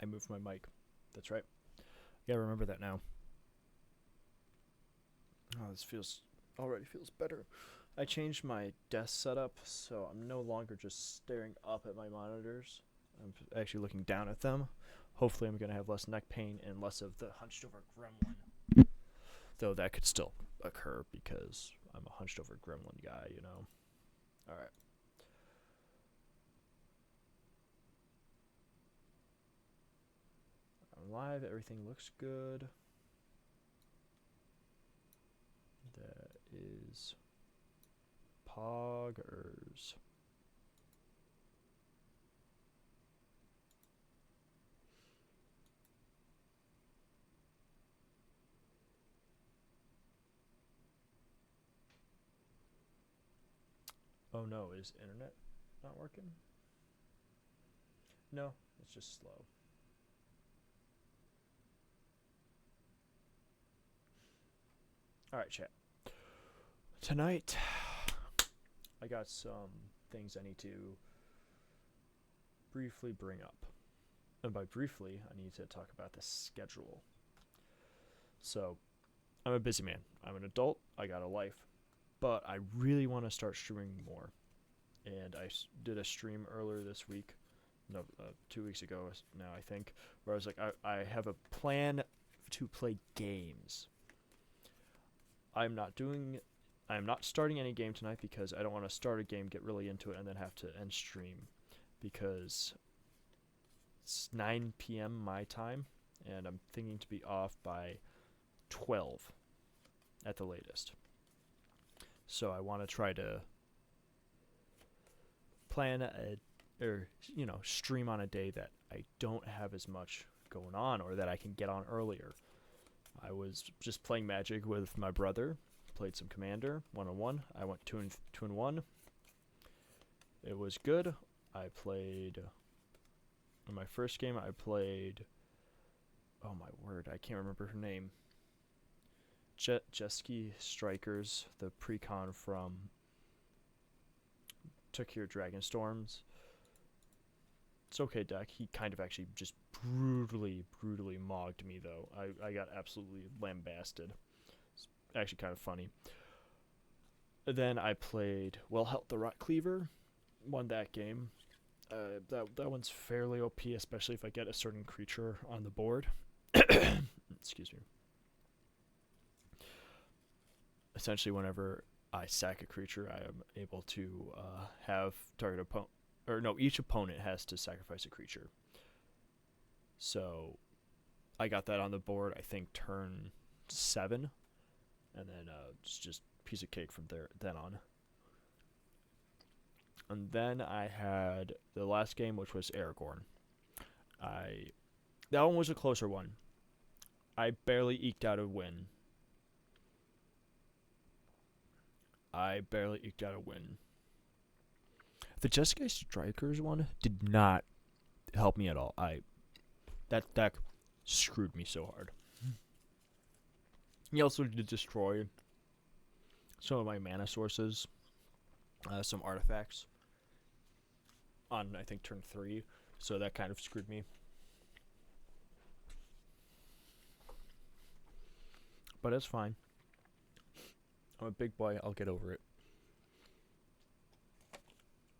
I moved my mic. That's right. Yeah, remember that now. Oh, this already feels better. I changed my desk setup, so I'm no longer just staring up at my monitors. I'm actually looking down at them. Hopefully, I'm going to have less neck pain and less of the hunched over gremlin. Though that could still occur because I'm a hunched over gremlin guy, you know. Alright. I'm live. Everything looks good. That is Poggers. Oh no, is internet not working? No, it's just slow. Alright, chat. Tonight, I got some things I need to briefly bring up. And by briefly, I need to talk about the schedule. So, I'm a busy man. I'm an adult. I got a life. But I really want to start streaming more. And I did a stream earlier this week. No, 2 weeks ago now, I think. Where I was like, I have a plan to play games. I'm not starting any game tonight because I don't want to start a game, get really into it, and then have to end stream. Because it's 9 p.m. my time, and I'm thinking to be off by 12 at the latest. So I want to try to plan stream on a day that I don't have as much going on or that I can get on earlier. I was just playing Magic with my brother, played some Commander 1-on-1. I went 2-1. It was good. I played in my first game. I played. Oh my word! I can't remember her name. Jeski Strikers, the precon from Took Your Dragonstorms. It's okay deck. He kind of actually just brutally mogged me though. I got absolutely lambasted. It's actually kind of funny. Then I played Wellhelt the Rock Cleaver. Won that game. That one's fairly OP, especially if I get a certain creature on the board. Excuse me. Essentially, whenever I sack a creature, I am able to have target opponent, or no, each opponent has to sacrifice a creature. So, I got that on the board. I think turn 7, and then it's just piece of cake from then on. And then I had the last game, which was Aragorn. That one was a closer one. I barely eked out a win. The Jessica Strikers one did not help me at all. That deck screwed me so hard. He also did destroy some of my mana sources, some artifacts on I think turn 3, so that kind of screwed me. But it's fine. I'm a big boy. I'll get over it.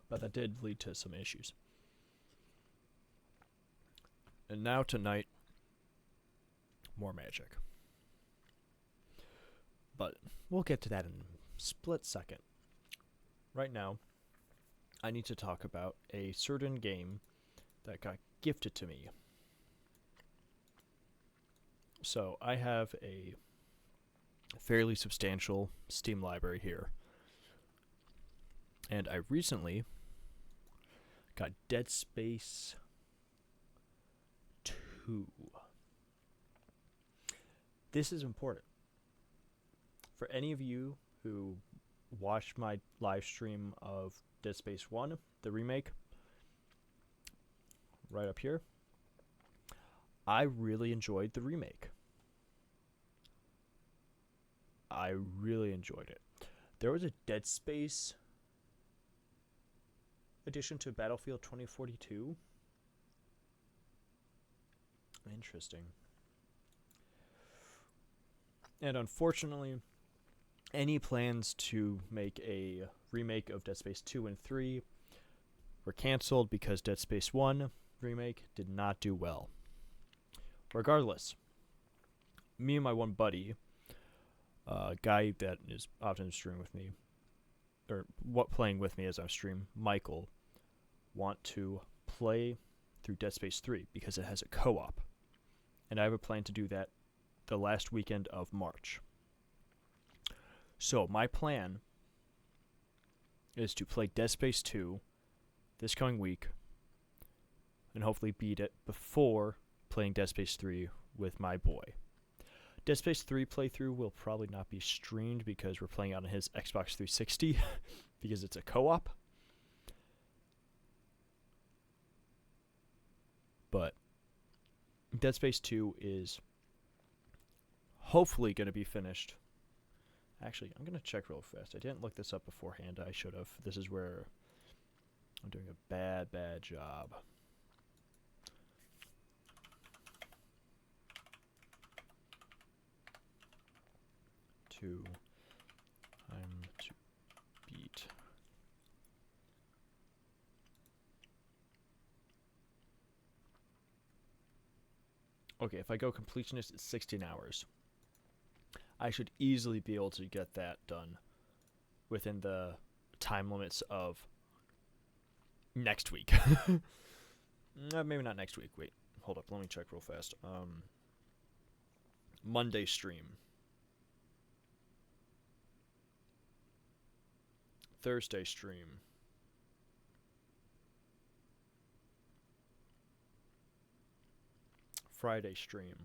But that did lead to some issues. And now tonight, more Magic. But we'll get to that in a split second. Right now, I need to talk about a certain game that got gifted to me. So I have a fairly substantial Steam library here. And I recently got Dead Space 2. This is important. For any of you who watched my live stream of Dead Space 1, the remake, right up here, I really enjoyed the remake. I really enjoyed it. There was a Dead Space addition to Battlefield 2042 Interesting. And unfortunately, any plans to make a remake of Dead Space 2 and 3 were canceled because Dead Space 1 remake did not do well. Regardless, me and my one buddy, a guy that is often streaming with me, or playing with me as I stream, Michael, want to play through Dead Space 3 because it has a co-op. And I have a plan to do that the last weekend of March. So my plan is to play Dead Space 2 this coming week and hopefully beat it before playing Dead Space 3 with my boy. Dead Space 3 playthrough will probably not be streamed because we're playing on his Xbox 360 because it's a co-op. But Dead Space 2 is hopefully going to be finished. Actually, I'm going to check real fast. I didn't look this up beforehand. I should have. This is where I'm doing a bad job. Time to beat. Okay, if I go completionist, it's 16 hours. I should easily be able to get that done within the time limits of next week. Maybe not next week. Wait, hold up. Let me check real fast. Monday stream. Thursday stream. Friday stream.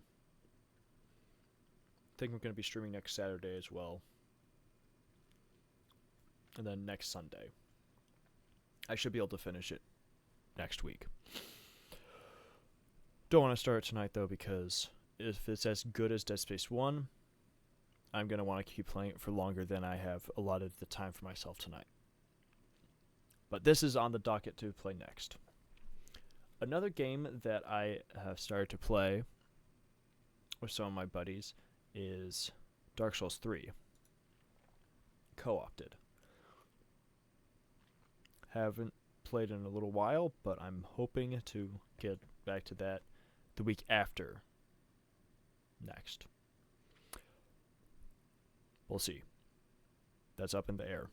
I think I'm going to be streaming next Saturday as well. And then next Sunday. I should be able to finish it next week. Don't want to start tonight though, because if it's as good as Dead Space 1, I'm going to want to keep playing it for longer than I have allotted the time for myself tonight. But this is on the docket to play next. Another game that I have started to play with some of my buddies is Dark Souls 3. Co-opted. Haven't played in a little while, but I'm hoping to get back to that the week after next. We'll see. That's up in the air.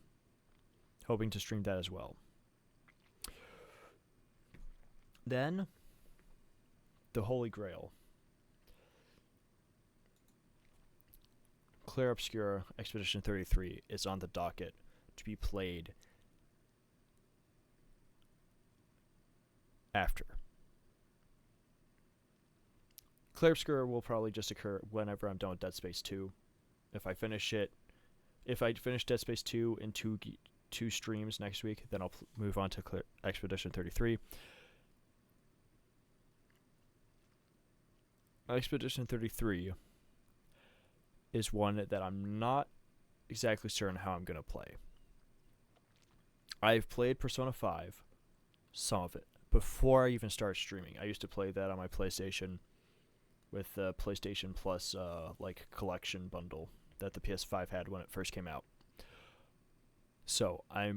Hoping to stream that as well. Then, the Holy Grail. Clair Obscura Expedition 33 is on the docket to be played after. Clair Obscura will probably just occur whenever I'm done with Dead Space 2. If I finish Dead Space 2 in two streams next week, then I'll move on to Expedition 33. Expedition 33 is one that I'm not exactly certain how I'm going to play. I've played Persona 5, some of it, before I even started streaming. I used to play that on my PlayStation with the PlayStation Plus collection bundle that the PS5 had when it first came out. So I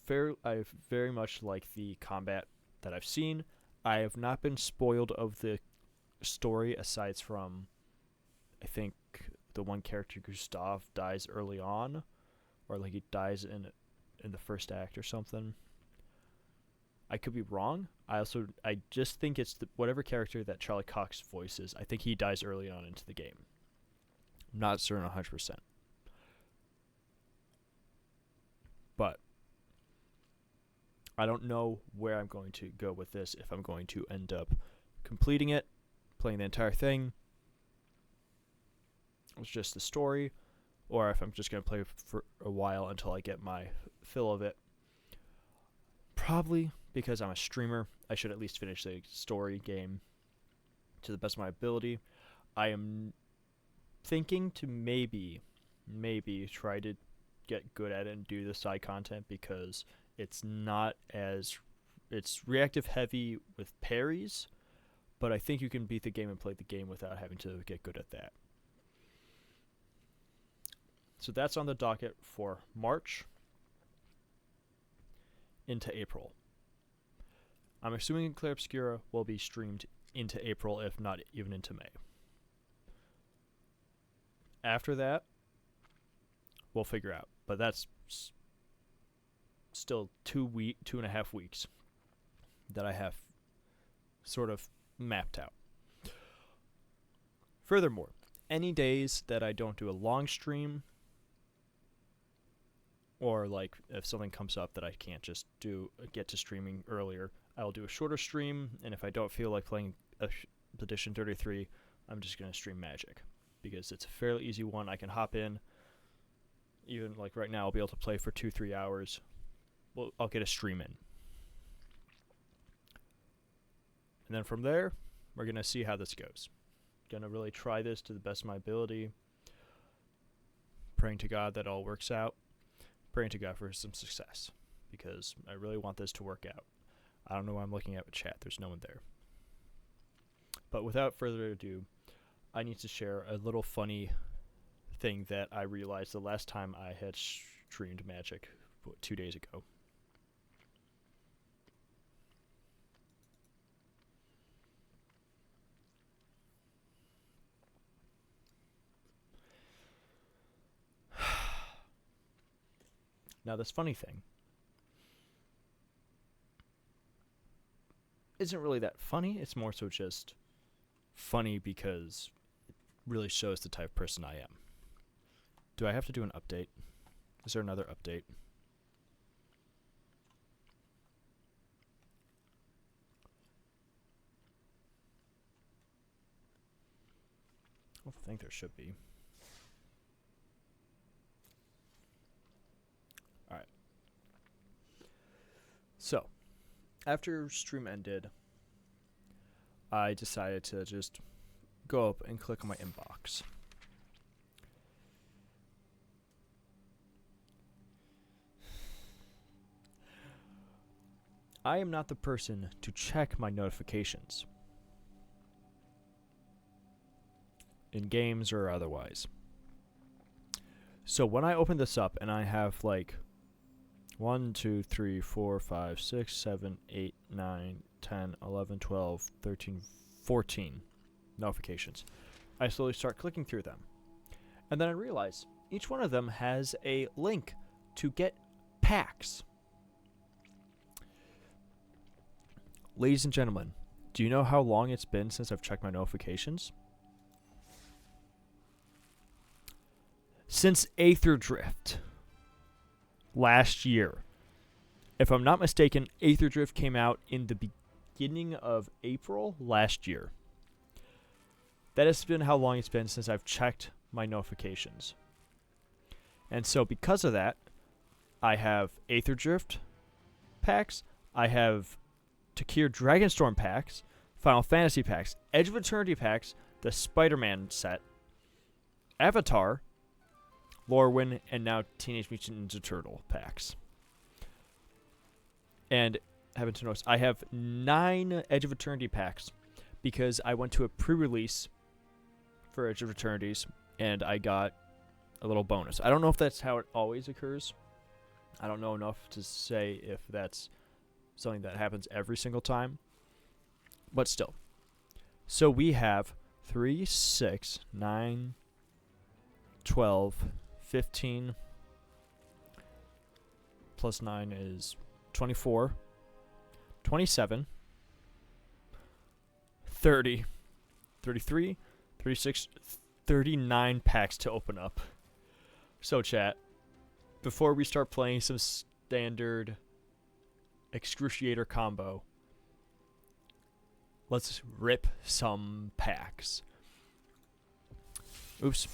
very much like the combat that I've seen. I have not been spoiled of the story aside from, I think, the one character Gustav dies early on, or like he dies in the first act or something. I could be wrong. I just think it's whatever character that Charlie Cox voices. I think he dies early on into the game. I'm not certain 100%. But I don't know where I'm going to go with this, if I'm going to end up completing it, playing the entire thing, it's just the story, or if I'm just going to play for a while until I get my fill of it. Probably because I'm a streamer, I should at least finish the story game to the best of my ability. I am thinking to maybe try to get good at it and do the side content, because it's reactive heavy with parries, but I think you can beat the game and play the game without having to get good at that. So that's on the docket for March into April. I'm assuming Clair Obscura will be streamed into April, if not even into May. After that, we'll figure out. But that's still 2.5 weeks that I have sort of mapped out. Furthermore, any days that I don't do a long stream, or like if something comes up that I can't just get to streaming earlier, I'll do a shorter stream, and if I don't feel like playing Edition 33, I'm just going to stream Magic, because it's a fairly easy one. I can hop in, even like right now, I'll be able to play for 2-3 hours. Well, I'll get a stream in. And then from there, we're going to see how this goes. Going to really try this to the best of my ability, praying to God that all works out, praying to God for some success, because I really want this to work out. I don't know why I'm looking at with chat. There's no one there. But without further ado, I need to share a little funny thing that I realized the last time I had streamed Magic 2 days ago. Now, this funny thing isn't really that funny. It's more so just funny because it really shows the type of person I am. Do I have to do an update? Is there another update? I think there should be. Alright. So, after stream ended, I decided to just go up and click on my inbox. I am not the person to check my notifications, in games or otherwise. So when I open this up and I have like 1, 2, 3, 4, 5, 6, 7, 8, 9, 10, 11, 12, 13, 14 notifications, I slowly start clicking through them. And then I realize each one of them has a link to get packs. Ladies and gentlemen, do you know how long it's been since I've checked my notifications? Since Aether Drift last year. If I'm not mistaken, Aether Drift came out in the beginning of April last year. That has been how long it's been since I've checked my notifications. And so because of that, I have Aether Drift packs, I have Takir Dragonstorm packs, Final Fantasy packs, Edge of Eternity packs, the Spider-Man set, Avatar, Lorwyn, and now Teenage Mutant Ninja Turtle packs. And happen to notice, I have 9 Edge of Eternity packs because I went to a pre-release for Edge of Eternities and I got a little bonus. I don't know if that's how it always occurs. I don't know enough to say if that's something that happens every single time. But still. So we have 3, 6, 9, 12, 15, plus 9 is 24, 27, 30, 33, 36, 39 packs to open up. So chat, before we start playing some standard Excruciator combo, let's rip some packs. Oops.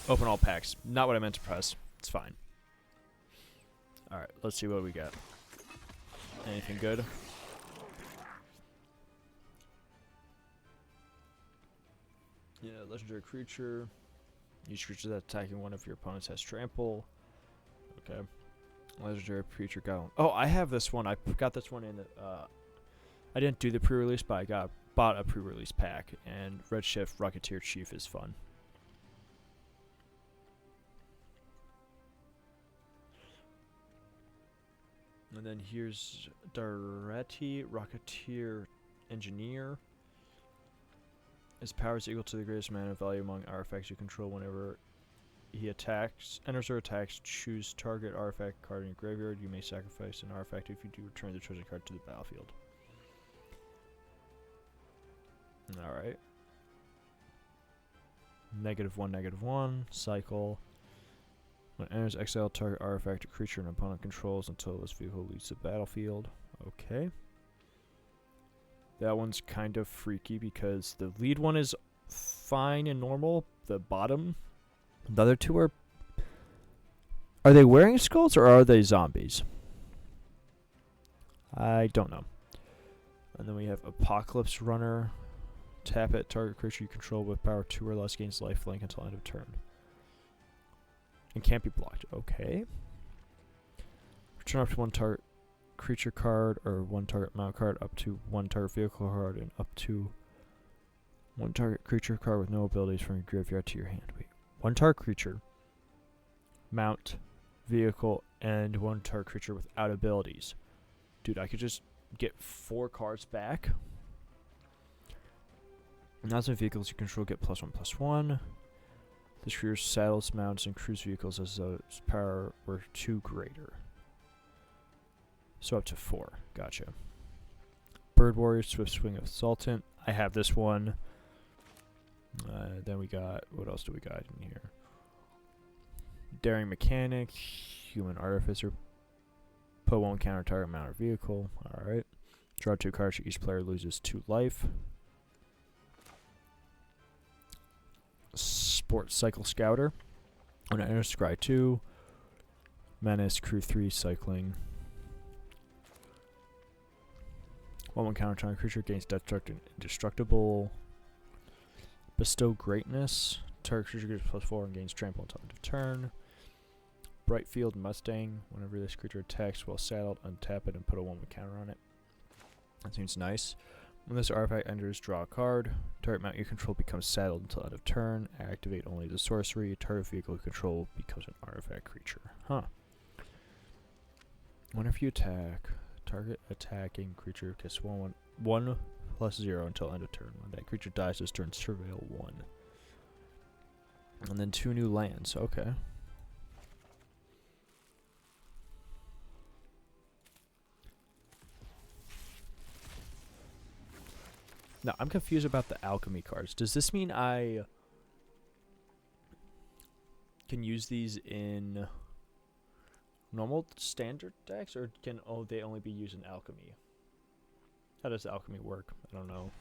Open all packs. Not what I meant to press. It's fine. Alright, let's see what we got. Anything good? Yeah, legendary creature. Each creature that attacking one of your opponents has trample. Okay. Legendary creature go. Oh, I have this one. I got this one in I didn't do the pre-release, but I bought a pre-release pack, and Redshift Rocketeer Chief is fun. And then here's Daretti Rocketeer Engineer. His power is equal to the greatest amount of value among artifacts you control. Whenever he enters or attacks, choose target artifact card in your graveyard. You may sacrifice an artifact. If you do, return the chosen card to the battlefield. Alright. -1/-1. Cycle. When it enters, exile target artifact or creature an opponent controls until this vehicle leaves the battlefield. Okay. That one's kind of freaky because the lead one is fine and normal. The bottom, the other two are they wearing skulls or are they zombies? I don't know. And then we have Apocalypse Runner. Tap it, target creature you control with power 2 or less gains lifelink until end of turn. And can't be blocked. Okay. Return up to 1 target creature card or 1 target mount card, up to 1 target vehicle card, and up to 1 target creature card with no abilities from your graveyard to your hand. Wait, 1 target creature, mount, vehicle, and 1 target creature without abilities. Dude, I could just get 4 cards back. Now some vehicles you control get +1/+1. This creature's saddles, mounts, and cruise vehicles as though its power were 2 greater. So up to 4. Gotcha. Bird Warrior, Swift Swing Assaultant. I have this one. Then we got, what else do we got in here? Daring Mechanic, Human Artificer. Put 1 counter target mount or vehicle. Alright. Draw 2 cards. Each player loses 2 life. Sport Cycle Scouter. When it enters, scry 2. Menace, Crew 3, Cycling. 1/1 counter target creature gains indestructible. Bestow Greatness. Target creature gets +4 and gains trample until end of turn. Brightfield Mustang. Whenever this creature attacks while saddled, untap it and put a 1/1 counter on it. That seems nice. When this artifact enters, draw a card. Target mount you control becomes saddled until end of turn. Activate only the sorcery. Target vehicle you control becomes an artifact creature. Huh. Whenever you attack, target attacking creature gets 1/1 until end of turn. When that creature dies, this turn surveil 1. And then 2 new lands. Okay. Now, I'm confused about the alchemy cards. Does this mean I can use these in normal standard decks, or can they only be used in alchemy? How does alchemy work? I don't know.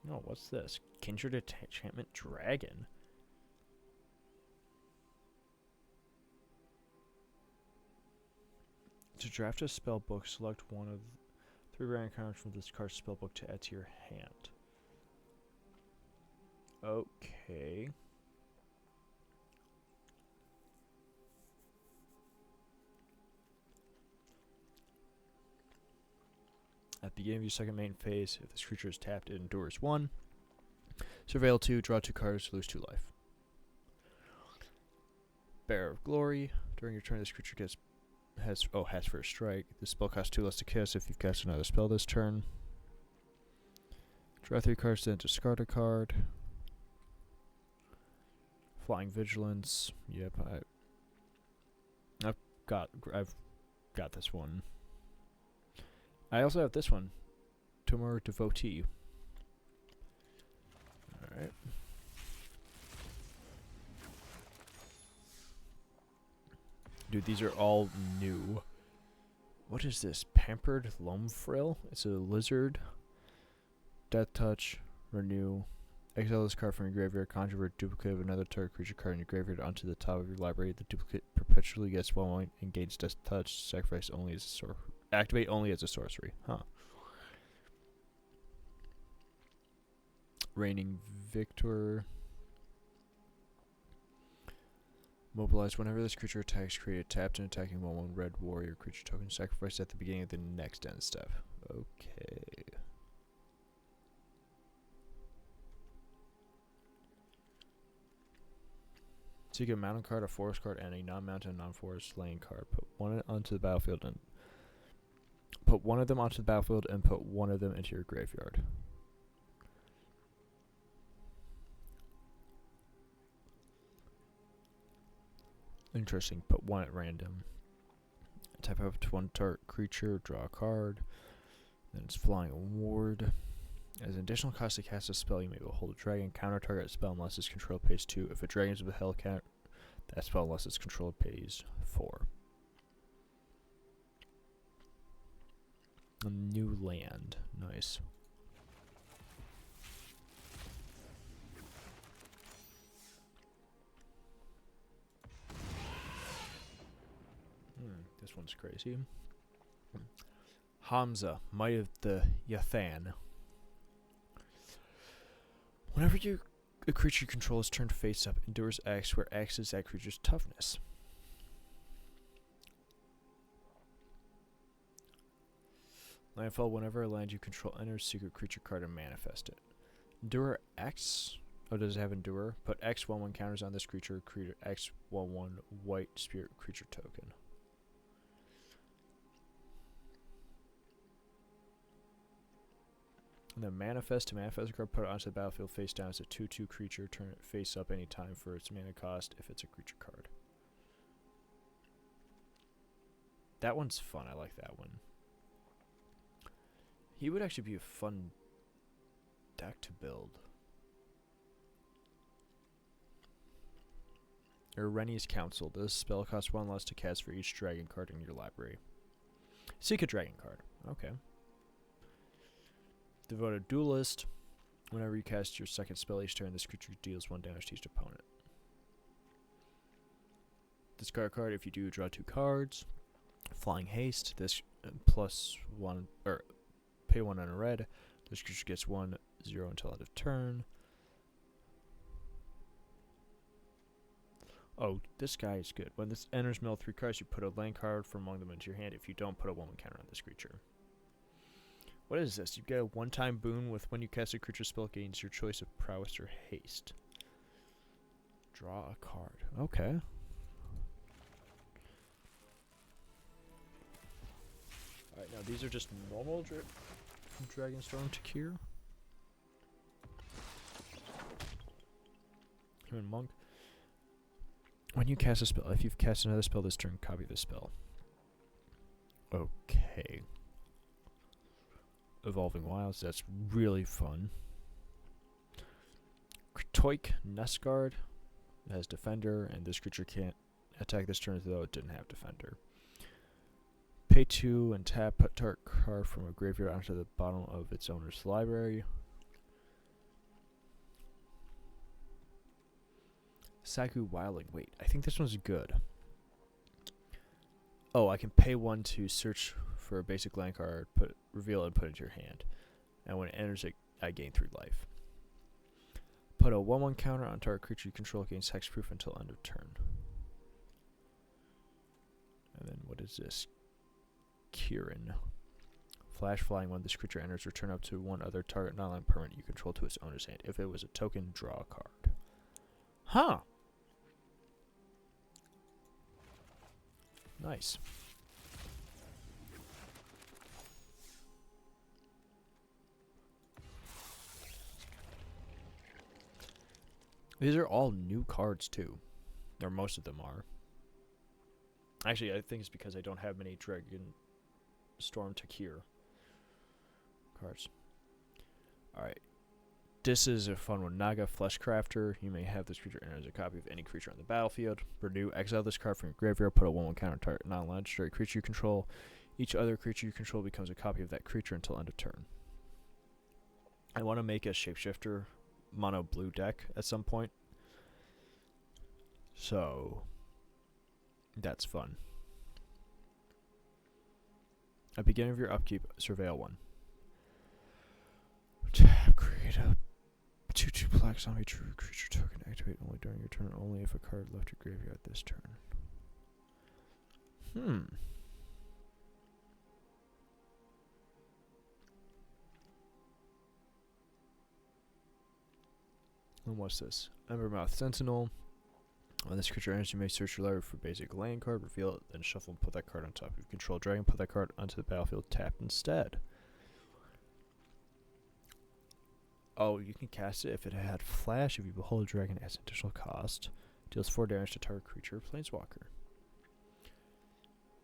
No, what's this? Kindred Enchantment Dragon. To draft a spell book, select one of 3 random cards from this card's spellbook to add to your hand. Okay. At the beginning of your second main phase, if this creature is tapped, it endures 1. Surveil 2, draw 2 cards, lose 2 life. Bearer of Glory. During your turn, this creature has first strike. This spell costs 2 less to cast if you've cast another spell this turn. Draw 3 cards, then discard a card. Flying Vigilance. Yep, I've got this one. I also have this one. Tumor Devotee. Alright. Dude, these are all new. What is this? Pampered Loamfrill? It's a lizard. Death Touch. Renew. Exile this card from your graveyard. Conjure a duplicate of another target creature card in your graveyard onto the top of your library. The duplicate perpetually gets 1 and gains Death Touch. Sacrifice only as a activate only as a sorcery. Huh. Reigning Victor. Mobilize. Whenever this creature attacks, create a tapped and attacking 1/1 red warrior creature token. Sacrifice at the beginning of the next end step. Okay. So you get a mountain card, a forest card, and a non-mountain, non-forest lane card. Put one onto the battlefield and put one of them onto the battlefield and put one of them into your graveyard. Interesting. Put one at random. Type up to one target creature, draw a card. Then it's Flying Ward. As an additional cost to cast a spell, you may behold a dragon. Counter target spell unless its control pays 2. If a dragon is withheld, counter that spell unless its control pays 4. A new land. Nice. This one's crazy. Hamza, Might of the Yathan. Whenever a creature you control is turned face up, endures X, where X is that creature's toughness. Landfall, whenever a land you control enters, secret creature card and manifest it. Endure X. Oh, does it have Endure? Put X 1/1 counters on this creature. Create X 1/1 white spirit creature token. And then manifest. To manifest a card, put it onto the battlefield face down as a 2/2 creature. Turn it face up anytime for its mana cost if it's a creature card. That one's fun. I like that one. He would actually be a fun deck to build. Rennie's Council. This spell costs 1 less to cast for each dragon card in your library. Seek a dragon card. Okay. Devote a Duelist. Whenever you cast your second spell each turn, this creature deals 1 damage to each opponent. Discard a card. If you do, draw 2 cards. Flying Haste. This +1 or pay 1 on a red. This creature gets 1/0 until end of turn. Oh, this guy is good. When this enters mill 3 cards, you put a land card from among them into your hand. If you don't, put a 1/1 counter on this creature. What is this? You get a one-time boon with when you cast a creature spell gains your choice of prowess or haste. Draw a card. Okay. Alright, now these are just normal Dragonstorm Takir. Human Monk. When you cast a spell, if you've cast another spell this turn, copy the spell. Okay. Evolving Wilds, that's really fun. Toik Nestguard has Defender, and this creature can't attack this turn though it didn't have Defender. Pay 2 and tap, put target card from a graveyard onto the bottom of its owner's library. Sagu Wildling. Wait, I think this one's good. Oh, I can pay 1 to search for a basic land card, reveal it, and put it into your hand. And when it enters it, I gain 3 life. Put a 1/1 counter on target creature you control, gains hexproof until end of turn. And then what is this? Kieran. Flash Flying. When this creature enters, return up to 1 other target non-land permanent you control to its owner's hand. If it was a token, draw a card. Huh. Nice. These are all new cards too. Or most of them are. Actually, I think it's because I don't have many Dragonstorm Takir cards. Alright. This is a fun one. Naga Fleshcrafter. You may have this creature enter as a copy of any creature on the battlefield. Renew. Exile this card from your graveyard. Put a 1/1 counter target non-legendary creature you control. Each other creature you control becomes a copy of that creature until end of turn. I want to make a Shapeshifter mono blue deck at some point. So that's fun. At the beginning of your upkeep, surveil 1. Tap, create a 2/2 black zombie true creature token. Activate only during your turn, only if a card left your graveyard this turn. And what's this? Embermouth Sentinel. When this creature enters, you may search your library for a basic land card, reveal it, then shuffle and put that card on top. If you control a dragon, put that card onto the battlefield tapped instead. Oh, you can cast it if it had flash. If you behold a dragon as an additional cost, deals 4 damage to target creature or planeswalker.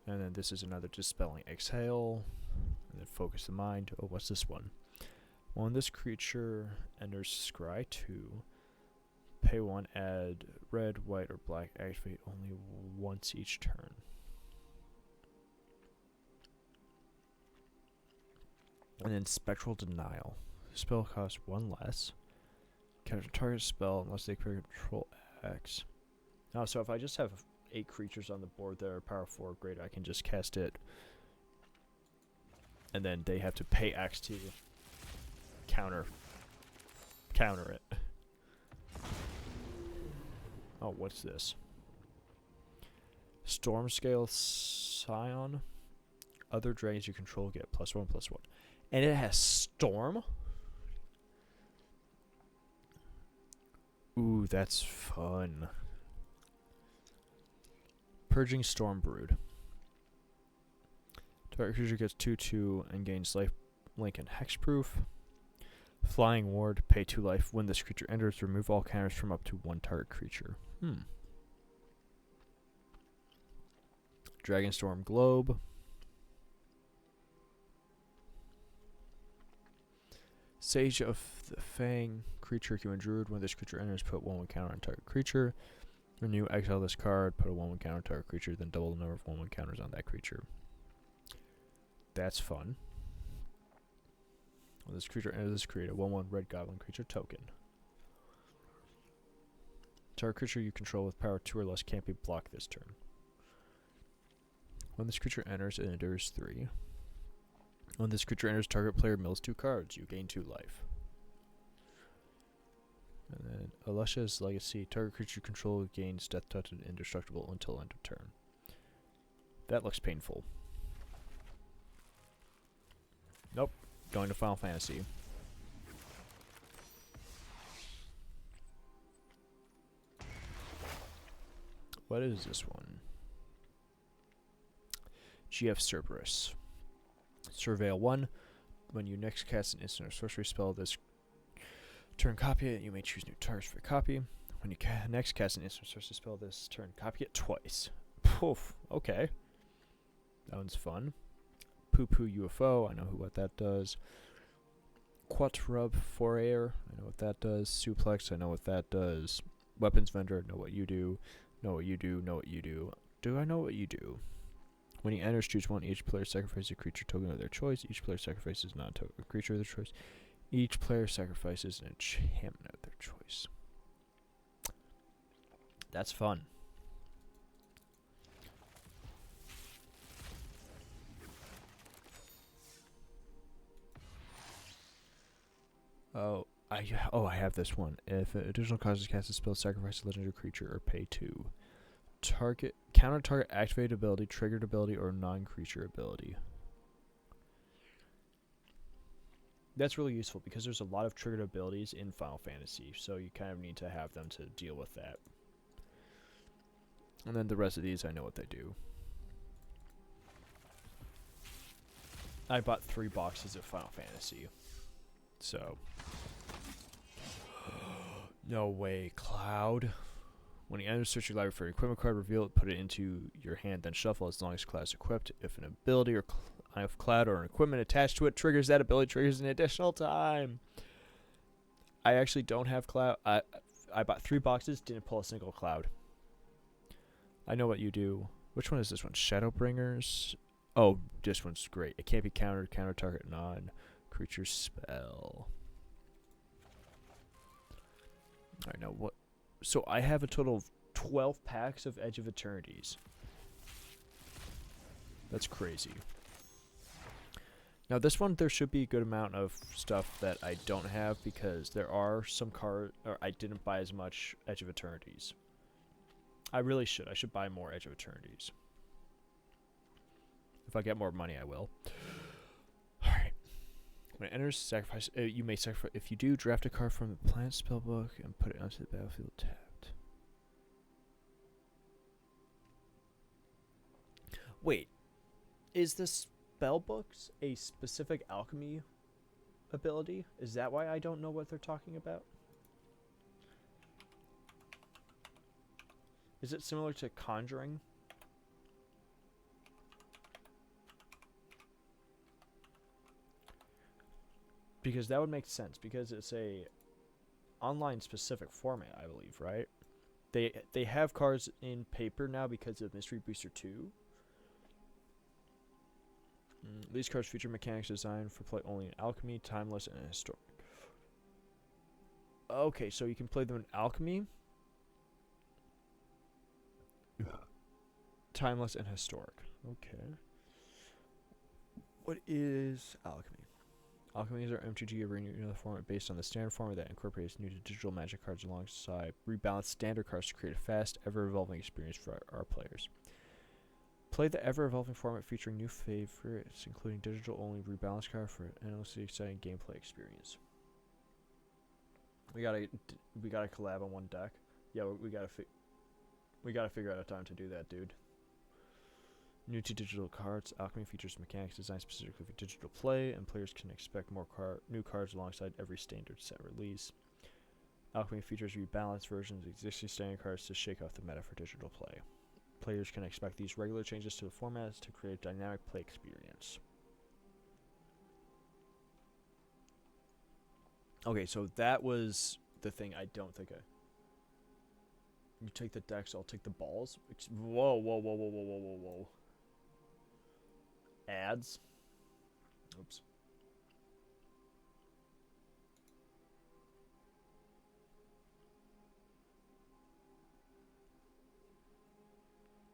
And then this is another Dispelling Exhale. And then Focus the Mind. Oh, what's this one? When this creature enters Scry 2, pay 1, add red, white, or black, activate only once each turn. And then Spectral Denial. Spell costs 1 less. Counter target spell unless they control X. Now, so if I just have 8 creatures on the board that are power 4 or greater, I can just cast it. And then they have to pay X to counter it. Oh, what's this? Stormscale Scion. Other dragons you control get +1/+1. And it has Storm? Ooh, that's fun. Purging Stormbrood. Target creature gets 2/2 and gains life, link, and hexproof. Flying Ward, pay 2 life. When this creature enters, remove all counters from up to 1 target creature. Dragonstorm Globe. Sage of the Fang, creature human druid. When this creature enters, put 1/1 counter on target creature. Renew, exile this card, put a 1/1 counter on target creature, then double the number of 1/1 counters on that creature. That's fun. When this creature enters, create a 1/1 red goblin creature token. Target creature you control with power 2 or less can't be blocked this turn. When this creature enters, it endures 3. When this creature enters, target player mills 2 cards. You gain 2 life. And then Alesha's Legacy. Target creature you control gains Death Touch and Indestructible until end of turn. That looks painful. Nope. Going to Final Fantasy. What is this one? GF Cerberus. Surveil 1. When you next cast an instant or sorcery spell this turn, copy it. You may choose new targets for a copy. When you next cast an instant or sorcery spell this turn, copy it twice. Poof. Okay. That one's fun. Poo Poo UFO. I know what that does. Quatrub Forayer. I know what that does. Suplex. I know what that does. Weapons Vendor. Know what you do. Know what you do. Know what you do. Do I know what you do? When he enters, choose 1. Each player sacrifices a creature token of their choice. Each player sacrifices a non-token creature of their choice. Each player sacrifices an enchantment of their choice. That's fun. I have this one. If an additional causes cast a spell, sacrifice a legendary creature or pay 2. Counter target activated ability, triggered ability, or non-creature ability. That's really useful because there's a lot of triggered abilities in Final Fantasy, so you kind of need to have them to deal with that. And then the rest of these, I know what they do. I bought 3 boxes of Final Fantasy, so... No way, Cloud. When you enter, search your library for an equipment card, reveal it, put it into your hand, then shuffle as long as Cloud is equipped. If an ability or Cloud or an equipment attached to it triggers, that ability triggers an additional time. I actually don't have Cloud. I bought 3 boxes, didn't pull a single Cloud. I know what you do. Which one is this one? Shadowbringers? Oh, this one's great. It can't be countered, counter target non-creature spell. Alright, now what? So I have a total of 12 packs of Edge of Eternities. That's crazy. Now this one, there should be a good amount of stuff that I don't have because there are some cards, or I didn't buy as much Edge of Eternities. I really should. I should buy more Edge of Eternities. If I get more money, I will. Alright. When it enters sacrifice, you may sacrifice. If you do, draft a card from the plant spellbook and put it onto the battlefield tapped. Wait, is the spellbooks a specific alchemy ability? Is that why I don't know what they're talking about? Is it similar to conjuring? Because that would make sense, because it's a online specific format, I believe, right? They have cards in paper now because of Mystery Booster 2. These cards feature mechanics designed for play only in alchemy, timeless, and historic. Okay, so you can play them in alchemy, timeless, and historic. Okay. What is alchemy? Alchemy is our MTG arena format based on the standard format that incorporates new to digital magic cards alongside rebalanced standard cards to create a fast, ever-evolving experience for our players. Play the ever-evolving format featuring new favorites, including digital-only rebalanced cards for an endlessly exciting gameplay experience. We gotta collab on one deck. Yeah, we gotta figure out a time to do that, dude. New to digital cards, Alchemy features mechanics designed specifically for digital play, and players can expect more new cards alongside every standard set release. Alchemy features rebalanced versions of existing standard cards to shake off the meta for digital play. Players can expect these regular changes to the formats to create a dynamic play experience. Okay, so that was the thing I don't think I... You take the decks, I'll take the balls? Whoa, whoa, whoa, whoa, whoa, whoa, whoa, whoa. Ads. Oops.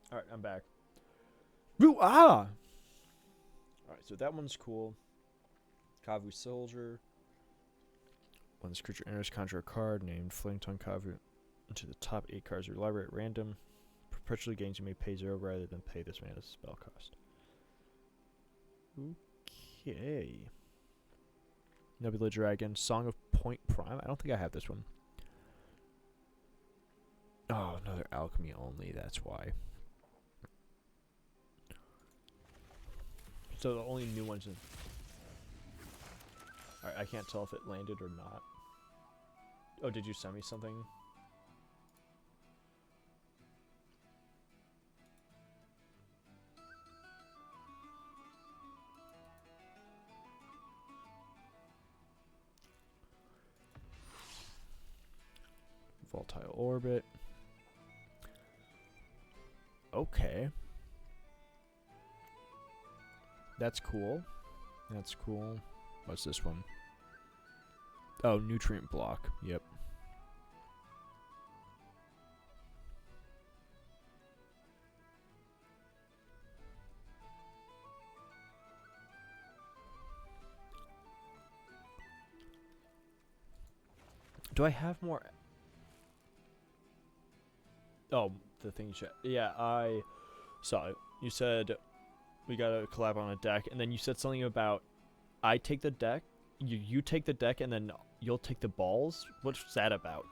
Alright, I'm back. Ooh, ah! Alright, so that one's cool. Kavu Soldier. When this creature enters, conjure a card named Flame Tongue Kavu into the top 8 cards of your library at random. Perpetually gains, you may pay 0 rather than pay this mana's spell cost. Okay. Nebula Dragon, Song of Point Prime. I don't think I have this one. Oh, another alchemy only, that's why. So the only new ones in... Alright, I can't tell if it landed or not. Oh, did you send me something? Volatile Orbit. Okay. That's cool. That's cool. What's this one? Oh, Nutrient Block. Yep. Do I have more? Oh, the thing you said. Yeah, I saw it. You said we gotta collab on a deck, and then you said something about I take the deck, you take the deck, and then you'll take the balls? What's that about?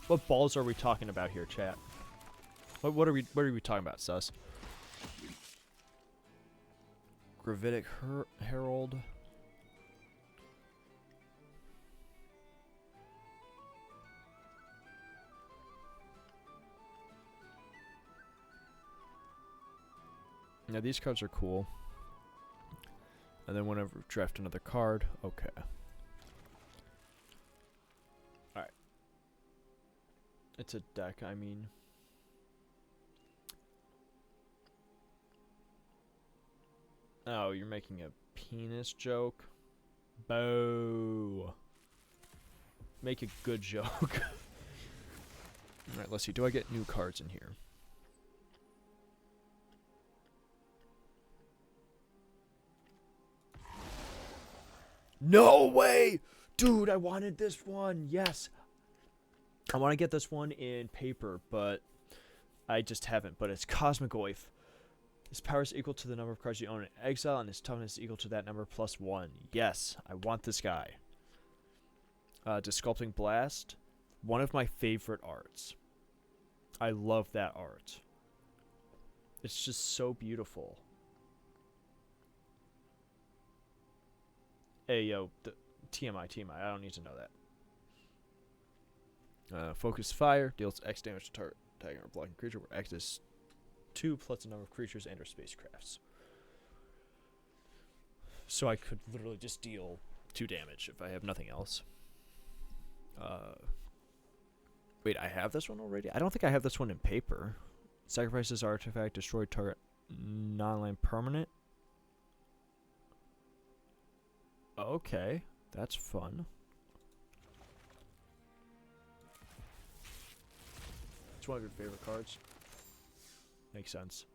What balls are we talking about here, chat? What are we talking about, sus? Gravitic Herald. Yeah, these cards are cool. And then whenever we draft another card, okay. Alright. It's a deck, I mean. Oh, you're making a penis joke? Boo. Make a good joke. Alright, let's see. Do I get new cards in here? No way! Dude, I wanted this one. Yes. I want to get this one in paper, but I just haven't. But it's Cosmic Oif. His power is equal to the number of cards you own in exile, and his toughness is equal to that number plus 1. Yes, I want this guy. Disculpting Blast. One of my favorite arts. I love that art. It's just so beautiful. Hey, yo, TMI, TMI. I don't need to know that. Focus Fire deals X damage to target attacking or blocking creature, where X is 2 plus the number of creatures and or spacecrafts. So I could literally just deal 2 damage if I have nothing else. Wait, I have this one already? I don't think I have this one in paper. Sacrifice this artifact, destroy target non-land permanent. Okay, that's fun. It's one of your favorite cards. Makes sense.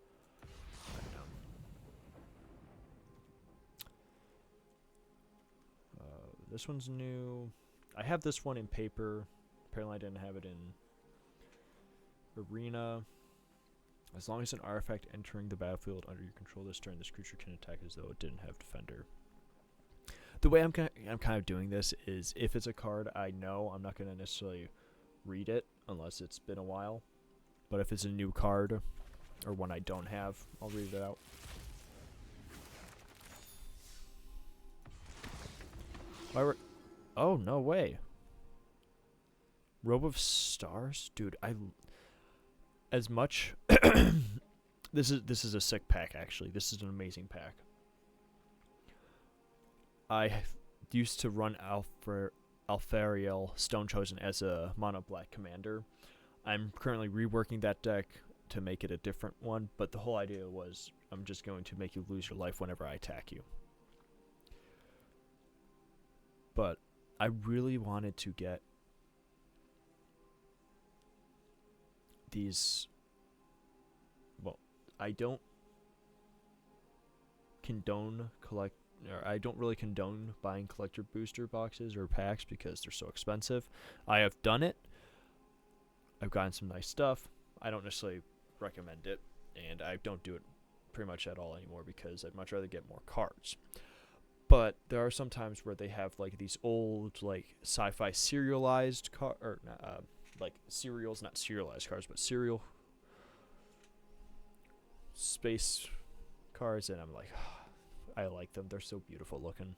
This one's new. I have this one in paper. Apparently I didn't have it in Arena. As long as an artifact entering the battlefield under your control this turn, this creature can attack as though it didn't have Defender. The way I'm kind of doing this is, if it's a card I know, I'm not going to necessarily read it unless it's been a while. But if it's a new card or one I don't have, I'll read it out. Oh, no way. Robe of Stars? Dude, as much this is a sick pack, actually. This is an amazing pack. I used to run Alfariel Stone Chosen as a mono black commander. I'm currently reworking that deck to make it a different one, but the whole idea was I'm just going to make you lose your life whenever I attack you. But I really wanted to get these. Well, I don't really condone buying collector booster boxes or packs because they're so expensive. I have done it. I've gotten some nice stuff. I don't necessarily recommend it, and I don't do it pretty much at all anymore because I'd much rather get more cards. But there are some times where they have like these old like sci-fi serialized like serials, not serialized cards, but serial space cards, and I'm like, I like them. They're so beautiful looking.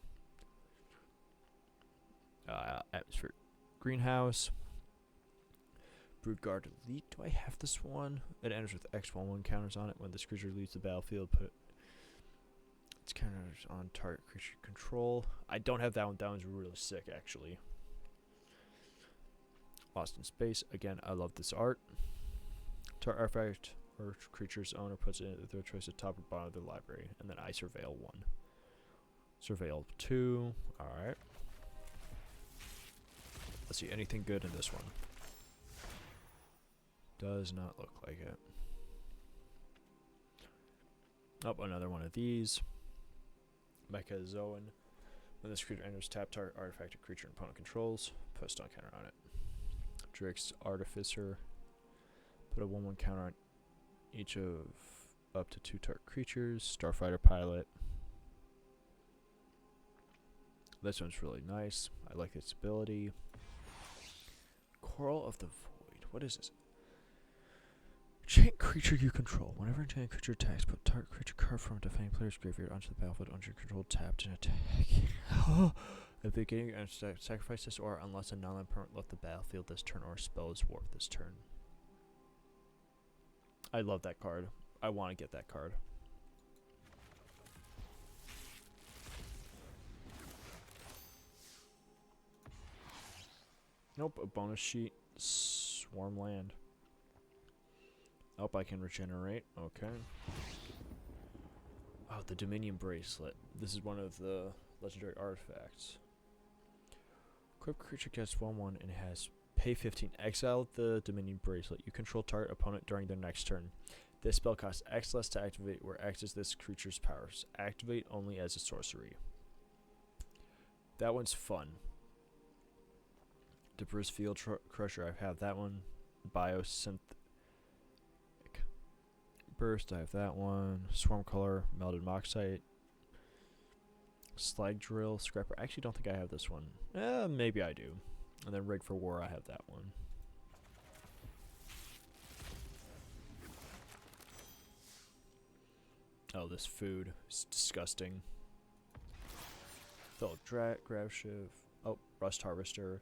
Atmosphere Greenhouse. Broodguard Elite. Do I have this one? It enters with X11 counters on it. When this creature leaves the battlefield, put its counters on target creature control. I don't have that one. That one's really sick, actually. Lost in Space. Again, I love this art. Target artifact or creature's owner puts it in their choice at top or bottom of their library. And then I Surveil 1. Surveil 2. Alright. Let's see, anything good in this one? Does not look like it. Oh, another one of these. Mecha Zoan. When this creature enters, tap target artifact or creature opponent controls. Put a stun counter on it. Drix Artificer. Put a 1/1 counter on each of up to 2 target creatures. Starfighter Pilot. This one's really nice. I like its ability. Coral of the Void. What is this? Enchant creature you control. Whenever enchanted creature attacks, put target creature card from a defending player's graveyard onto the battlefield under your control, tapped and attack. At the beginning, sacrifice this, or unless a non-land permanent left the battlefield this turn, or spell is warped this turn. I love that card. I want to get that card. Nope, a bonus sheet. Swarmland. Oh, I can regenerate. Okay. Oh, the Dominion Bracelet. This is one of the legendary artifacts. Equipped creature gets 1/1 and has pay 15. Exile the Dominion Bracelet. You control target opponent during their next turn. This spell costs X less to activate, where X is this creature's powers. Activate only as a sorcery. That one's fun. Debris Field Crusher. I have that one. Biosynth. Burst, I have that one. Swarm Color, Melted Moxite. Slag Drill, Scrapper. I actually don't think I have this one. Maybe I do. And then Rig for War, I have that one. Oh, this food is disgusting. Felt Grab Shiv. Oh, Rust Harvester.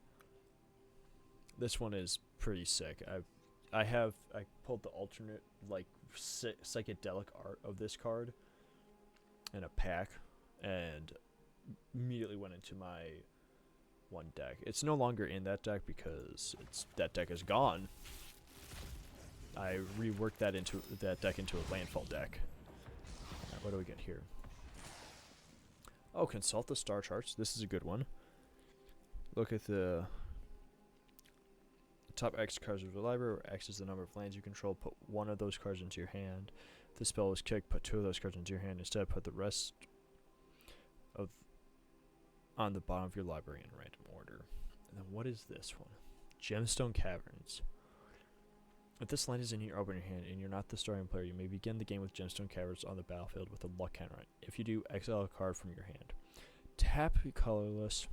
This one is pretty sick. I pulled the alternate, like, psychedelic art of this card in a pack, and immediately went into my one deck. It's no longer in that deck because that deck is gone. I reworked that deck into a landfall deck. Right, what do we get here? Oh, consult the star charts. This is a good one. Look at the top X cards of the library, where X is the number of lands you control. Put one of those cards into your hand. If the spell was kicked, put two of those cards into your hand. Instead, put the rest of on the bottom of your library in random order. And then what is this one? Gemstone Caverns. If this land is in your opening hand and you're not the starting player, you may begin the game with Gemstone Caverns on the battlefield with a luck counter on it. If you do, exile a card from your hand. Tap colorless.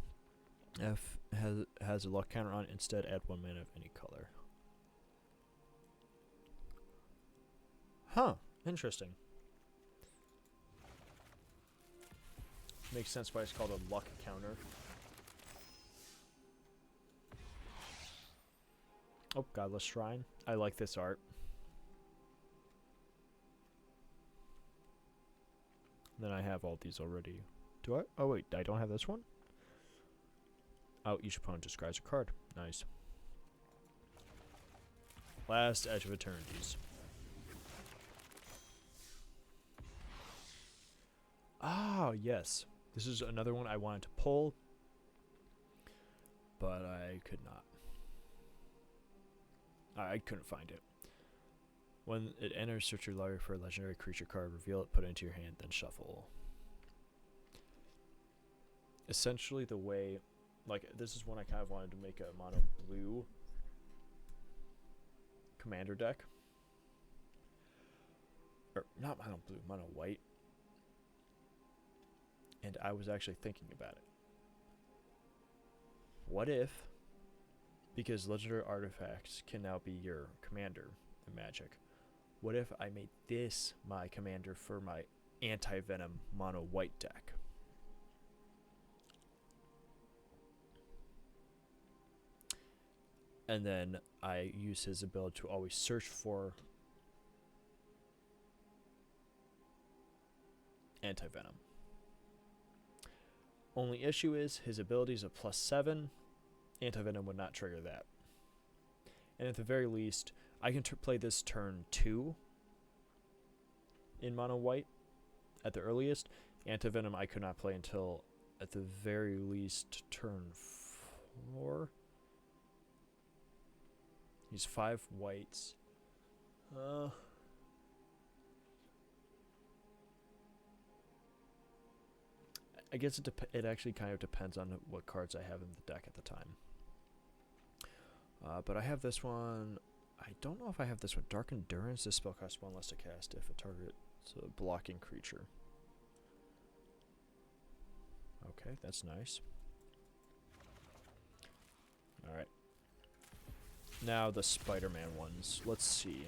F has a luck counter on it. Instead, add 1 mana of any color. Huh. Interesting. Makes sense why it's called a luck counter. Oh, Godless Shrine. I like this art. Then I have all these already. Do I? Oh, wait. I don't have this one? Oh, each opponent describes a card. Nice. Last Edge of Eternities. Ah, yes. This is another one I wanted to pull, but I could not. I couldn't find it. When it enters, search your library for a legendary creature card, reveal it, put it into your hand, then shuffle. Essentially the way, like, this is one I kind of wanted to make a mono blue commander deck. Or, not mono blue, mono white. And I was actually thinking about it. What if, because legendary artifacts can now be your commander in Magic, what if I made this my commander for my anti-venom mono white deck? And then I use his ability to always search for anti-venom. Only issue is his ability is a +7. Anti-venom would not trigger that. And at the very least, I can play this turn 2 in mono white at the earliest. Anti-venom I could not play until at the very least turn 4. He's 5 whites. I guess it actually kind of depends on what cards I have in the deck at the time. But I have this one. I don't know if I have this one. Dark Endurance. This spell costs 1 less to cast if a target's a blocking creature. Okay, that's nice. Alright. Now the Spider-Man ones. Let's see.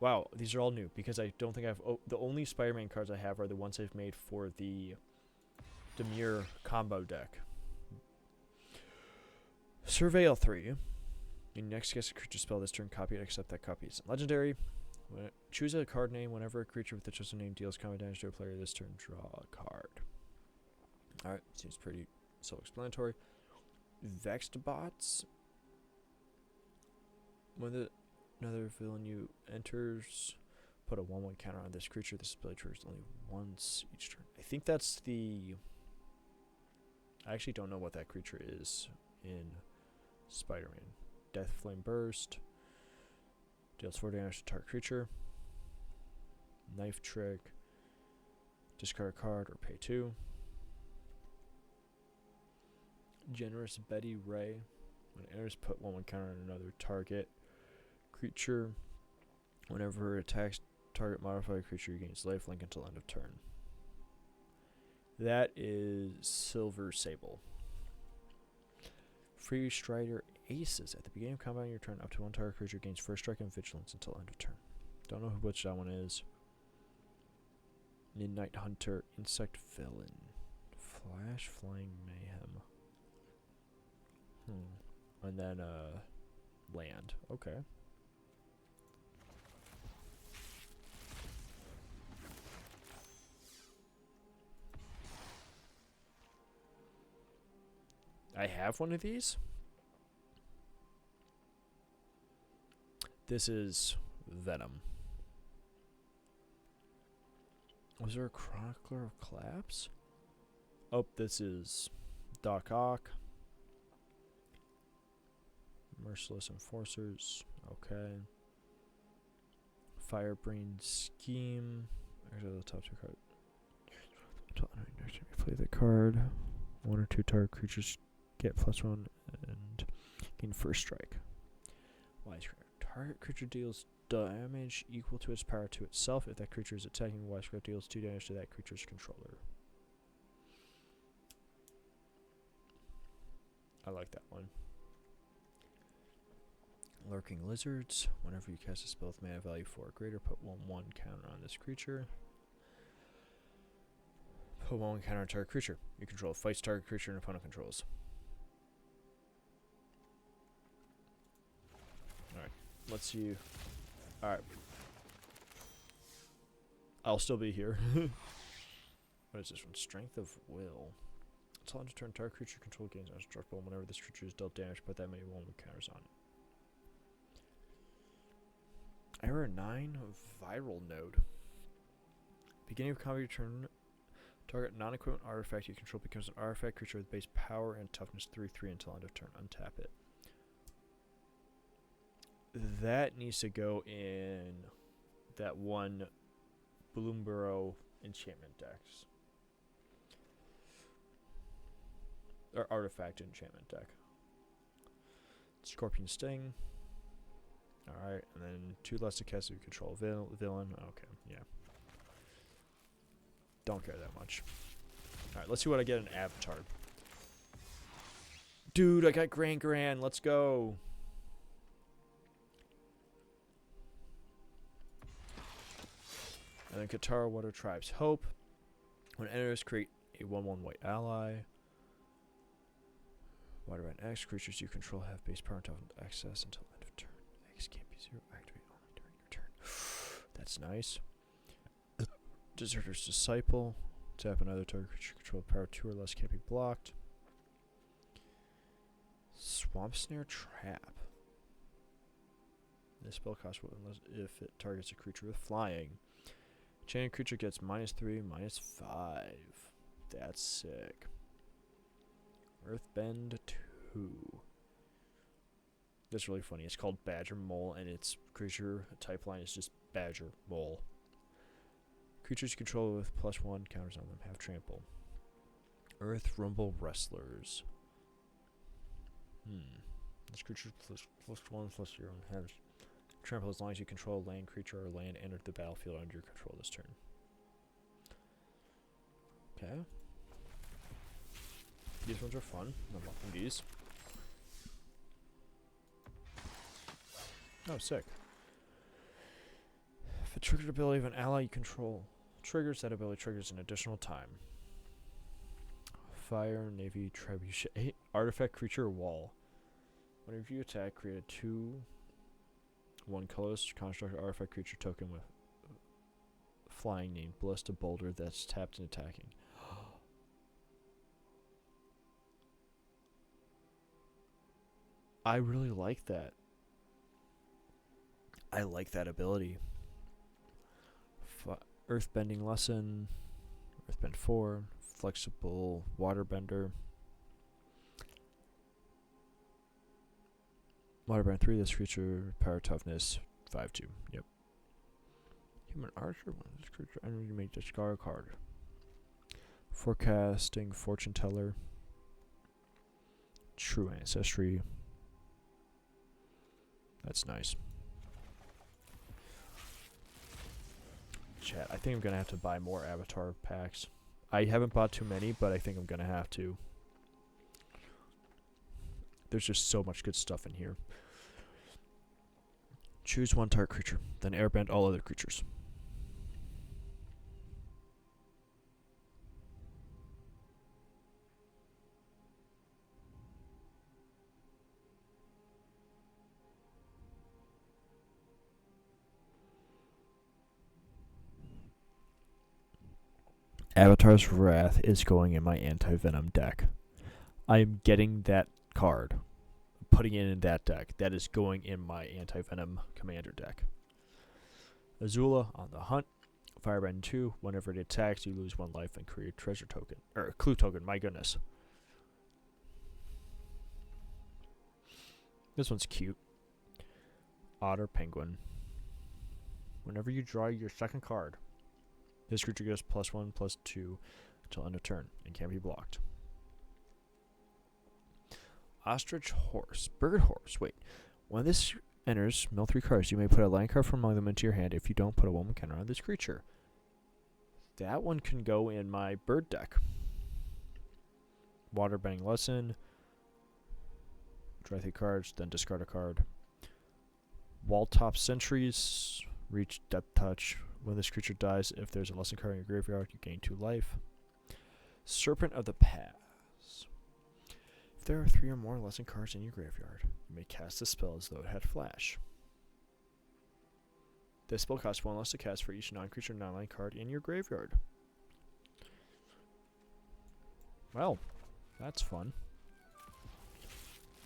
Wow, these are all new because I don't think I've... the only Spider-Man cards I have are the ones I've made for the Demir combo deck. Surveil 3. You next cast a creature spell this turn, copy it, except that copy is legendary. Choose a card name. Whenever a creature with the chosen name deals combat damage to a player this turn, draw a card. Alright, seems pretty self-explanatory. Vexed Bots. When another villain you enters, put a 1/1 counter on this creature. This ability triggers only once each turn. I think that's the... I actually don't know what that creature is in Spider-Man. Death Flame Burst. Deals 4 damage to target creature. Knife Trick. Discard a card or pay 2. Generous Betty Ray. When it enters, put 1/1 counter on another target creature. Whenever it attacks target modified creature, gains life link until end of turn. That is Silver Sable. Free Strider Aces. At the beginning of combat on your turn, up to one target creature gains first strike and vigilance until end of turn. Don't know which that one is. Midnight Hunter, Insect Villain, Flash Flying Mayhem. And then land. Okay. I have one of these. This is Venom. Was there a Chronicler of Collapse? Oh, this is Doc Ock. Merciless Enforcers. Okay. Firebrain Scheme. Actually, the top two cards. Play the card. One or two target creatures get +1 and gain first strike. Wisecrack. Target creature deals damage equal to its power to itself. If that creature is attacking, Wisecrack deals 2 damage to that creature's controller. I like that one. Lurking Lizards. Whenever you cast a spell with mana value 4 or greater, put 1/1 counter on this creature. Put 1/1 counter on target creature. You control fights target creature and opponent controls. Alright. Let's see. Alright. I'll still be here. What is this one? Strength of Will. Until end of turn, target creature control gains undestructible. Whenever this creature is dealt damage, put that many 1/1 counters on it. Error 9 of Viral Node. Beginning of combat turn, target non-equipment artifact you control becomes an artifact creature with base power and toughness 3/3 until end of turn. Untap it. That needs to go in that one Bloomborough enchantment decks. Or artifact enchantment deck. Scorpion Sting. Alright, and then 2 less to cast if you control villain. Okay, yeah. Don't care that much. Alright, let's see what I get in Avatar. Dude, I got Gran. Let's go. And then Katara Water Tribe's Hope. When enters, create a 1/1 white ally. Waterman X. Creatures you control have base power and toughness access until end of turn. X can't be 0. Activate only during your turn. That's nice. Deserter's Disciple. Tap another target creature control power 2 or less can't be blocked. Swamp Snare Trap. This spell costs 1 less if it targets a creature with flying. Chain creature gets -3, -5. That's sick. Earthbend 2. That's really funny. It's called Badger Mole, and its creature type line is just Badger Mole. Creatures you control with +1 counters on them have trample. Earth Rumble Wrestlers. This creature +1/+0 has trample as long as you control a land creature or land entered the battlefield under your control this turn. Okay. These ones are fun. I'm liking these. Oh, sick. If a triggered ability of an ally you control triggers, that ability triggers an additional time. Fire, Navy, Trebuchet, Artifact Creature Wall. Whenever you attack, create a 2/1 colorless construct artifact creature token with flying named Ballista Boulder that's tapped and attacking. I really like that. I like that ability. Earthbending Lesson, Earthbend 4, Flexible Waterbender. Waterbend 3, this creature, power toughness 5/2. Yep. Human Archer, this creature, and you may discard a card. Forecasting, Fortune Teller, True Ancestry. That's nice. Chat, I think I'm going to have to buy more avatar packs. I haven't bought too many, but I think I'm going to have to. There's just so much good stuff in here. Choose one target creature, then airbend all other creatures. Avatar's Wrath is going in my anti-venom deck. I am getting that card, putting it in that deck. That is going in my anti-venom commander deck. Azula on the hunt. Firebend 2. Whenever it attacks, you lose 1 life and create a treasure token. Or a clue token, my goodness. This one's cute. Otter Penguin. Whenever you draw your second card, this creature gets +1/+2 until end of turn and can't be blocked. Ostrich Horse. Bird Horse. Wait. When this enters, mill 3 cards. You may put a land card from among them into your hand. If you don't, put a 1/1 counter on this creature. That one can go in my bird deck. Waterbending Lesson. Draw 3 cards, then discard a card. Walltop Sentries. Reach Depth Touch. When this creature dies, if there's a lesson card in your graveyard, you gain 2 life. Serpent of the Pass. If there are 3 or more lesson cards in your graveyard, you may cast a spell as though it had flash. This spell costs 1 less to cast for each non-creature non-land card in your graveyard. Well, that's fun.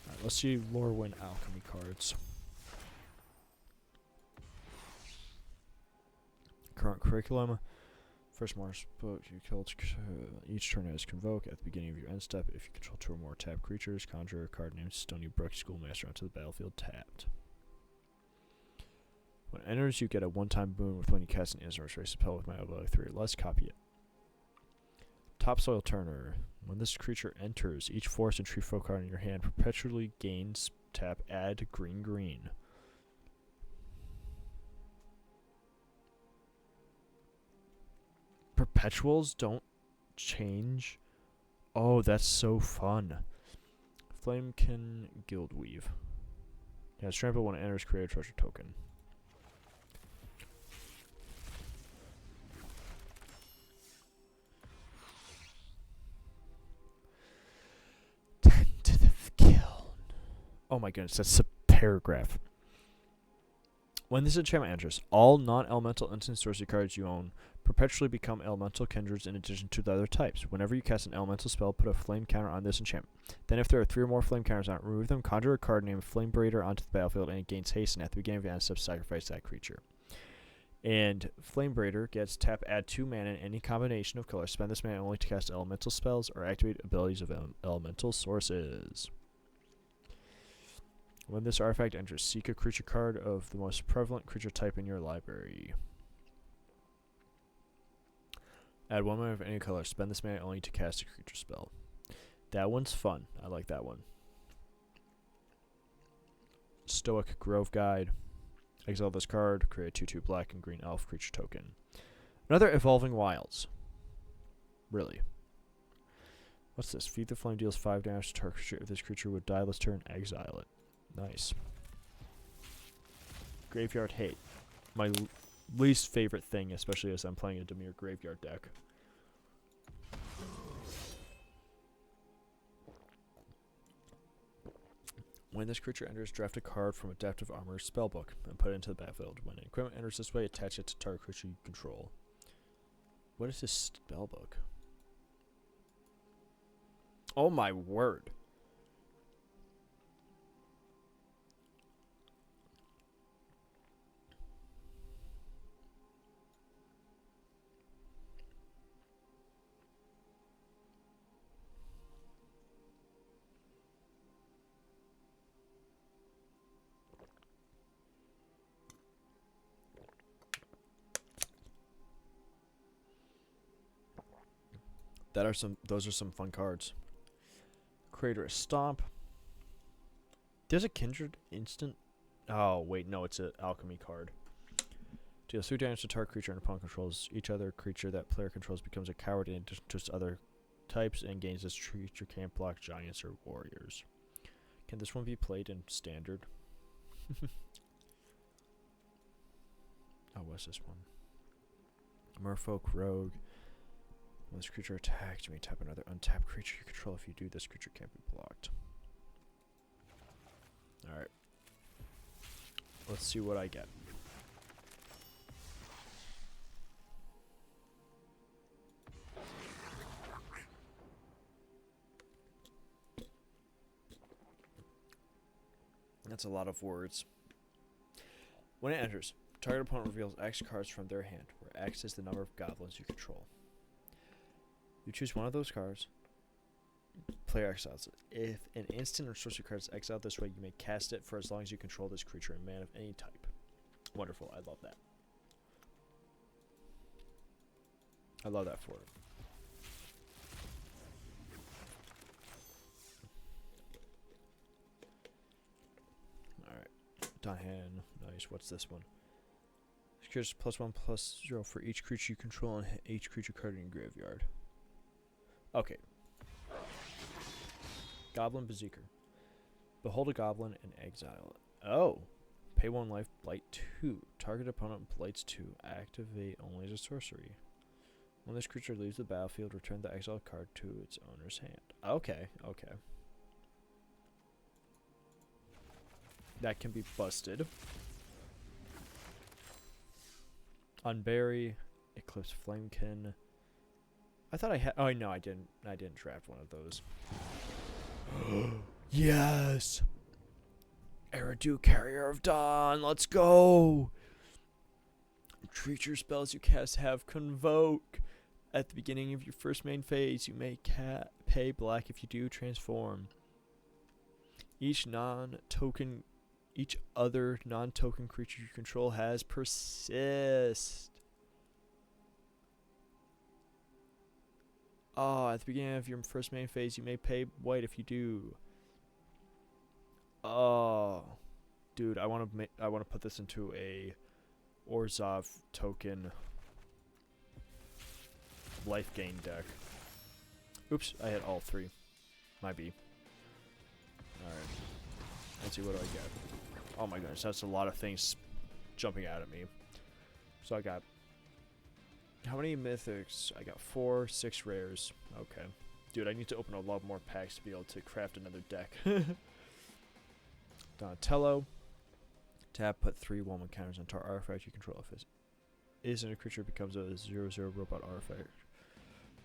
Alright, let's see Lorwyn Alchemy cards. Current curriculum. First Mars book, you kill each turn as Convoke. At the beginning of your end step, if you control 2 or more tapped creatures, conjure a card named Stony Brook Schoolmaster onto the battlefield tapped. When it enters, you get a 1-time boon with when you cast an instant race spell with my ability 3 or less. Copy it. Topsoil Turner. When this creature enters, each forest and tree folk card in your hand perpetually gains tap add green. Perpetuals don't change. Oh, that's so fun. Flamekin Guildweave. Yeah, trample when it enters, create a treasure token. Tentative Kiln. Oh my goodness, that's a paragraph. When this enchantment enters, all non-elemental instant sorcery cards you own perpetually become elemental kindreds in addition to the other types. Whenever you cast an elemental spell, put a flame counter on this enchantment. Then if there are 3 or more flame counters on it, remove them, conjure a card named Flame Braider onto the battlefield, and it gains haste, and at the beginning of your end step, sacrifice that creature. And Flame Braider gets tap add 2 mana in any combination of colors. Spend this mana only to cast elemental spells or activate abilities of elemental sources. When this artifact enters, seek a creature card of the most prevalent creature type in your library. Add 1 mana of any color. Spend this mana only to cast a creature spell. That one's fun. I like that one. Stoic Grove Guide. Exile this card. Create a 2/2 black and green elf creature token. Another Evolving Wilds. Really. What's this? Feed the Flame deals 5 damage to target creature. If this creature would die this turn, exile it. Nice. Graveyard Hate. My least favorite thing, especially as I'm playing a Dimir graveyard deck. When this creature enters, draft a card from Adaptive Armor's spellbook and put it into the battlefield. When an equipment enters this way, attach it to target creature you control. What is this spellbook? Oh my word. Those are some fun cards. Crater Stomp. There's a Kindred instant. Oh wait, no, it's an alchemy card. Deals 3 damage to target creature and opponent controls. Each other creature that player controls becomes a coward in addition to its other types and gains this creature can't block giants or warriors. Can this one be played in standard? Oh, what's this one? Merfolk Rogue. When this creature attacks, you may tap another untapped creature you control. If you do, this creature can't be blocked. Alright. Let's see what I get. That's a lot of words. When it enters, target opponent reveals X cards from their hand, where X is the number of goblins you control. You choose one of those cards. Player exiles it. If an instant or sorcery card is exiled this way, you may cast it for as long as you control this creature and man of any type. Wonderful. I love that. I love that for it. Alright. Dahan. Nice. What's this one? This creature's +1/+0 for each creature you control and each creature card in your graveyard. Okay. Goblin Berserker. Behold a goblin and exile it. Oh. Pay 1 life, blight 2. Target opponent blights 2. Activate only as a sorcery. When this creature leaves the battlefield, return the exiled card to its owner's hand. Okay, okay. That can be busted. Unbury, Eclipse Flamekin. I thought I had. Oh no, I didn't. I didn't draft one of those. Yes. Eridu, Carrier of Dawn. Let's go. Creature spells you cast have Convoke. At the beginning of your first main phase, you may pay black. If you do, transform. Each other non-token creature you control has Persist. Oh, at the beginning of your first main phase, you may pay white. If you do. Oh, dude, I want to put this into a Orzhov token life gain deck. Oops, I had all 3. Might be. Alright. Let's see, what do I get? Oh my goodness, that's a lot of things jumping out at me. So I got... How many mythics? I got 4, 6 rares. Okay. Dude, I need to open a lot more packs to be able to craft another deck. Donatello. Tap, put 3 1/1 counters on target artifact you control. If it isn't a creature, it becomes a 0/0 robot artifact.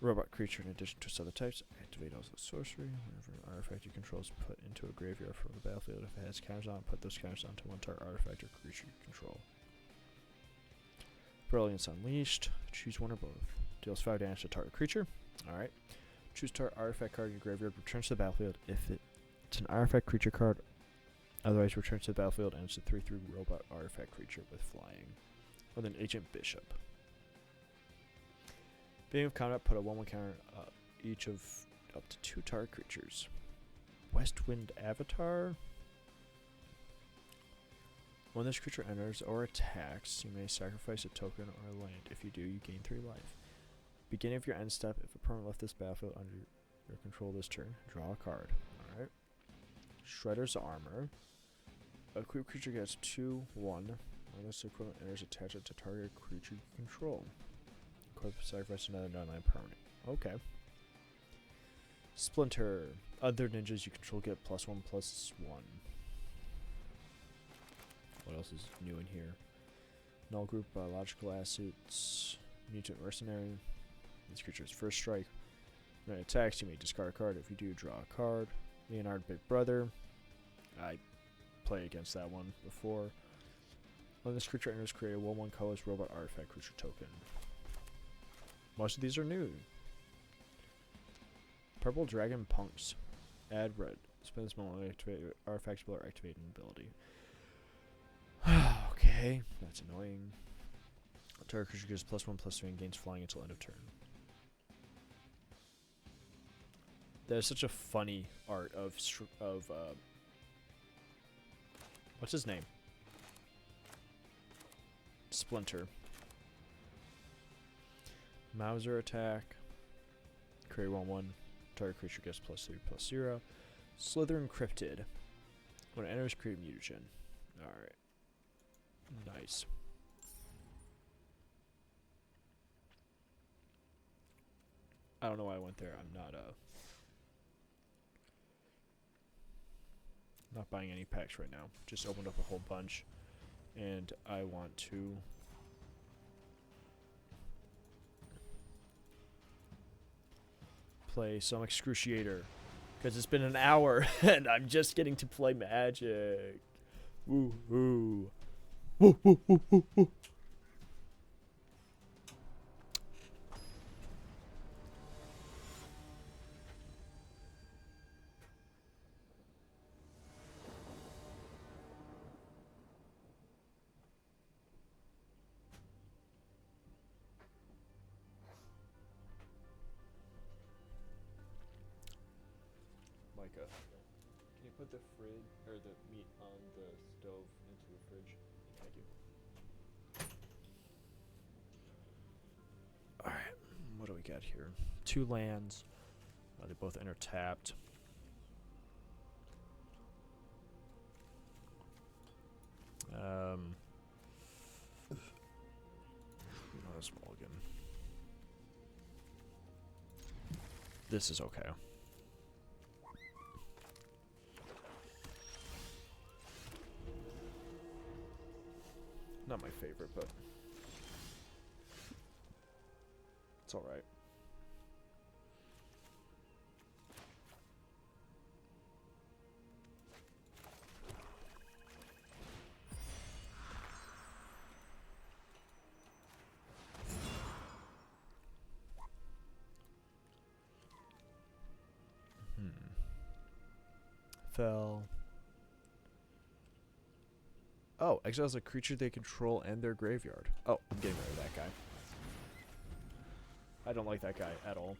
Robot creature in addition to its other types. Activate also sorcery. Whenever an artifact you control is put into a graveyard from the battlefield, if it has counters on, put those counters onto one target artifact or creature you control. Brilliance Unleashed. Choose one or both. Deals 5 damage to target creature. Alright. Choose target artifact card in your graveyard. Returns to the battlefield if it's an artifact creature card. Otherwise, returns to the battlefield and it's a 3/3 robot artifact creature with flying. And then Agent Bishop. Beginning of combat, put a 1/1 counter each of up to 2 target creatures. Westwind Avatar. When this creature enters or attacks, you may sacrifice a token or land. If you do, you gain 3 life. Beginning of your end step, if a permanent left this battlefield under your control this turn, draw a card. Alright. Shredder's Armor. A creature gets 2/1. When this equivalent enters, attach it to target creature you control. Sacrifice another non-land permanent. Okay. Splinter. Other ninjas you control get +1/+1. What else is new in here? Null group, biological assets, mutant mercenary. This creature's first strike. When it attacks, you may discard a card. If you do, draw a card. Leonard Big Brother. I played against that one before. When this creature enters, create a 1/1 colorless robot artifact creature token. Most of these are new. Purple Dragon Punks. Add red. Spend this moment to activate your artifact spell or activate an ability. Okay, that's annoying. Target creature gives +1/+3 and gains flying until end of turn. There's such a funny art of what's his name? Splinter. Mauser attack. Create 1/1. Target creature gets +3/+0. Slither Encrypted. When it enters, create mutagen. Alright. Nice. I don't know why I went there. I'm not buying any packs right now. Just opened up a whole bunch. And I want to play some Excruciator. Because it's been an hour and I'm just getting to play Magic. Woo hoo. Woo woo woo woo woo. Micah, can you put the fridge or the meat on the stove into the fridge? Thank you. Alright, what do we got here? 2 lands. They both enter tapped. Not a mulligan. This is okay. Not my favorite, but it's alright. Fell. Oh, exiles a creature they control and their graveyard. Oh, I'm getting rid of that guy. I don't like that guy at all.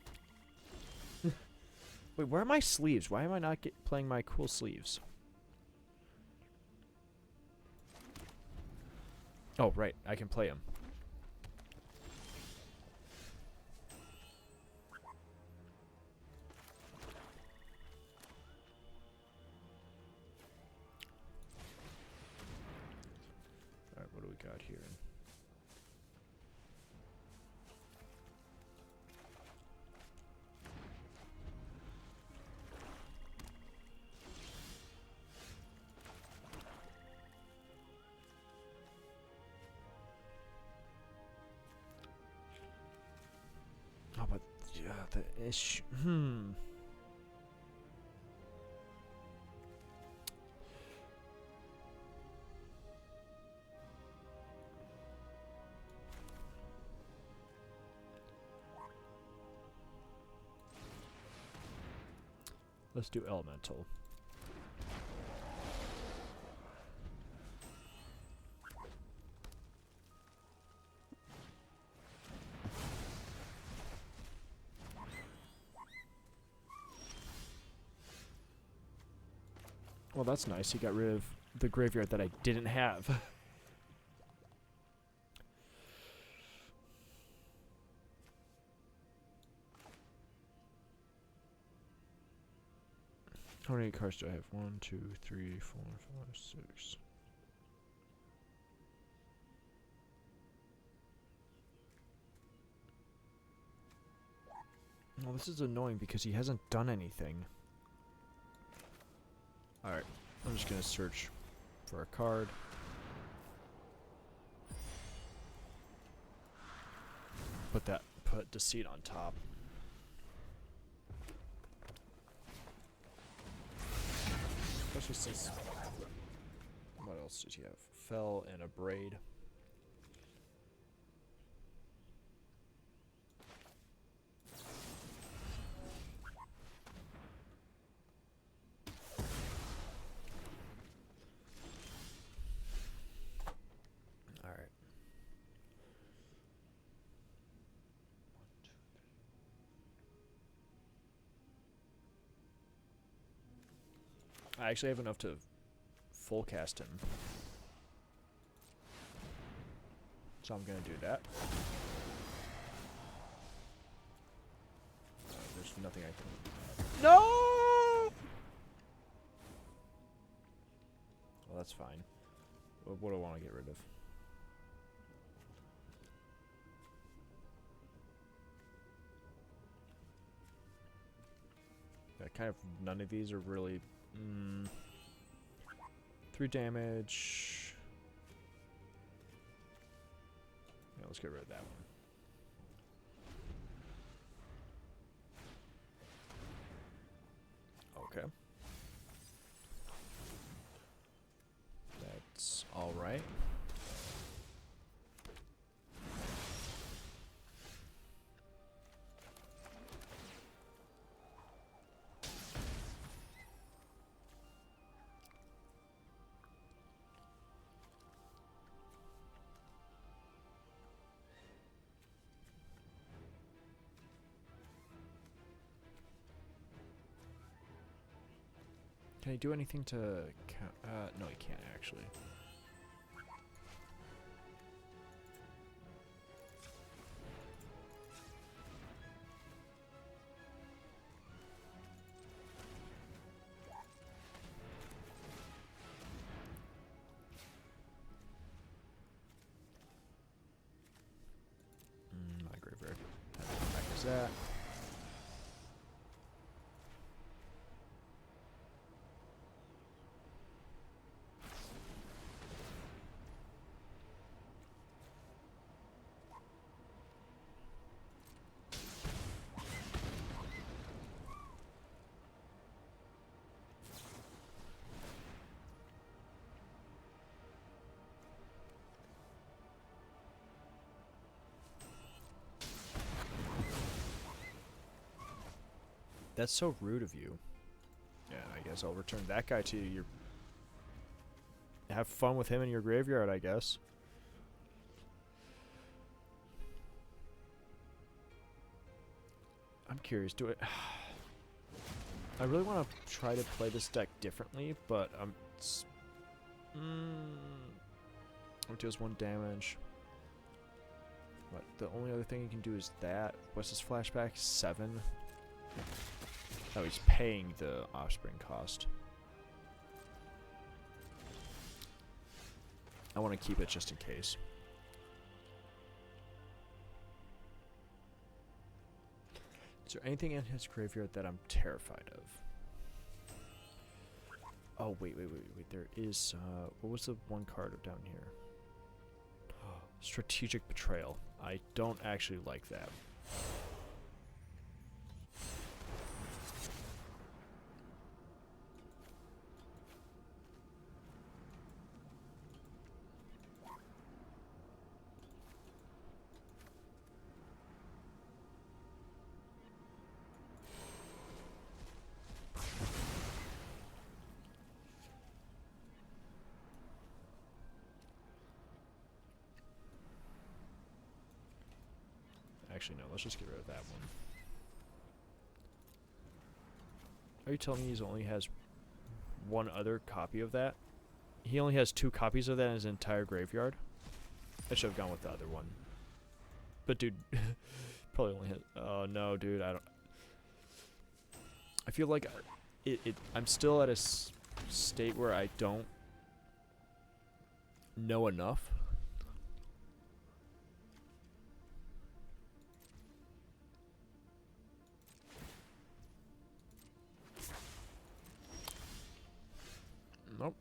Wait, where are my sleeves? Why am I not playing my cool sleeves? Oh, right. I can play him. Alright, what do we got here? Oh, but yeah, the issue. Let's do elemental. Well, that's nice. He got rid of the graveyard that I didn't have. How many cards do I have? 1, 2, 3, 4, 5, 6. Well, this is annoying because he hasn't done anything. Alright, I'm just gonna search for a card. Put Deceit on top. Especially since, what else did he have? Fell and a braid. I actually have enough to full cast him. So I'm gonna do that. nothing I can... No! Well, that's fine. What do I want to get rid of? Yeah, kind of none of these are really... 3 damage. Yeah, let's get rid of that one. Okay. That's alright. Can I do anything to count? No, you can't actually. My graveyard. How the heck is that? That's so rude of you. Yeah, I guess I'll return that guy to you. Have fun with him in your graveyard, I guess. I'm curious, do it... I really want to try to play this deck differently, but it deals 1 damage. But the only other thing you can do is that. What's his flashback? 7? Oh, he's paying the offspring cost. I want to keep it just in case. Is there anything in his graveyard that I'm terrified of? Oh, wait. There is, what was the one card down here? Strategic Betrayal. I don't actually like that. Actually, no, let's just get rid of that one. Are you telling me he only has 1 other copy of that? He only has 2 copies of that in his entire graveyard? I should have gone with the other one. But dude, probably only has... Oh no, dude, I feel like I'm still at a state where I don't know enough. Nope.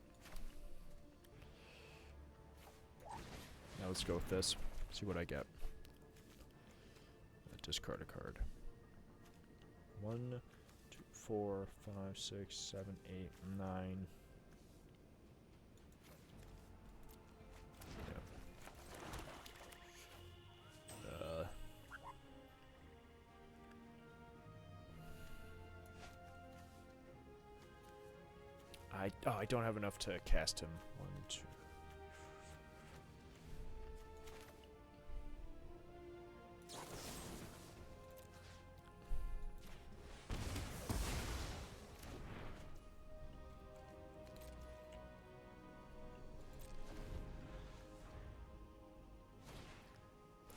Now let's go with this. See what I get. Discard a card. 1, 2, 4, 5, 6, 7, 8, 9. I don't have enough to cast him. 1, 2.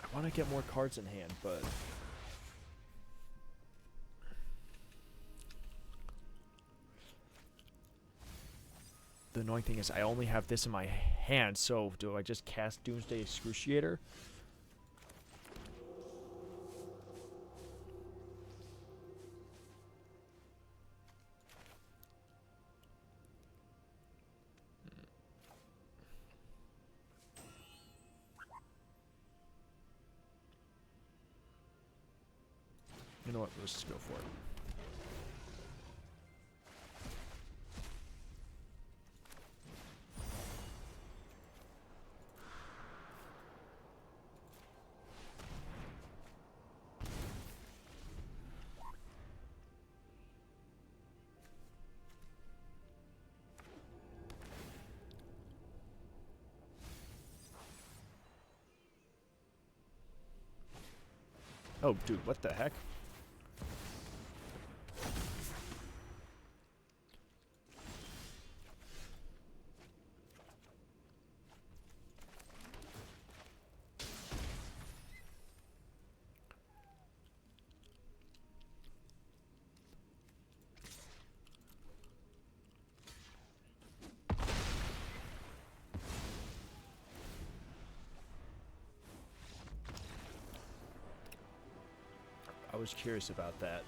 I want to get more cards in hand, but annoying thing is I only have this in my hand, so do I just cast Doomsday Excruciator? You know what? Let's just go for it. Oh, dude, what the heck? I was curious about that.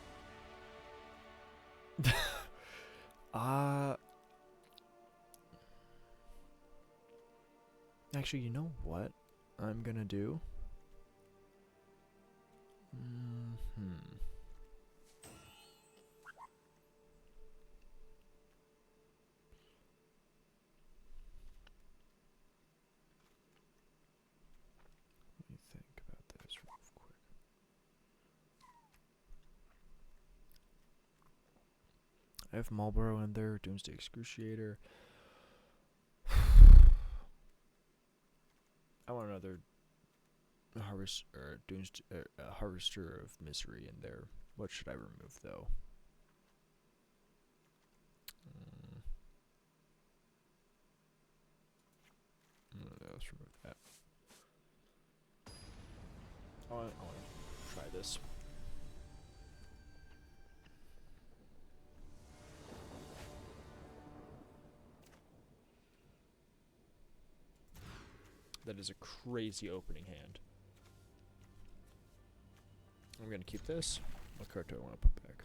Actually, you know what I'm gonna do? Let me think about this real quick. I have Marlboro in there, Doomsday Excruciator. I want another Harvester of Misery in there. What should I remove though? Let's remove that. I want to try this. That is a crazy opening hand. I'm gonna keep this. What card do I want to put back?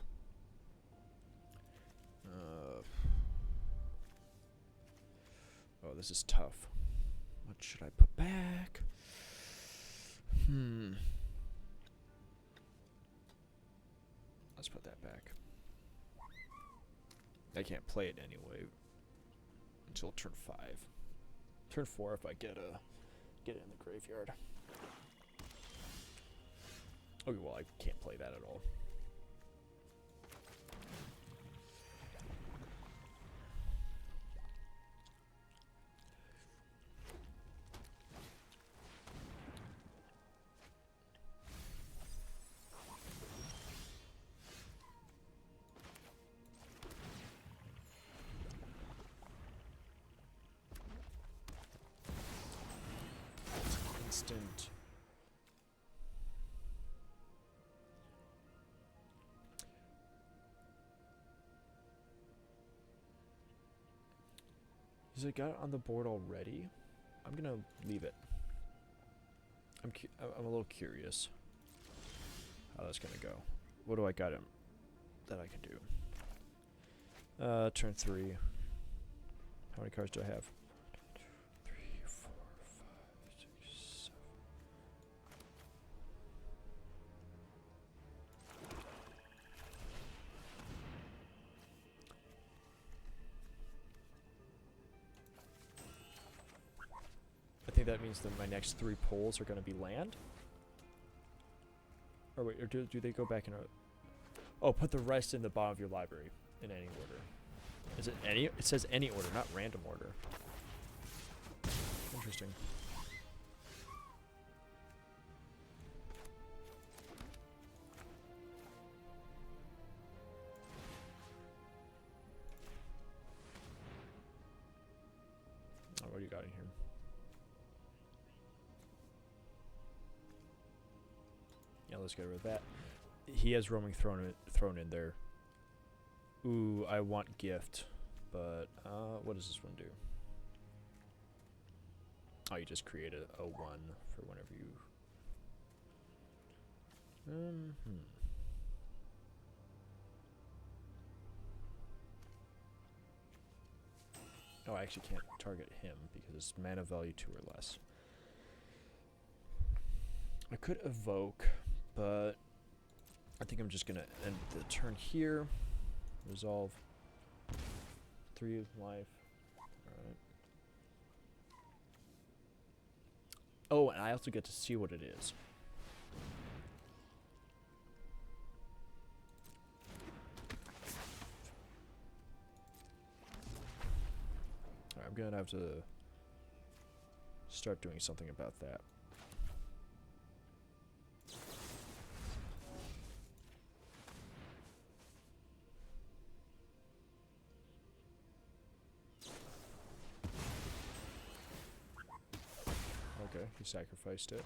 Oh, this is tough. What should I put back? Let's put that back. I can't play it anyway until turn 5. Turn 4 if I get it in the graveyard. Okay, well I can't play that at all. Instant. Has it got it on the board already? I'm gonna leave it. I'm a little curious how that's gonna go. What do I got him that I can do? Turn 3. How many cards do I have? 3, 4, 5, 6, 7. I think that means that my next 3 pulls are going to be land. Or wait, or do they go back in a... Oh, put the rest in the bottom of your library in any order. Is it any? It says any order, not random order. Interesting. Oh, what do you got in here? Yeah, let's get rid of that. He has roaming thrown in there. Ooh, I want gift. but what does this one do? Oh, you just create a 1 for whenever you... Oh, I actually can't target him because it's mana value 2 or less. I could evoke, but I think I'm just going to end the turn here. Resolve 3 life. Alright. Oh, and I also get to see what it is. Alright, I'm going to have to start doing something about that. Okay, he sacrificed it.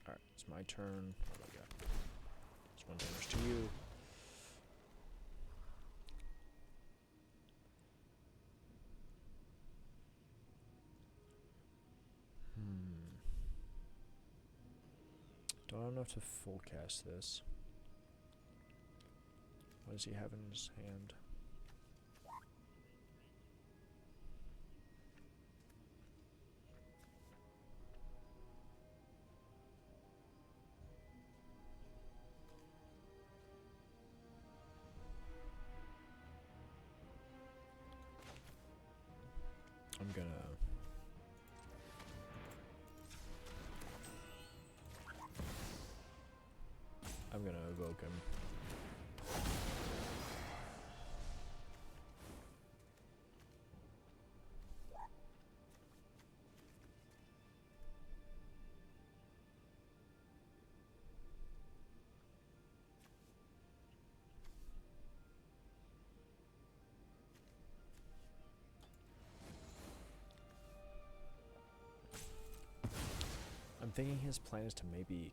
Alright, it's my turn. What do I got? It's 1 damage to you. Don't have enough to full cast this. What does he have in his hand? I'm gonna evoke him. I'm thinking his plan is to maybe...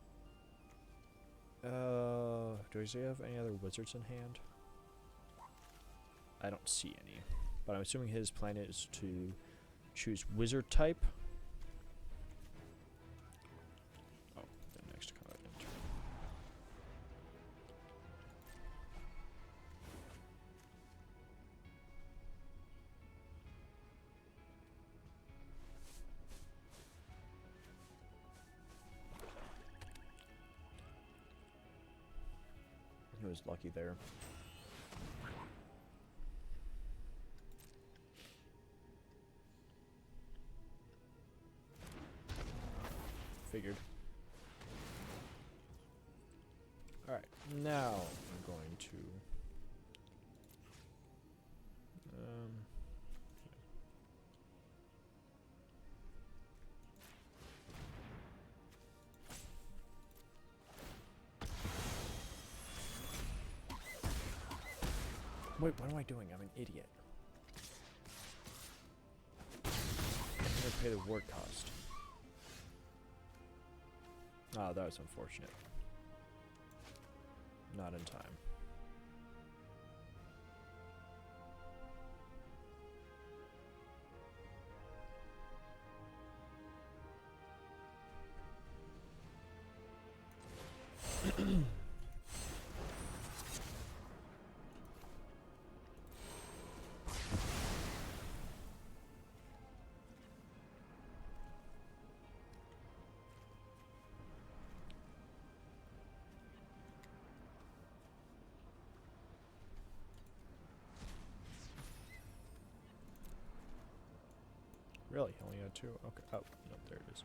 does he have any other wizards in hand? I don't see any. But I'm assuming his plan is to choose wizard type. Oh, the next combat enter. He was lucky there. Figured. Alright, now I'm going to... Wait, what am I doing? I'm an idiot. I'm gonna pay the ward cost. Ah, that was unfortunate. Not in time. Really? Only had 2? Okay. Oh, no, there it is.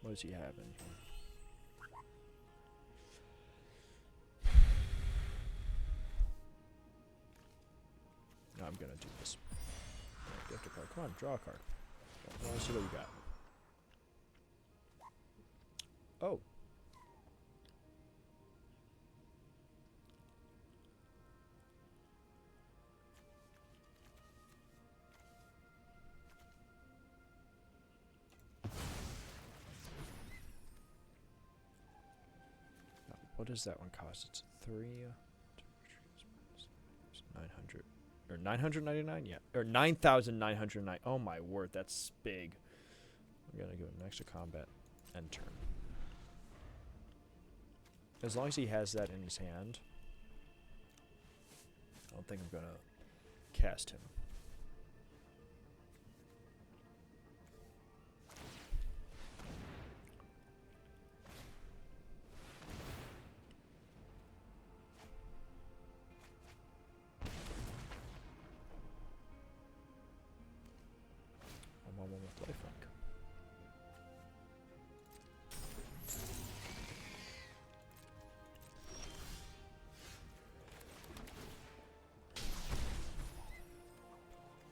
What does he have in here? gonna do this. Gift a card. Come on, draw a card. I want to see what you got. Oh. What does that one cost? It's 3. 900 or 999, yeah, or 9,909. Oh my word, that's big. I'm gonna go next to combat end turn. As long as he has that in his hand, I don't think I'm gonna cast him. I'm on one with lifelink.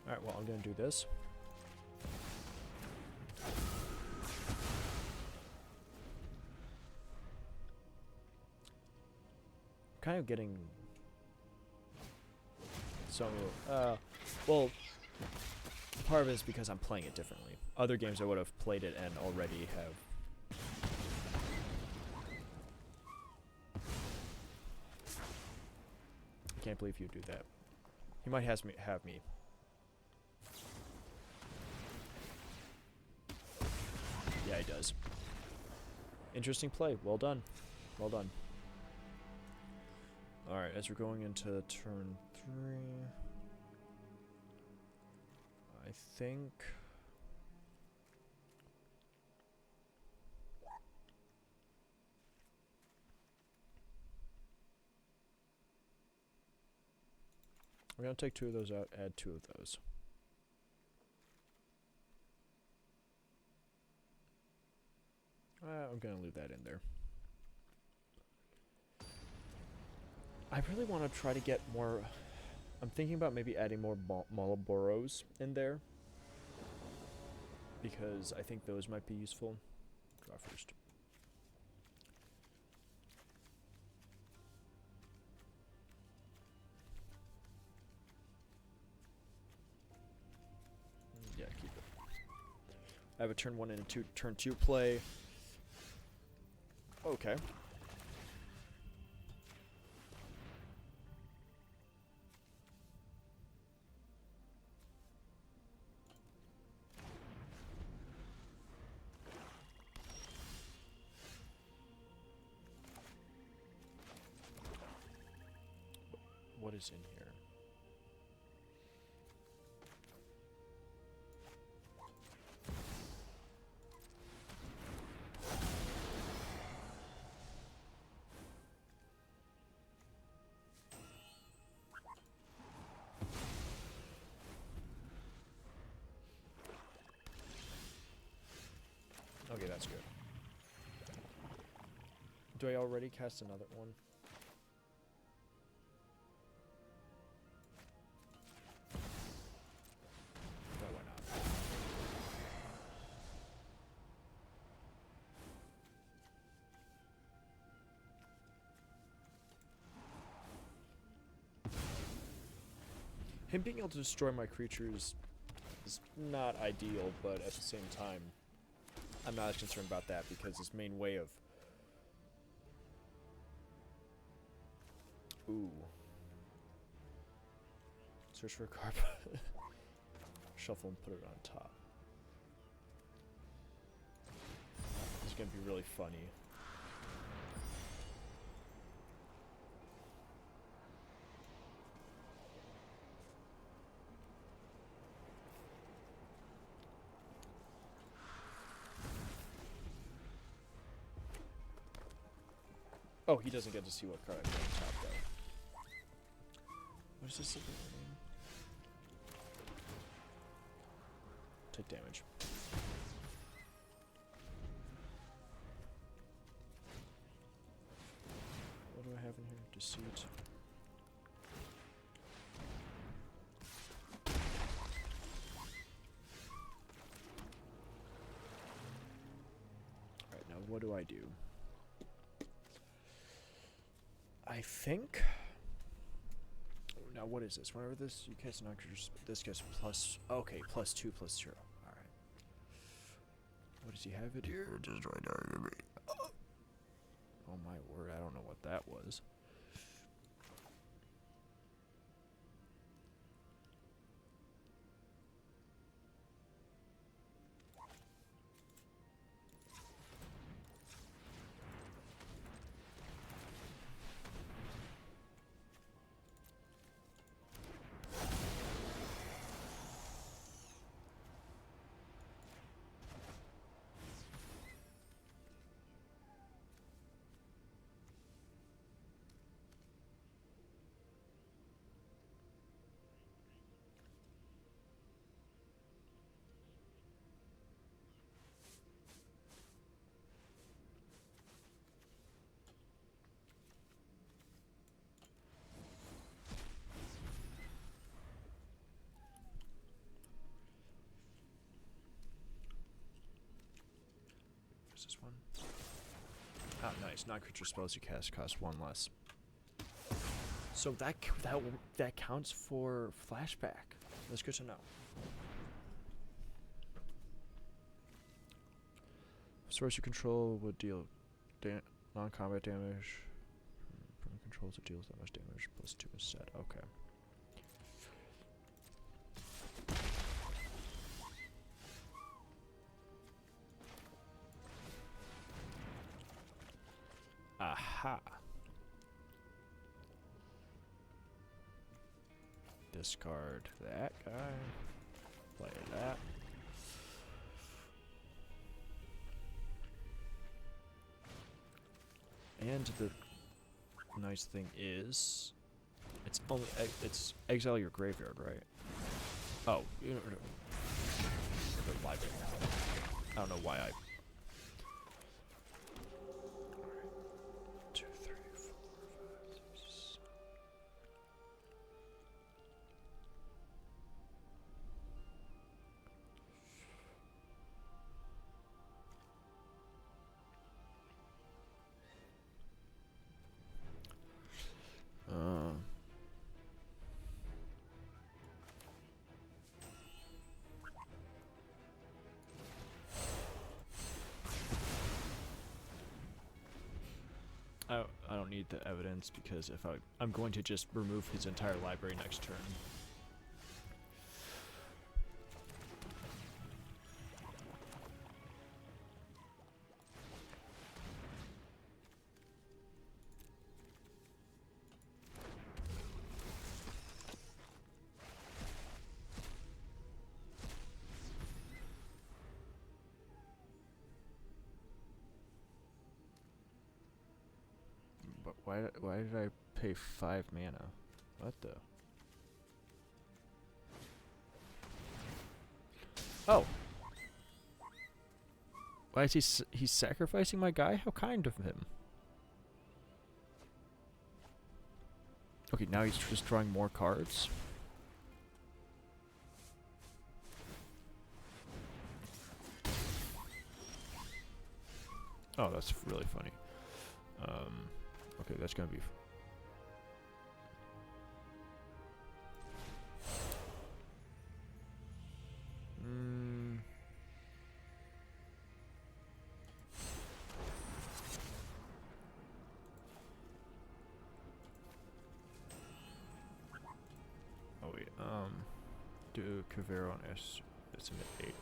Alright, well, I'm gonna do this. Kind of getting so well, part of it is because I'm playing it differently. Other games I would have played it and already have. I can't believe you do that. He might have me. Yeah, he does. Interesting play. Well done. Well done. Alright, as we're going into turn 3, I think we're going to take 2 of those out, add 2 of those. I'm going to leave that in there. I really want to try to get more. I'm thinking about maybe adding more Malboros in there, because I think those might be useful. Draw first. Yeah, keep it. I have a turn 1 and a turn 2 play. Okay. What is in here? Okay, that's good. Do I already cast another one? No, why not? Him being able to destroy my creatures is not ideal, but at the same time, I'm not as concerned about that because his main way of... Ooh. Search for a card. Shuffle and put it on top. This is going to be really funny. Oh, he doesn't get to see what card I put on top, though. What is this? Take damage. What do I have in here? Deceit. what do I do? I think. Now what is this? Whenever this you cast non-creature, this gets plus. Okay, +2 +0. All right. What does he have it here? Destroy target. Oh my word! I don't know what that was. Where's this one? Oh, nice. Non-creature spells you cast cost 1 less. So that counts for flashback. That's good to know. Source you control would deal non-combat damage from controls. It deals that much damage +2 instead. Okay. Aha. Discard that guy. Play that. And the nice thing is, it's exile your graveyard, right? Oh, the library. I don't know why I. 2, 3, 4, 5, 6. I don't need the evidence because if I'm going to just remove his entire library next turn. Why did I pay 5 mana? What the? Oh. Why is he's sacrificing my guy? How kind of him. Okay, now he's just drawing more cards. Oh, that's really funny. Okay, that's gonna be. Oh wait. Do Cavero on S. It's an 8.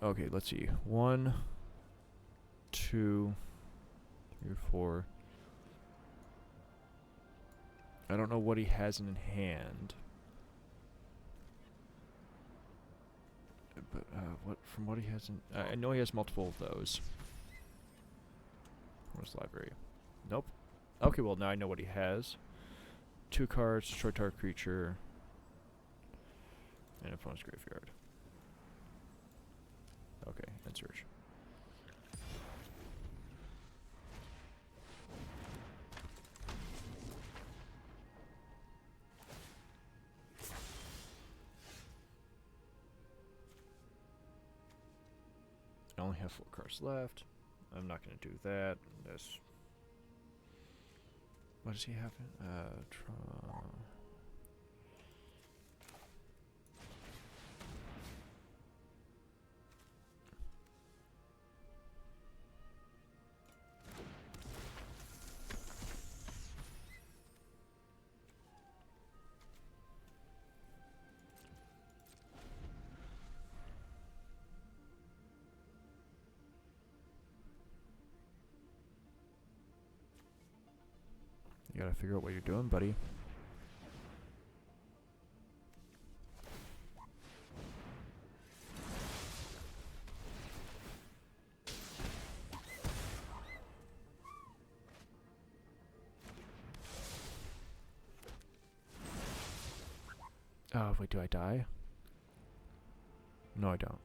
Okay, let's see. 1, 2, 3, 4. I don't know what he has in hand. But from what he has in, I know he has multiple of those. Where's library? Nope. Okay, well now I know what he has. 2 cards, destroy target creature, and opponent's graveyard. Okay, and search. I only have 4 cards left. I'm not going to do that. That's... What does he have? You gotta figure out what you're doing, buddy. Oh, wait, do I die? No, I don't.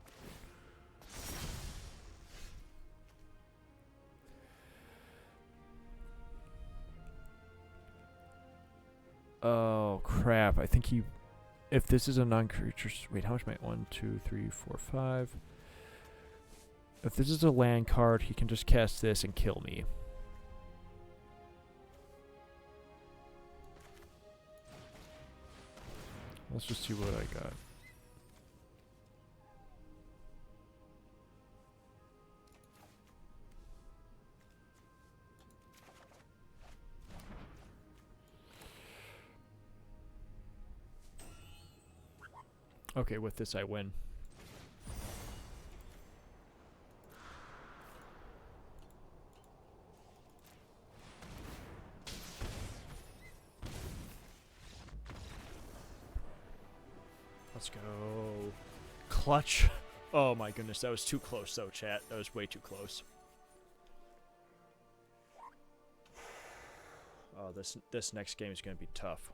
Oh, crap. I think he... If this is a non-creature... Wait, how much am I... 1, 2, 3, 4, 5... If this is a land card, he can just cast this and kill me. Let's just see what I got. Okay, with this I win. Let's go. Clutch. Oh my goodness, that was too close though, chat. That was way too close. Oh, this next game is going to be tough.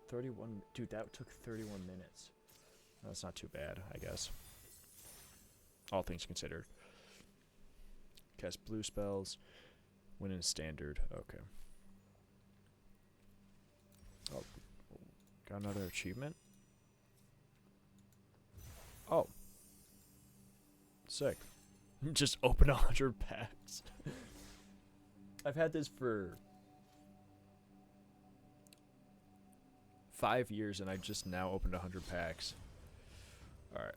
31... Dude, that took 31 minutes. That's not too bad, I guess. All things considered. Cast blue spells. Win in standard. Okay. Oh. Got another achievement? Oh. Sick. Just open 100 packs. I've had this for 5 years and I just now opened 100 packs. Alright.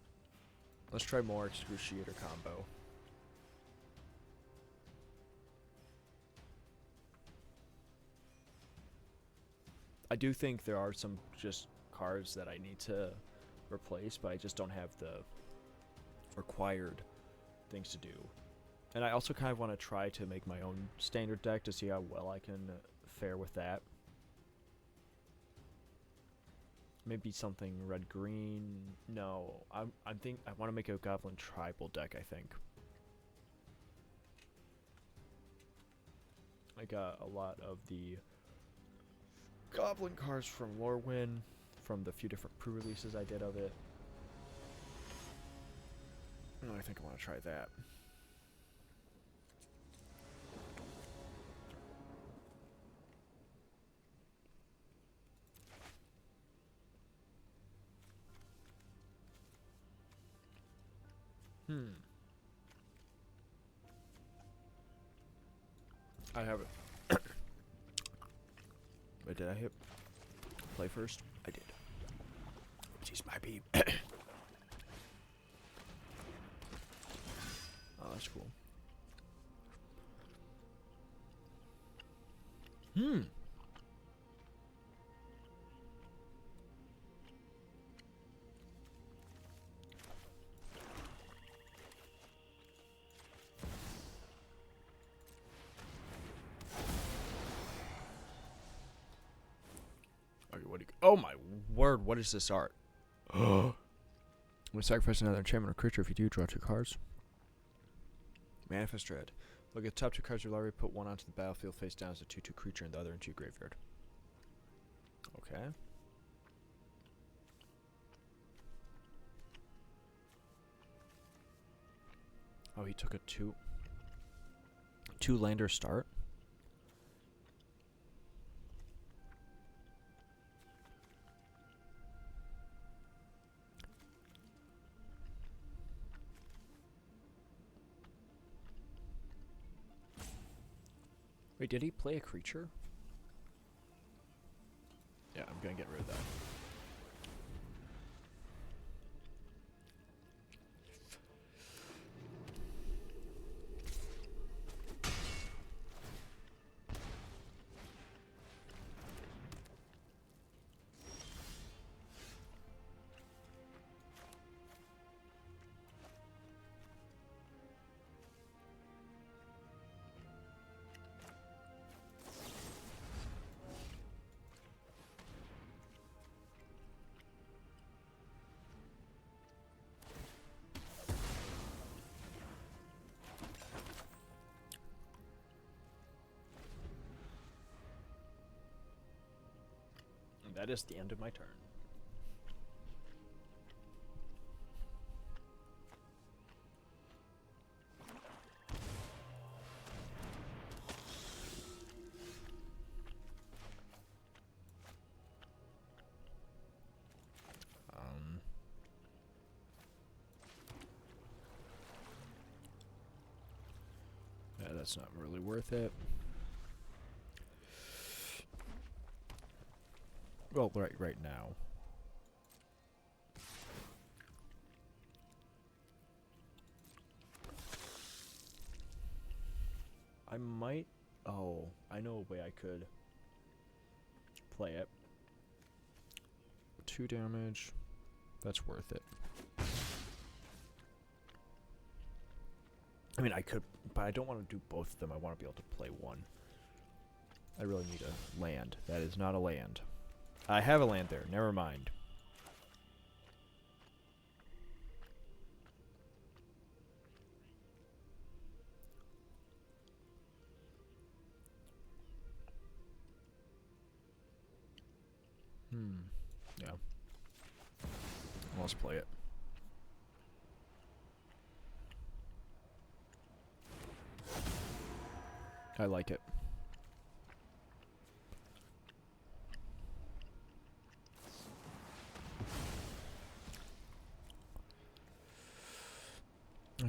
Let's try more Excruciator combo. I do think there are some just cards that I need to replace, but I just don't have the required things to do. And I also kind of want to try to make my own standard deck to see how well I can fare with that. Maybe something red-green. No, I think I want to make a Goblin tribal deck, I think. I got a lot of the Goblin cards from Lorwyn, from the few different pre-releases I did of it. Oh, I think I want to try that. I have it. Wait, did I hit play first? I did. Jeez, my beep. Oh, that's cool. Oh my word, what is this art? I'm gonna sacrifice another enchantment or creature. If you do, draw 2 cards. Manifest Dread. Look at the top 2 cards of your library, put one onto the battlefield face down as a 2/2 creature and the other into your graveyard. Okay. Oh, he took a 2-lander start. Wait, did he play a creature? Yeah, I'm gonna get rid of that. And that is the end of my turn. Yeah, that's not really worth it. Well, right now. I might... Oh, I know a way I could play it. 2 damage. That's worth it. I mean, I could, but I don't want to do both of them. I want to be able to play one. I really need a land. That is not a land. I have a land there. Never mind. Yeah. Let's play it. I like it.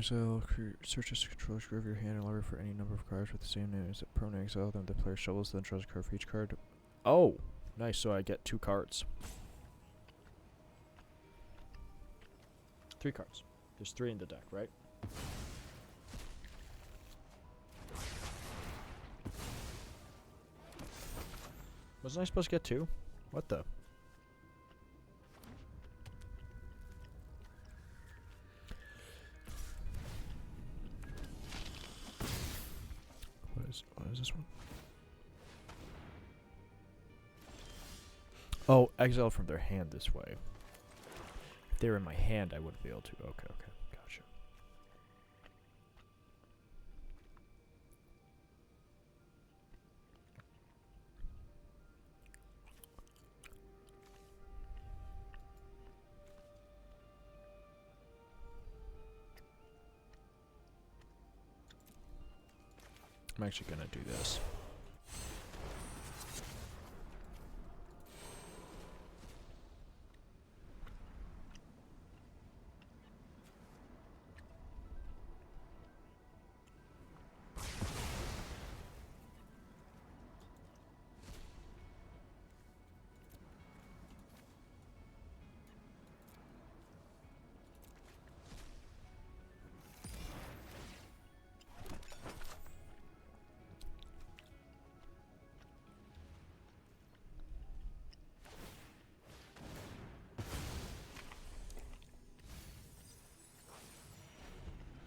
So, search this control screw of your hand and lever for any number of cards with the same name as it. Prone to exile, then the player shovels, then draws a card for each card. Oh! Nice, so I get 2 cards. 3 cards. There's 3 in the deck, right? Wasn't I supposed to get 2? What the? What is this one? Oh, exile from their hand this way. If they were in my hand, I wouldn't be able to. Okay, gotcha. I'm actually gonna do this.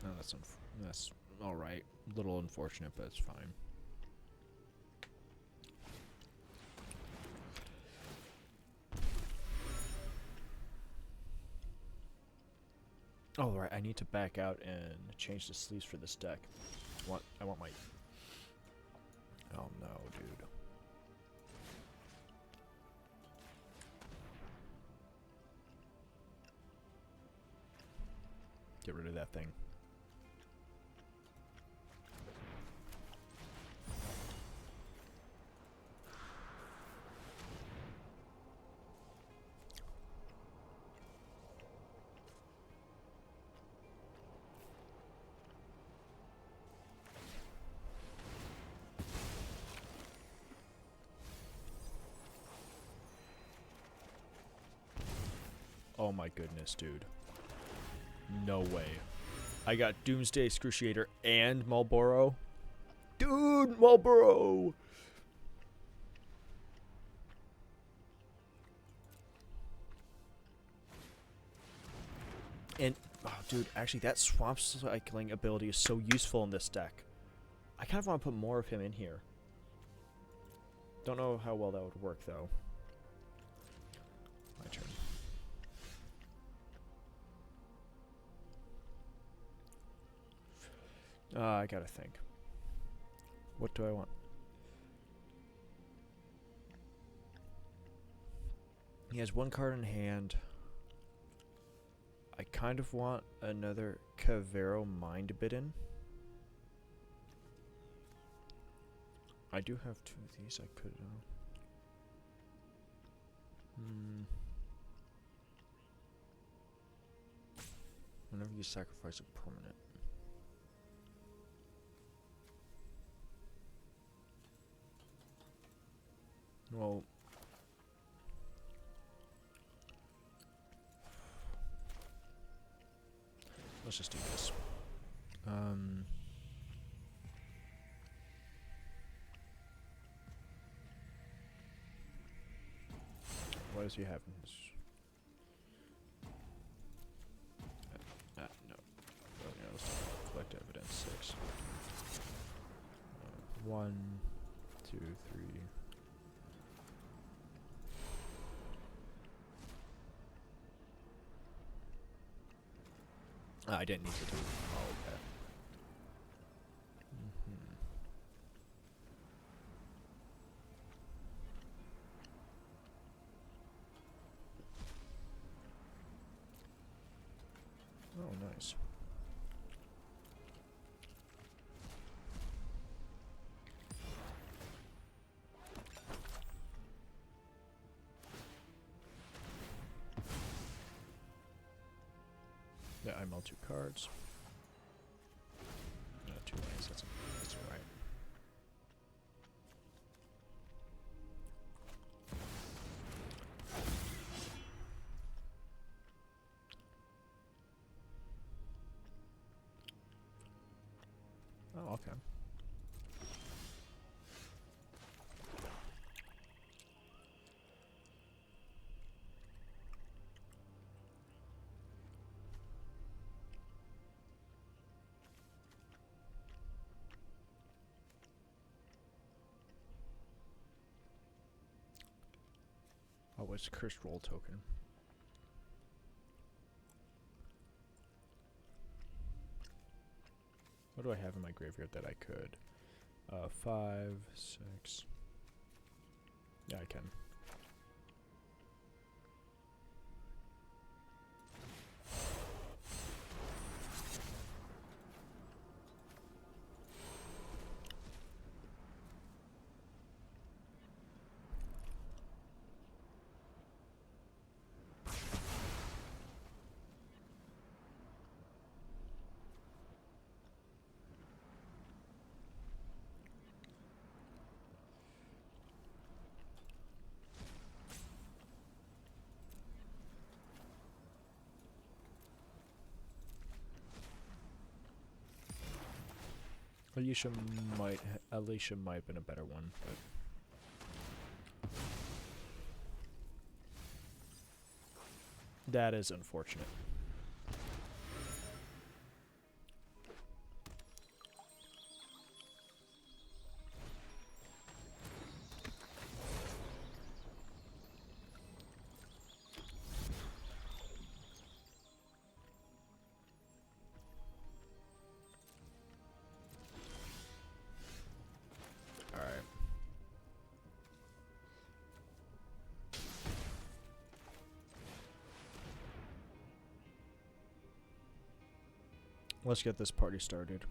No, that's all right. A little unfortunate, but it's fine. All right, I need to back out and change the sleeves for this deck. I want my... Oh no, dude. Get rid of that thing. my goodness, dude. No way. I got Doomsday Excruciator and Marlboro. Dude, Marlboro! And, oh, dude, actually, that swamp cycling ability is so useful in this deck. I kind of want to put more of him in here. Don't know how well that would work, though. My turn. I gotta think. What do I want? He has one card in hand. I kind of want another Cavero Mindbidden. I do have two of these I could... Whenever you sacrifice a permanent. Well... Let's just do this. What does he have in his... no. Oh, yeah, let's collect evidence. 6. 1, 2, 3... I didn't need to do it. Oh, okay. Oh, nice. Yeah, I mill 2 cards. 2 lands, that's alright. Oh, okay. Oh, it's cursed roll token. What do I have in my graveyard that I could? 5, 6. Yeah, I can. Alicia might have been a better one, but that is unfortunate. Let's get this party started.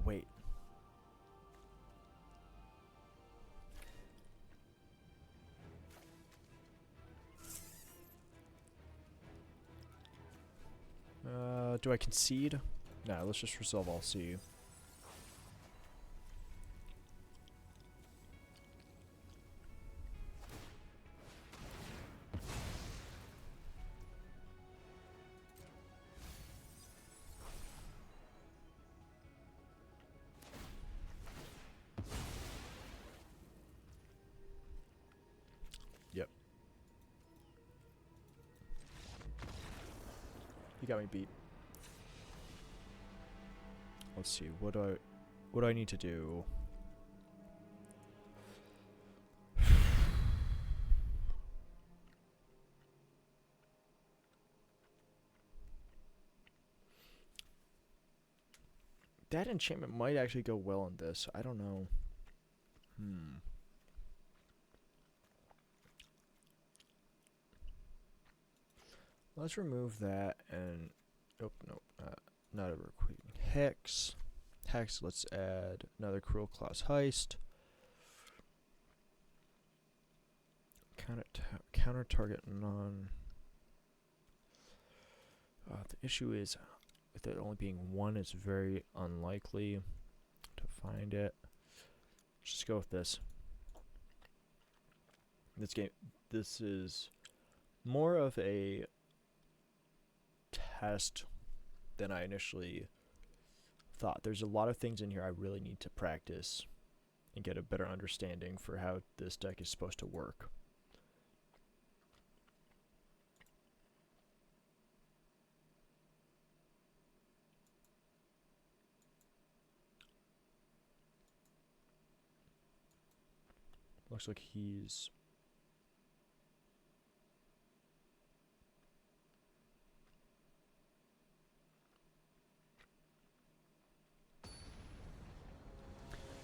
wait. Do I concede? Nah, let's just resolve all C. Yep. You got me beat. Let's see, what do I need to do? That enchantment might actually go well on this. I don't know. Let's remove that and... Oh, no. Not a requiem. Hex. Hex, let's add another Cruel Claws Heist. Counter target non... the issue is, with it only being one, it's very unlikely to find it. Let's just go with this. This is more of a test than I initially thought. There's a lot of things in here I really need to practice and get a better understanding for how this deck is supposed to work. Looks like he's...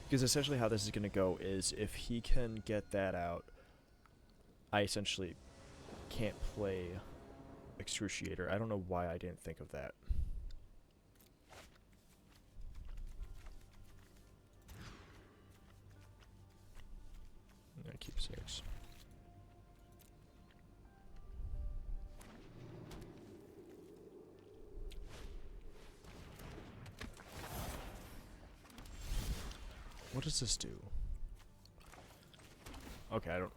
Because essentially how this is going to go is if he can get that out, I essentially can't play Excruciator. I don't know why I didn't think of that. I'm going to keep 6. What does this do? Okay, I don't...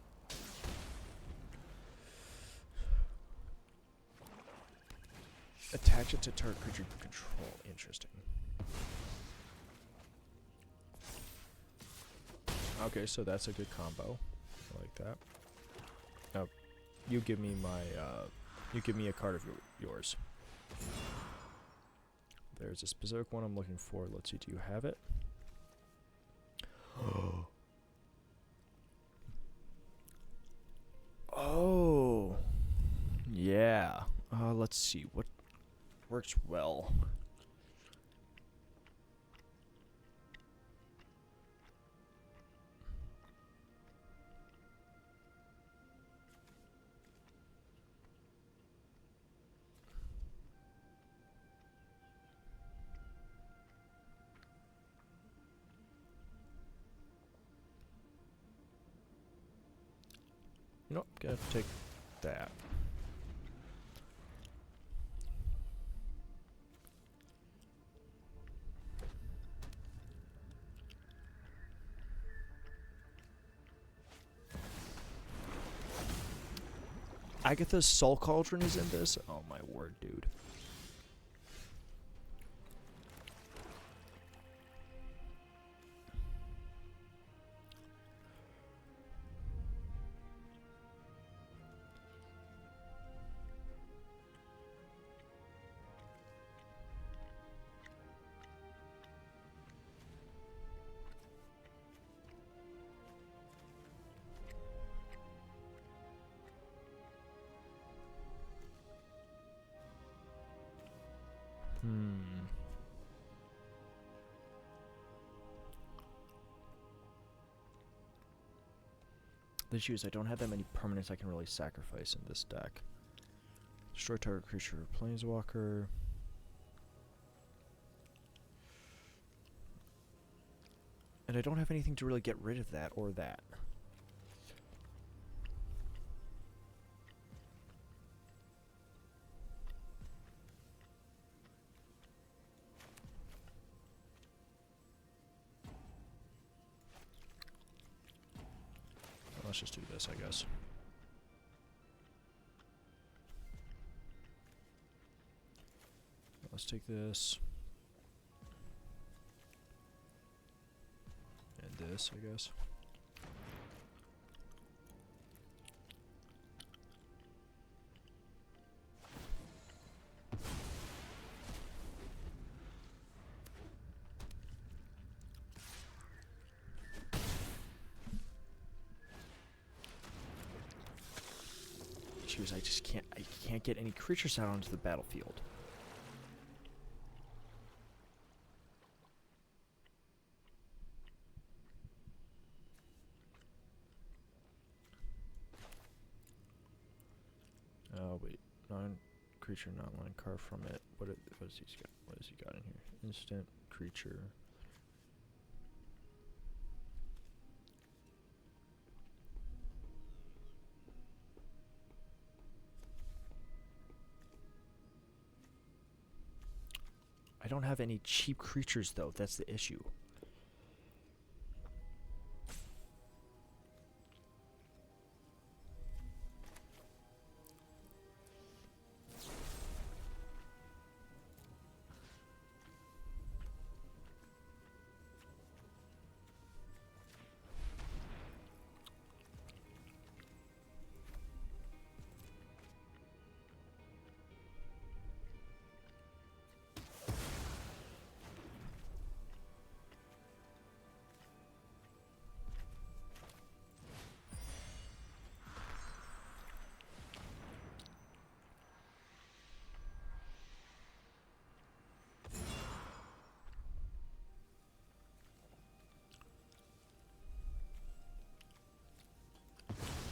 Attach it to target creature you control. Interesting. Okay, so that's a good combo. I like that. Now, you give me my, you give me a card of yours. There's a specific one I'm looking for. Let's see, do you have it? Oh, yeah. Let's see what works well. You know, I'm gonna take that. Agatha's Soul Cauldron is in this? Oh my word, dude. The issue is I don't have that many permanents I can really sacrifice in this deck. Destroy target creature or planeswalker. And I don't have anything to really get rid of that or that. Let's just do this, I guess. Let's take this. And this, I guess. I can't get any creatures out onto the battlefield. Oh wait, non-creature, non-line card from it. What has he got? What has he got in here? Instant creature. I don't have any cheap creatures though. That's the issue.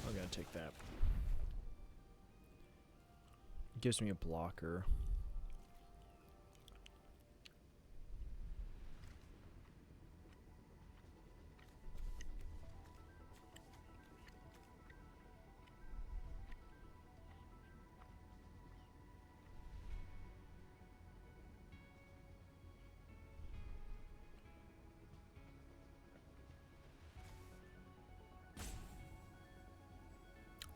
I'm gonna take that. Gives me a blocker.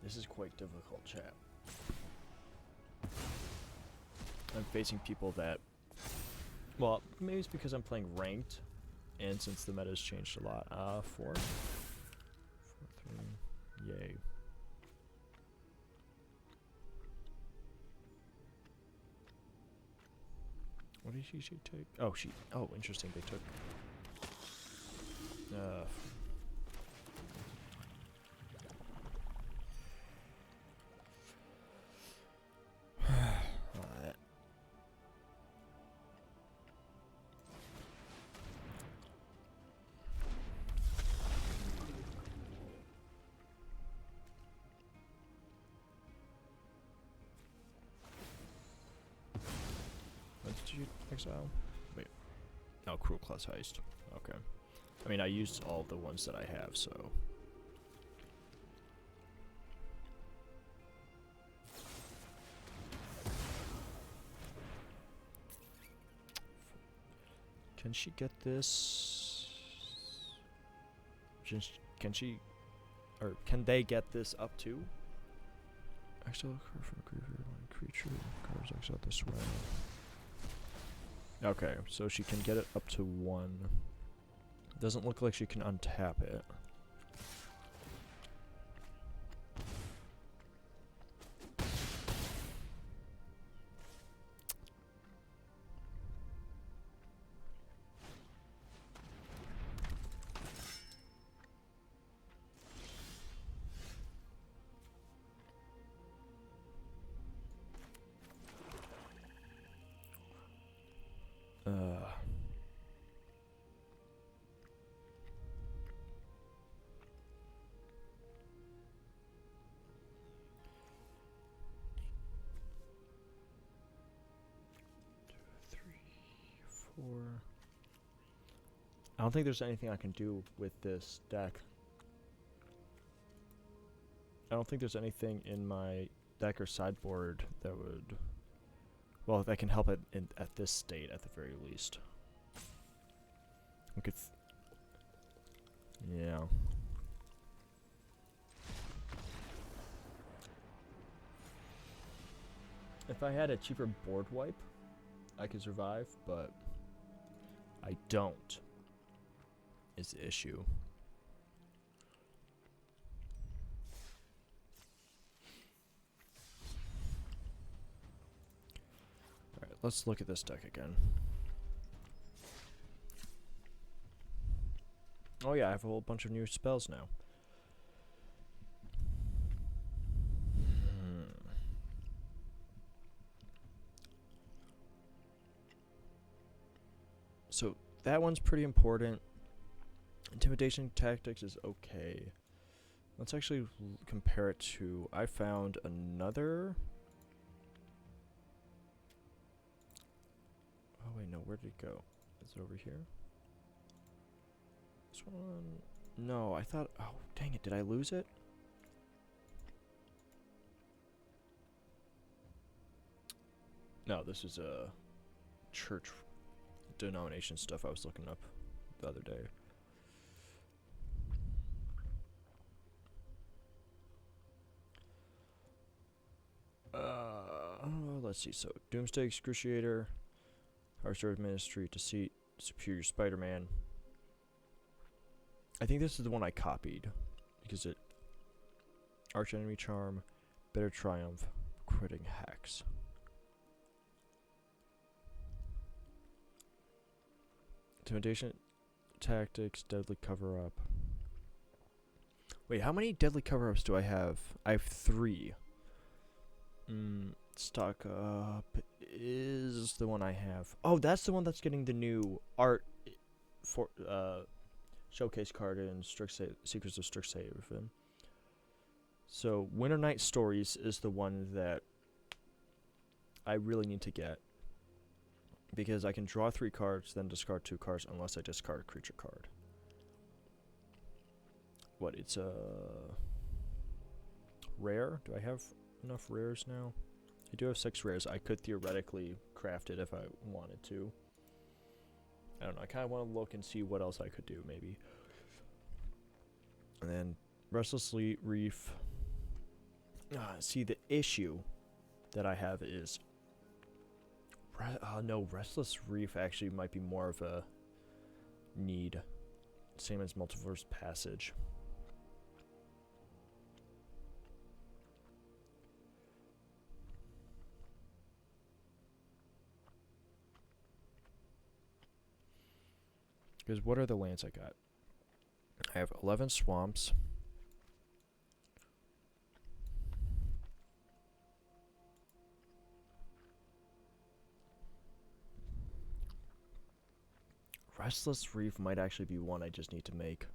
This is quite difficult, chat. I'm facing people that... Well, maybe it's because I'm playing ranked, and since the meta's changed a lot. 4? 4, 3. Yay. What did she take? Oh, oh, interesting, they took... Exile? Wait. Oh, Cruel Class Heist. Okay. I mean, I used all the ones that I have, so... Can she get this? Can she... Or can they get this up to? Exile a card from a graveyard when a creature cards exile this way. Okay, so she can get it up to 1. Doesn't look like she can untap it. I don't think there's anything I can do with this deck. I don't think there's anything in my deck or sideboard that would... Well, that can help it at this state, at the very least. We could... Yeah. If I had a cheaper board wipe, I could survive, but I don't, is the issue. Alright, let's look at this deck again. Oh yeah, I have a whole bunch of new spells now. So that one's pretty important. Intimidation tactics is okay. Let's actually compare it to... I found another... Oh wait, no, where did it go? Is it over here? This one... No, I thought... Oh, dang it, did I lose it? No, this is a church denomination stuff I was looking up the other day. Let's see. So, Doomsday Excruciator, Heartstone Ministry, Deceit, Superior Spider-Man. I think this is the one I copied because it Arch Enemy Charm, Bitter Triumph, Quitting Hex. Intimidation tactics, Deadly Cover-Up. Wait, how many Deadly Cover-Ups do I have? I have 3. Stock Up is the one I have. Oh, that's the one that's getting the new art for showcase card in Secrets of Strixhaven. So Winter Night Stories is the one that I really need to get, because I can draw 3 cards, then discard 2 cards unless I discard a creature card. What, it's a rare? Do I have enough rares now? I do have 6 rares. I could theoretically craft it if I wanted to. I don't know. I kind of want to look and see what else I could do, maybe. And then Restless Reef. See, the issue that I have is... no, Restless Reef actually might be more of a need. Same as Multiverse Passage. Because what are the lands I got? I have 11 swamps. Restless Reef might actually be one I just need to make.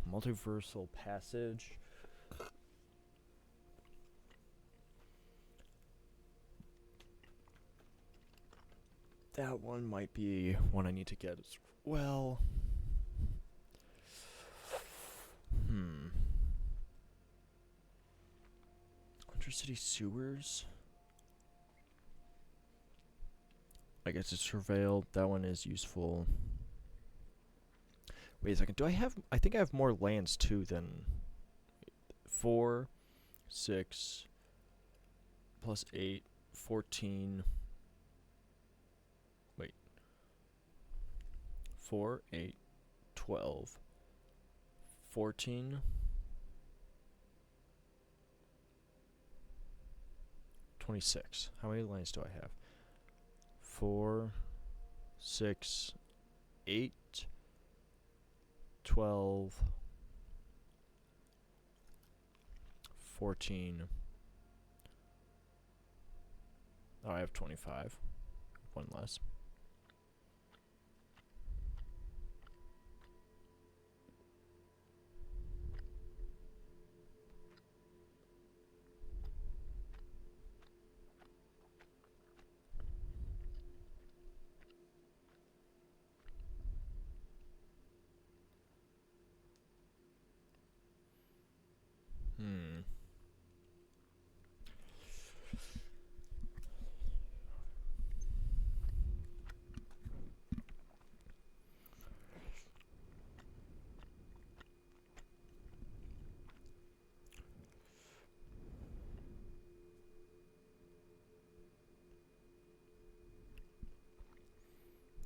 Multiversal Passage. That one might be one I need to get as well. Undercity Sewers. I guess it's Surveilled. That one is useful. Wait a second. Do I have... I think I have more lands, too, than... 4, 6, plus 8, 14... 4, 8, 12, 14, 26. How many lines do I have? 4, 6, 8, 12, 14. Oh, I have 25. One less. Hmm.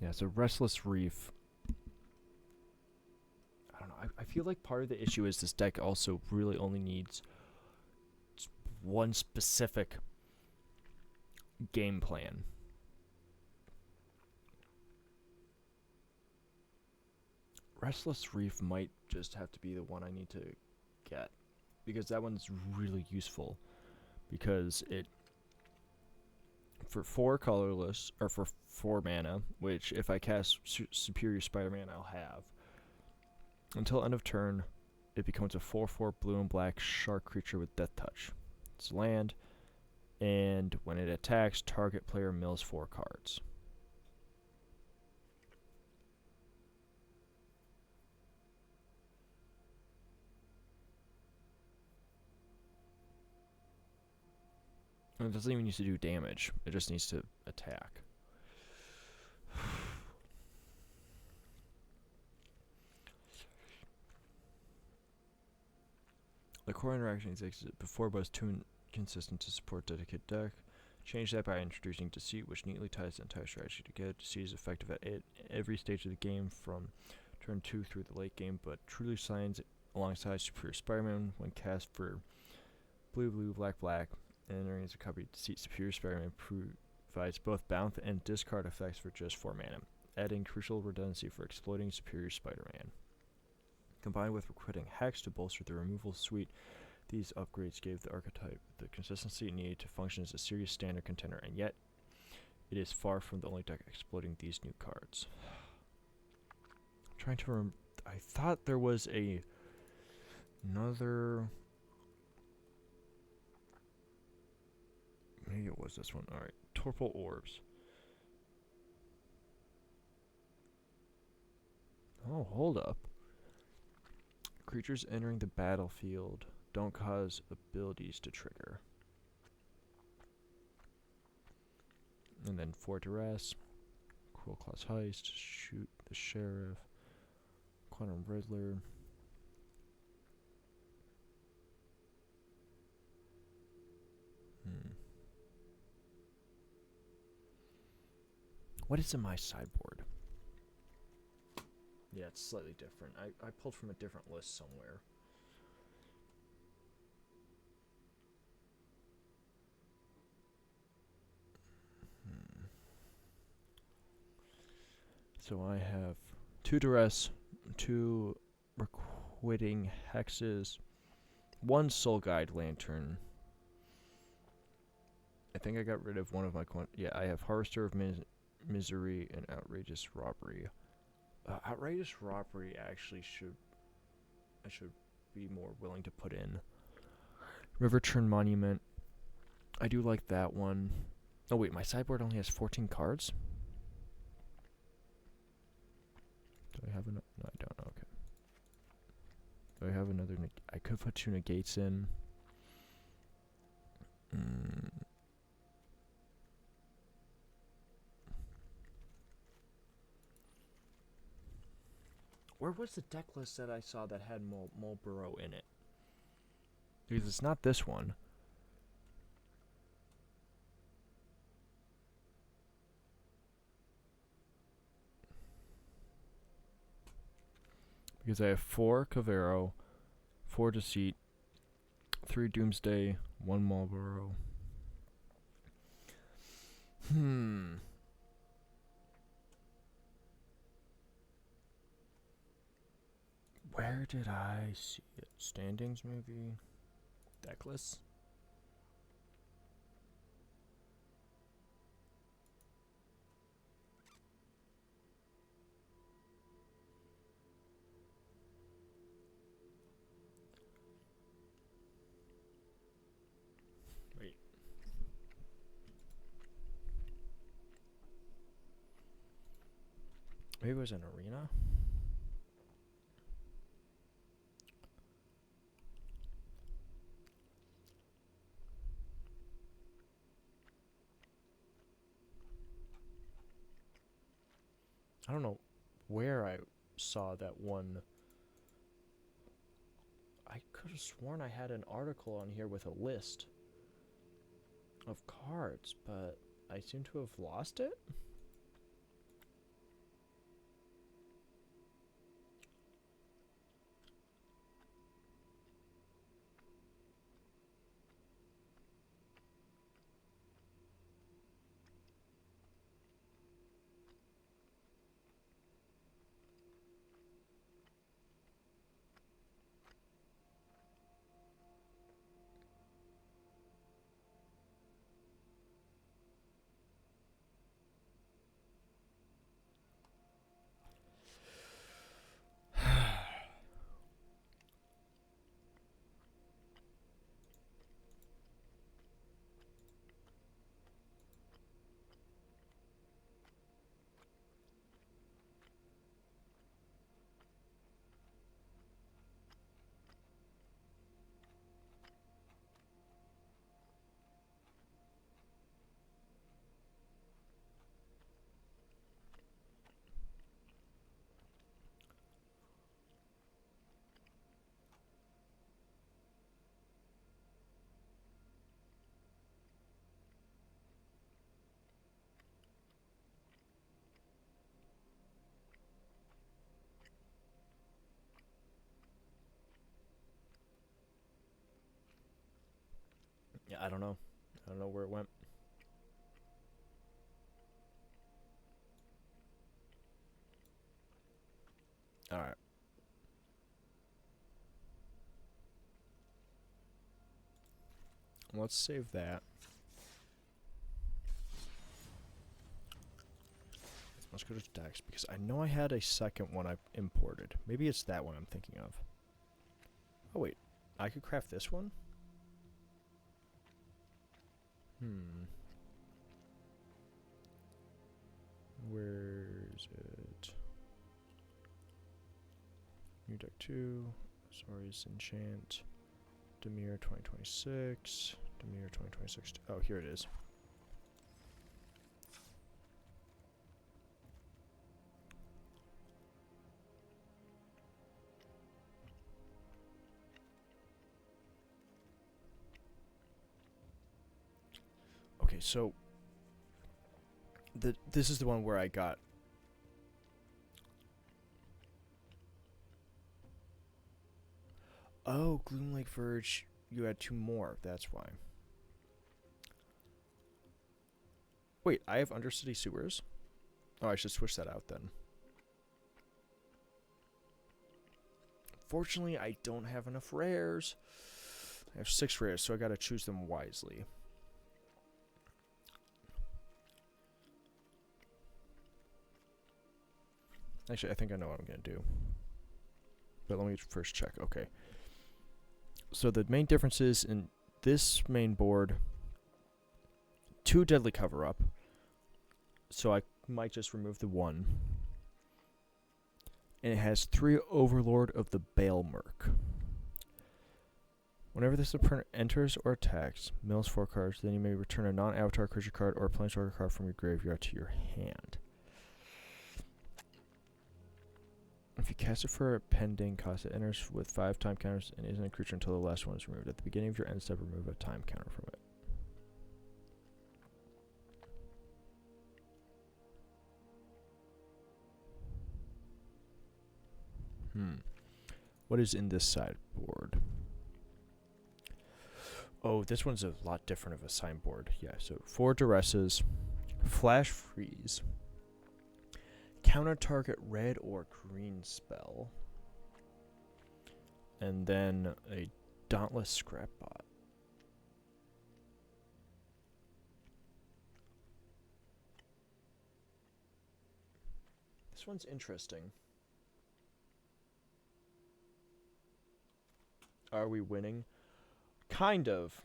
Yeah, so Restless Reef. I don't know. I feel like part of the issue is this deck also really only needs one specific game plan. Restless Reef might just have to be the one I need to get, because that one's really useful, because it, for 4 colorless, or for 4 mana, which if I cast Superior Spider-Man I'll have, until end of turn it becomes a 4/4 blue and black shark creature with Death Touch. It's land, and when it attacks, target player mills 4 cards. And it doesn't even need to do damage, it just needs to attack. The core interaction existed before, but was too inconsistent to support dedicated deck. Change that by introducing Deceit, which neatly ties the entire strategy together. Deceit is effective at every stage of the game from turn 2 through the late game, but truly shines alongside Superior Spider-Man when cast for blue, blue, black, black, and entering as a copy of Deceit. Superior Spider-Man provides both bounce and discard effects for just 4 mana, adding crucial redundancy for exploiting Superior Spider-Man. Combined with recruiting Hex to bolster the removal suite, these upgrades gave the archetype the consistency it needed to function as a serious standard contender, and yet it is far from the only deck exploiting these new cards. I'm trying to remember. I thought there was another. Maybe it was this one. Alright. Torpor Orbs. Oh, hold up. Creatures entering the battlefield don't cause abilities to trigger. And then 4 Duress, Cruel Claws Heist, Shoot the Sheriff, Quantum Riddler. What is in my sideboard? Yeah, it's slightly different. I pulled from a different list somewhere. So I have 2 Duress, 2 Requiting Hexes, 1 Soul Guide Lantern. I think I got rid of one of my... yeah, I have Harvester of Misery and Outrageous Robbery. Outrageous Robbery actually I should be more willing to put in. Riverturn Monument. I do like that one. Oh wait, my sideboard only has 14 cards? Do I have enough? No, I don't. Okay. Do I have another... I could put 2 negates in. Where was the deck list that I saw that had Marlboro in it? Because it's not this one. Because I have 4 Cavero, 4 Deceit, 3 Doomsday, 1 Marlboro. Where did I see it? Standings, maybe? Deck list? Wait. Maybe it was an arena? I don't know where I saw that one. I could have sworn I had an article on here with a list of cards, but I seem to have lost it. Yeah, I don't know. I don't know where it went. All right. Let's save that. Let's go to decks because I know I had a second one I imported. Maybe it's that one I'm thinking of. Oh wait, I could craft this one? Where's it? New deck 2. Sorry's Enchant. Demir 2026. Demir 2026. Oh, here it is. Okay, so this is the one where I got. Oh, Gloom Lake Verge. You had 2 more. That's why. Wait, I have Undercity Sewers? Oh, I should switch that out then. Fortunately, I don't have enough rares. I have 6 rares, so I gotta choose them wisely. Actually, I think I know what I'm gonna do. But let me first check. Okay. So the main differences in this main board, 2 Deadly Cover-Up. So I might just remove the 1. And it has 3 Overlord of the Baelmerk. Whenever this opponent enters or attacks, mills 4 cards, then you may return a non-avatar creature card or a planeswalker card from your graveyard to your hand. If you cast it for a pending cost, it enters with 5 time counters and isn't a creature until the last one is removed. At the beginning of your end step, remove a time counter from it. What is in this sideboard? Oh, this one's a lot different of a sideboard. Yeah, so 4 Duresses, Flash Freeze, counter target red or green spell, and then a Dauntless Scrapbot. This one's interesting. Are we winning? Kind of.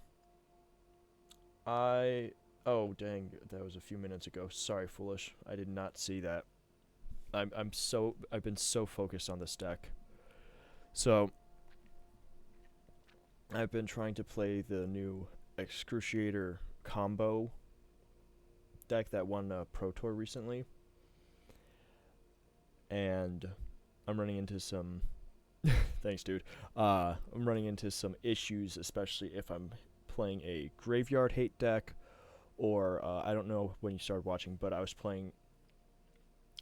Oh, dang. That was a few minutes ago. Sorry, Foolish. I did not see that. I've been so focused on this deck. So, I've been trying to play the new Excruciator combo deck that won Pro Tour recently. and I'm running into some. Thanks, dude. I'm running into some issues, especially if I'm playing a graveyard hate deck, or I don't know when you started watching, but I was playing.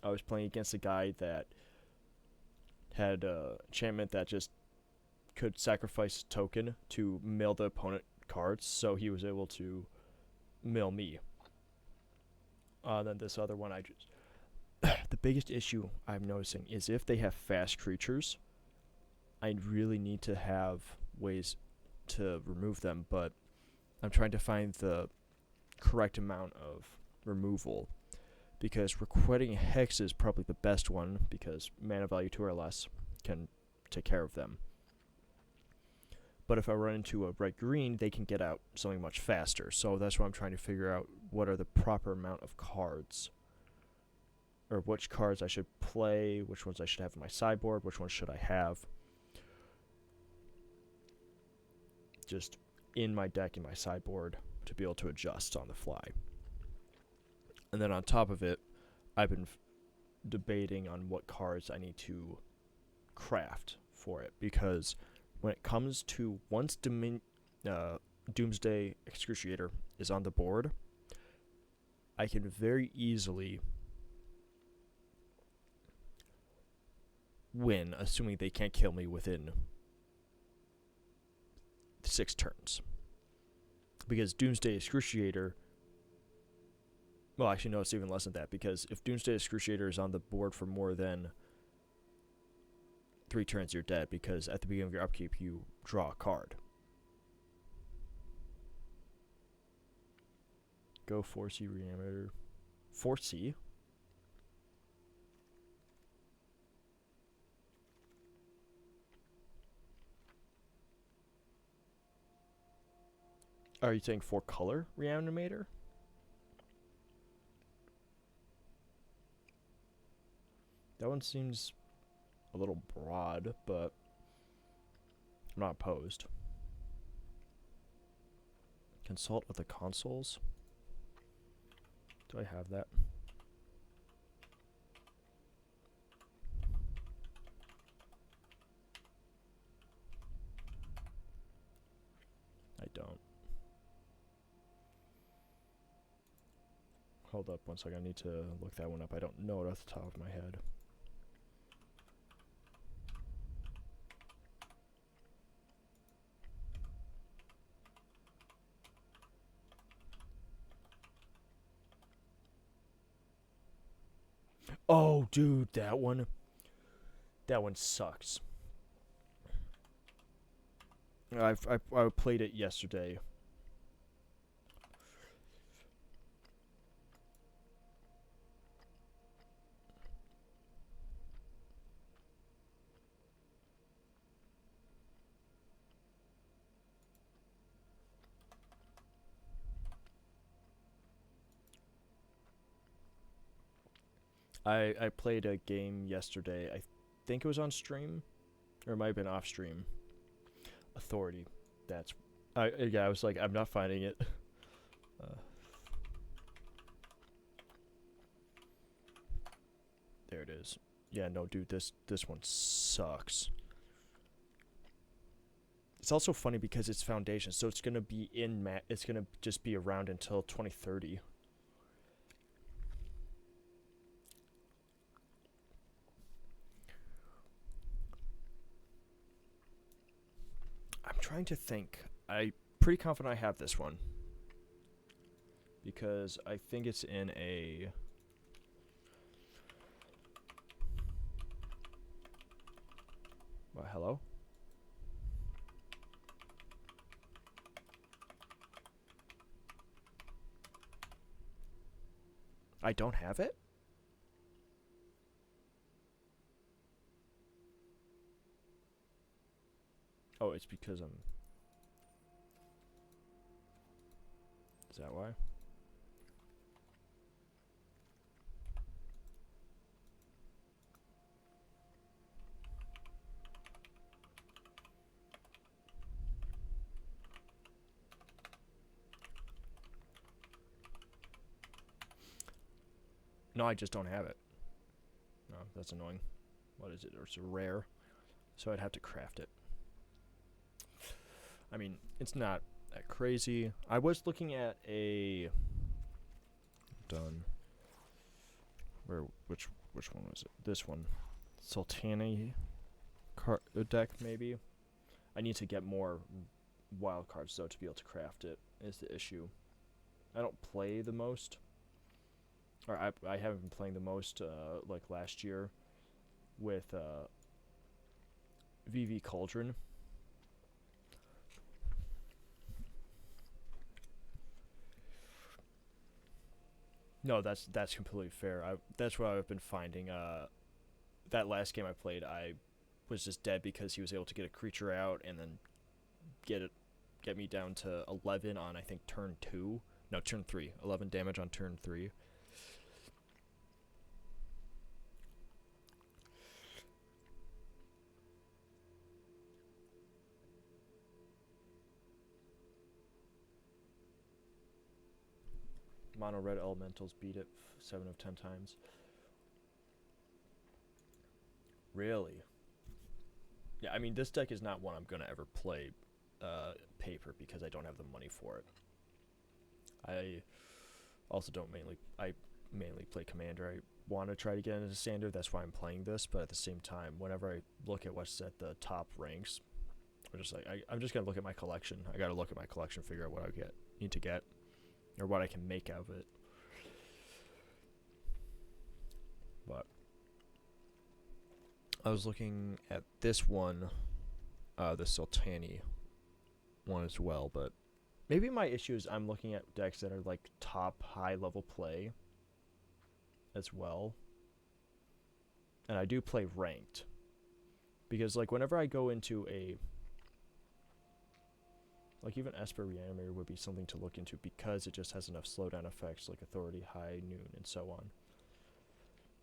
I was playing against a guy that had enchantment that just could sacrifice a token to mill the opponent cards, so he was able to mill me. Then this other one, I just the biggest issue I'm noticing is if they have fast creatures, I really need to have ways to remove them, but I'm trying to find the correct amount of removal, because requiting Hex is probably the best one because mana value 2 or less can take care of them. But if I run into a red-green, they can get out something much faster. So that's why I'm trying to figure out what are the proper amount of cards, or which cards I should play, which ones I should have in my sideboard, which ones should I have just in my deck, in my sideboard, to be able to adjust on the fly. And then on top of it, I've been debating on what cards I need to craft for it, because when it comes to once Doomsday Excruciator is on the board, I can very easily win, assuming they can't kill me within 6 turns. Because Doomsday Excruciator, well, actually, no, it's even less than that, because if Doomsday Excruciator is on the board for more than 3 turns, you're dead, because at the beginning of your upkeep, you draw a card. Go 4C Reanimator. 4C? Are you saying 4-color Reanimator? That one seems a little broad, but I'm not opposed. Consult with the consoles. Do I have that? I don't. Hold up one second. I need to look that one up. I don't know it off the top of my head. Oh, dude, that one sucks. I played it yesterday. I played a game yesterday. I think it was on stream, or it might have been off stream. Authority. That's. Yeah, I was like, I'm not finding it. There it is. Yeah, no, dude, this one sucks. It's also funny because it's Foundation, so it's gonna be it's gonna just be around until 2030. I'm trying to think. I'm pretty confident I have this one, because I think it's in a. Hello? I don't have it? Oh, it's because I'm. Is that why? No, I just don't have it. Oh, that's annoying. What is it? It's a rare. So I'd have to craft it. I mean, it's not that crazy. I was looking at a done. Which one was it? This one. Sultani deck maybe. I need to get more wild cards though to be able to craft it is the issue. I don't play the most. Or I haven't been playing the most like last year with VV Cauldron. No, that's completely fair. That's what I've been finding. That last game I played, I was just dead because he was able to get a creature out and then get me down to 11 on I think turn 2. No, turn 3. 11 damage on turn 3. Mono red elementals beat it 7 of 10 times. Really? Yeah, I mean, this deck is not one I'm going to ever play paper because I don't have the money for it. I also don't mainly play Commander. I want to try to get into Standard, that's why I'm playing this, but at the same time, whenever I look at what's at the top ranks, I'm just like, I'm just going to look at my collection. I got to look at my collection, figure out what I need to get, or what I can make out of it. But I was looking at this one, the Sultani one as well, but maybe my issue is I'm looking at decks that are like top high level play as well. And I do play ranked. Because like whenever I go into a like even Esper Reanimator would be something to look into because it just has enough slowdown effects like Authority, High, Noon, and so on.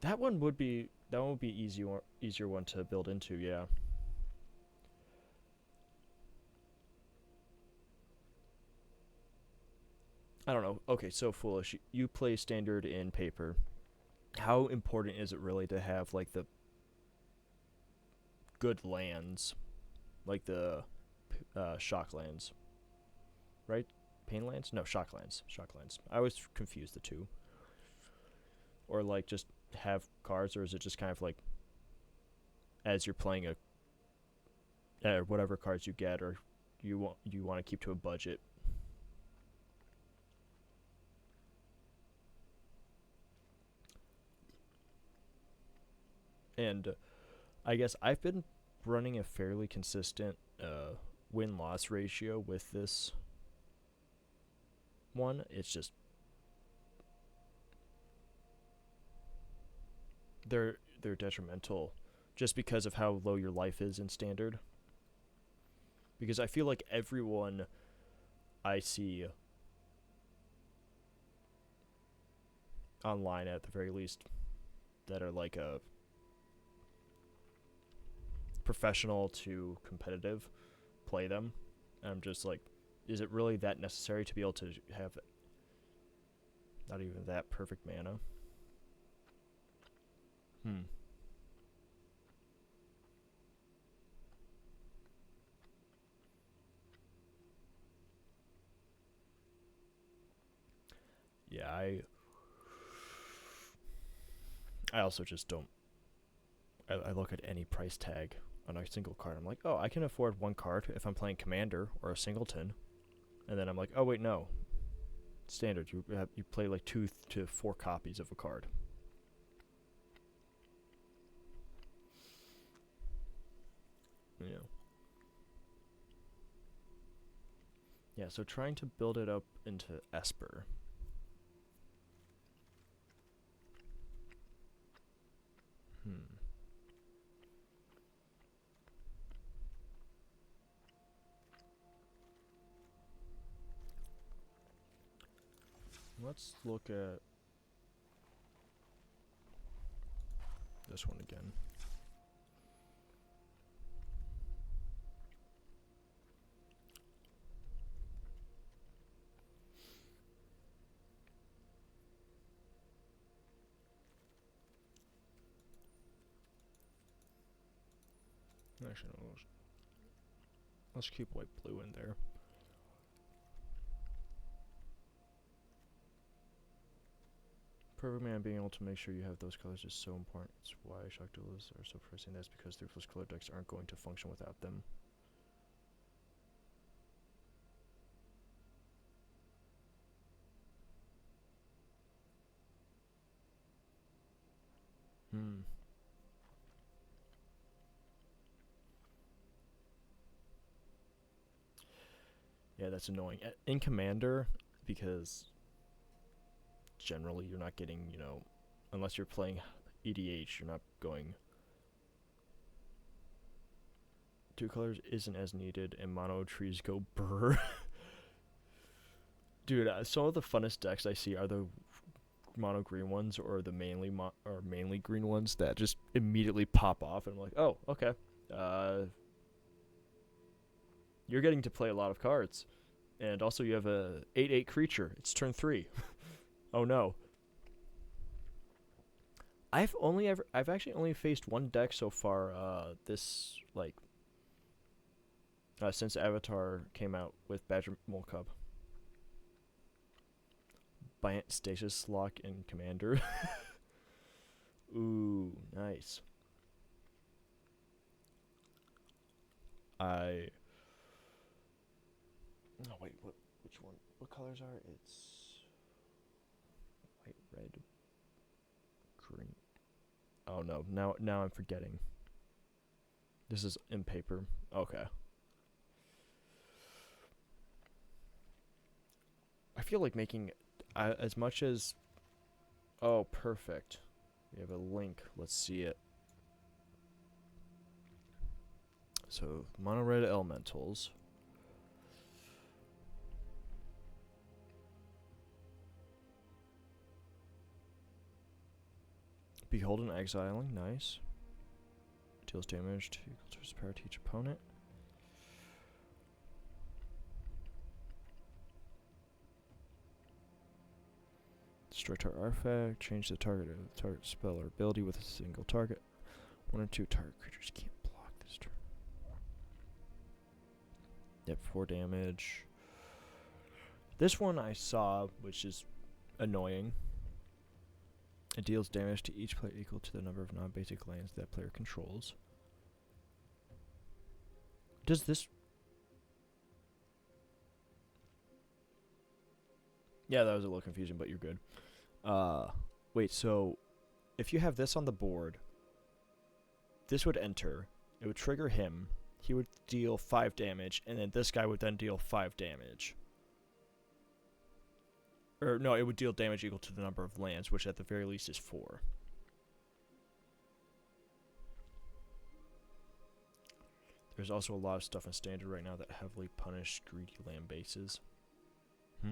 That one would be easier one to build into, yeah. I don't know. Okay, so foolish. You play Standard in paper. How important is it really to have like the good lands, like the shock lands, right? Pain lands? No, shock lands. Shock lands. I always confuse the two. Or like just have cards, or is it just kind of like as you're playing whatever cards you get, or you want to keep to a budget? And I guess I've been running a fairly consistent win-loss ratio with this one. It's just they're detrimental just because of how low your life is in Standard. Because I feel like everyone I see online, at the very least, that are like a professional to competitive, play them. And I'm just like, is it really that necessary to be able to have not even that perfect mana? Yeah, I also just don't. I look at any price tag on a single card. I'm like, oh, I can afford one card if I'm playing Commander or a Singleton, and then I'm like, oh wait, no. Standard, you play like 2 to 4 copies of a card. Yeah. Yeah, so trying to build it up into Esper. Let's look at this one again. Actually, no, let's keep white blue in there. Perfect man, being able to make sure you have those colors is so important. It's why shock duelists are so pressing. That's because 3+ color decks aren't going to function without them. Yeah, that's annoying. In Commander, because generally you're not getting, unless you're playing EDH, you're not going. 2 colors isn't as needed, and mono trees go brr. Dude, some of the funnest decks I see are the mono green ones or the mainly green ones that just immediately pop off, and I'm like, oh, okay. You're getting to play a lot of cards, and also you have a 8/8 creature. It's turn 3. Oh no. I've actually only faced one deck so far. Since Avatar came out with Badger Mole Cub. Biant Stasis Lock in Commander. Ooh, nice. Oh wait, which one? What colors are? It's white, red, green. Oh no, now I'm forgetting. This is in paper. Okay. I feel like making as much as. Oh, perfect. We have a link. Let's see it. So, mono red elementals. Behold and Exiling, nice. Deals damage to equal to his power to each opponent. Destroy target artifact, change the target spell or ability with a single target. 1 or 2 target creatures can't block this turn. Yep, 4 damage. This one I saw, which is annoying. It deals damage to each player equal to the number of non-basic lands that player controls. Does this... Yeah, that was a little confusing, but you're good. Wait, so if you have this on the board, this would enter. It would trigger him. He would deal 5 damage, and then this guy would then deal 5 damage. Or no, it would deal damage equal to the number of lands, which at the very least is 4. There's also a lot of stuff in Standard right now that heavily punish greedy land bases. I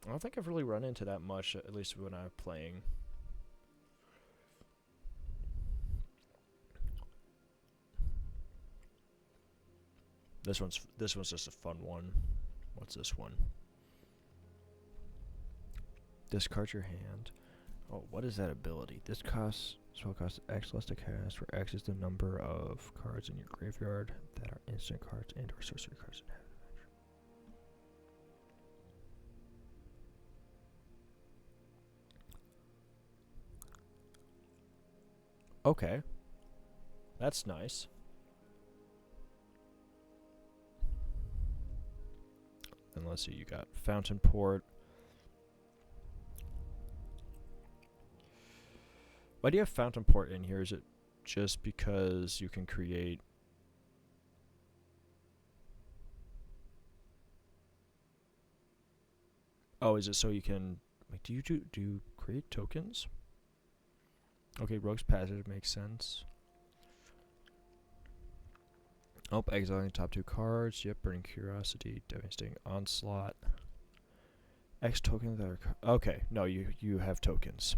don't think I've really run into that much, at least when I'm playing. This one's just a fun one. What's this one? Discard your hand. Oh, what is that ability? This spell costs X less to cast, where X is the number of cards in your graveyard that are instant cards and or sorcery cards in hand. Okay. That's nice. And let's see, you got Fountain Port. Why do you have Fountain Port in here? Is it just because you can create... Oh, is it so you can... Like, do you create tokens? Okay, Rogue's Passage makes sense. Oh, exiling top 2 cards. Yep, Burning Curiosity, Devastating Onslaught. X tokens that are... Okay, no, you have tokens.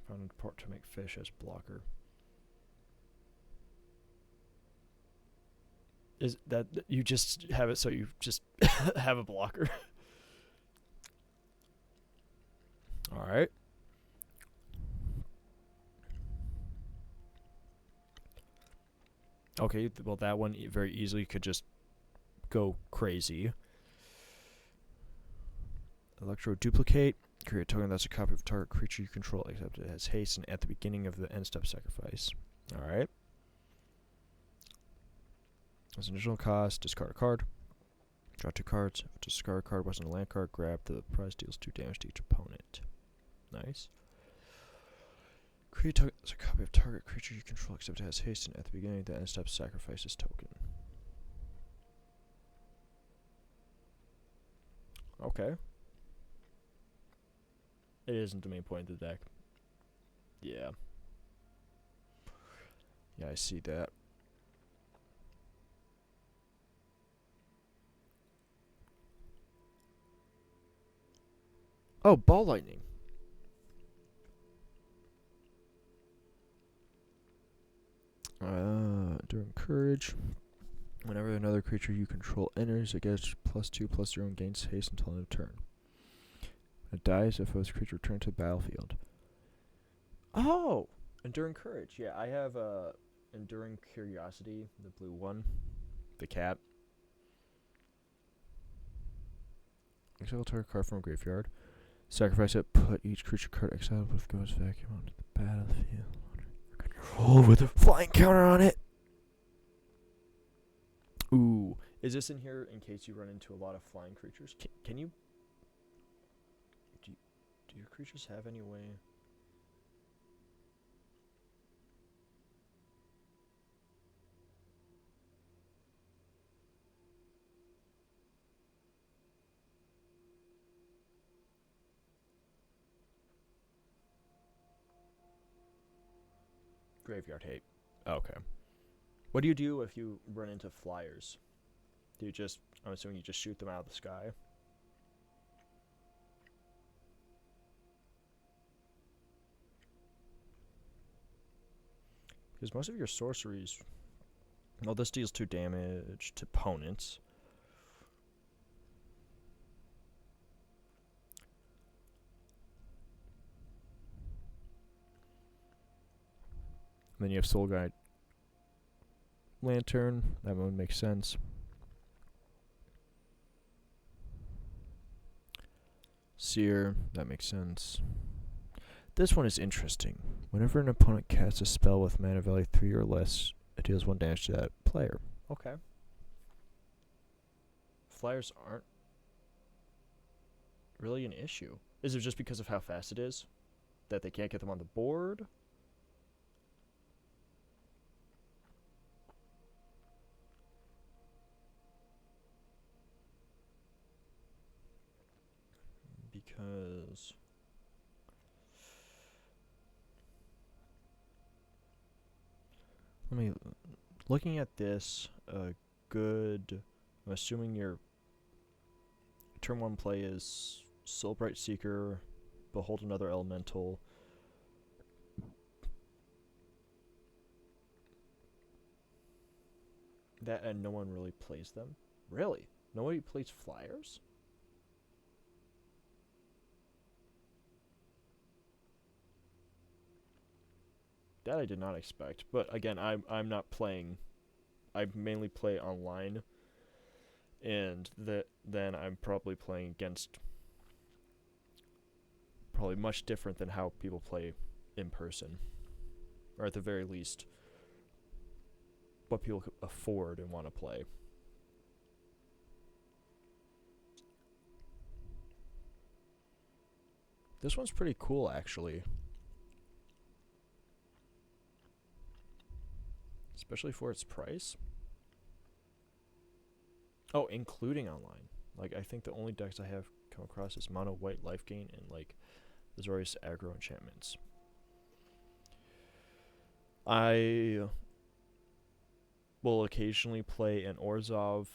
Found a port to make fish as blocker. Is that... You just have it so you just have a blocker? Alright. Okay, well that one very easily could just go crazy. Electro duplicate. Create a token that's a copy of a target creature you control, except it has haste and at the beginning of the end step sacrifice. Alright. As an additional cost, discard a card. Draw 2 cards. If a discard card wasn't a land card, grab the prize, deals 2 damage to each opponent. Nice. Create a token as a copy of target creature you control, except it has haste and at the beginning of the end step sacrifices token. Okay. It isn't the main point of the deck. Yeah. Yeah, I see that. Oh, ball lightning. During courage, whenever another creature you control enters, it gets +2/+0 and gains haste until end of turn. It dies if a creature returns to the battlefield. Oh! Enduring Courage. Yeah, I have Enduring Curiosity, the blue one. The cat. Exile target card from a graveyard. Sacrifice it, put each creature card exiled with Ghost Vacuum onto the battlefield. Control with a flying counter on it! Ooh. Is this in here in case you run into a lot of flying creatures? Can you... Do your creatures have any way... Graveyard hate. Okay. What do you do if you run into flyers? Do you just... I'm assuming you just shoot them out of the sky? Because most of your sorceries... Well, this deals 2 damage to opponents. And then you have Soul Guide Lantern. That one makes sense. Seer. That makes sense. This one is interesting. Whenever an opponent casts a spell with mana value 3 or less, it deals 1 damage to that player. Okay. Flyers aren't really an issue. Is it just because of how fast it is? That they can't get them on the board? Because... Looking at this, good... I'm assuming your turn 1 play is Soulbright Seeker, Behold Another Elemental. That, and no one really plays them? Really? Nobody plays flyers? That I did not expect. But again, I'm not playing. I mainly play online, and then I'm probably playing against probably much different than how people play in person, or at the very least, what people could afford and want to play. This one's pretty cool, actually. Especially for its price. Oh, including online. Like, I think the only decks I have come across is mono white life gain and, like, Azorius aggro enchantments. I will occasionally play an Orzhov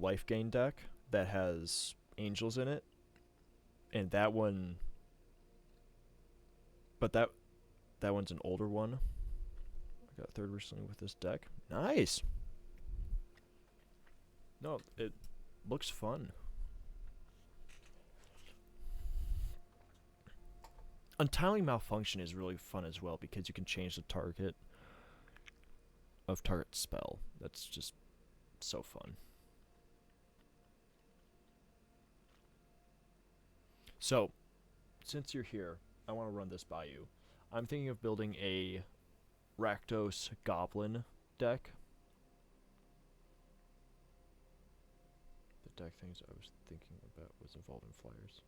life gain deck that has angels in it. And that one... But that one's an older one. I got 3rd recently with this deck. Nice! No, it looks fun. Untiling Malfunction is really fun as well because you can change the target of target spell. That's just so fun. So, since you're here, I want to run this by you. I'm thinking of building a Rakdos Goblin deck. The deck things I was thinking about was involving flyers.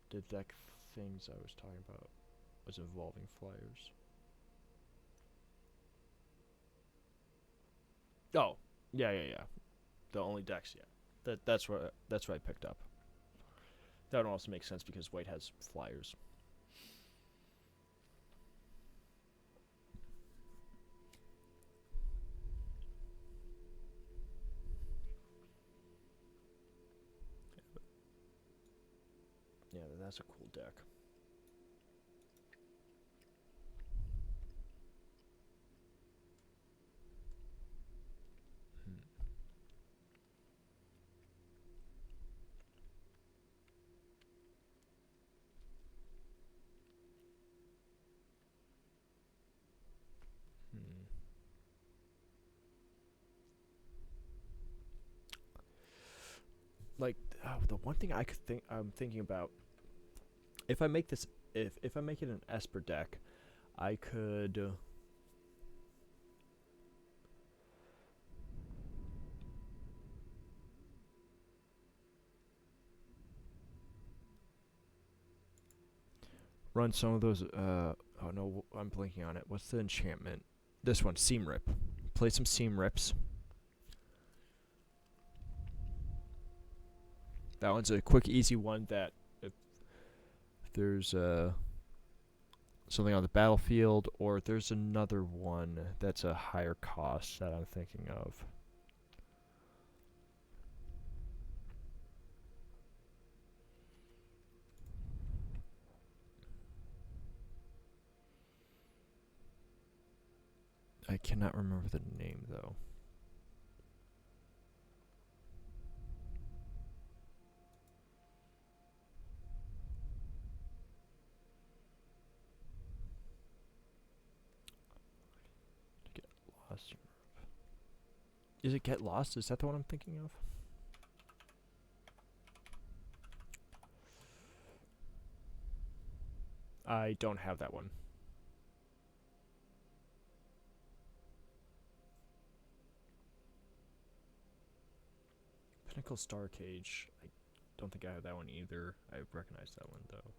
The deck things I was talking about was involving flyers. Oh, yeah. The only decks, yeah. That's what I picked up. That would also make sense because white has flyers. Yeah, that's a cool deck. Like the one thing I'm thinking about, if I make this, if I make it an Esper deck, I could. Run some of those. Oh no, I'm blinking on it. What's the enchantment? This one, Seam Rip. Play some Seam Rips. That one's a quick, easy one that if there's something on the battlefield, or there's another one that's a higher cost that I'm thinking of. I cannot remember the name though. Get lost. Is it Get Lost? Is that the one I'm thinking of? I don't have that one. Pinnacle Star Cage. I don't think I have that one either. I recognize that one though.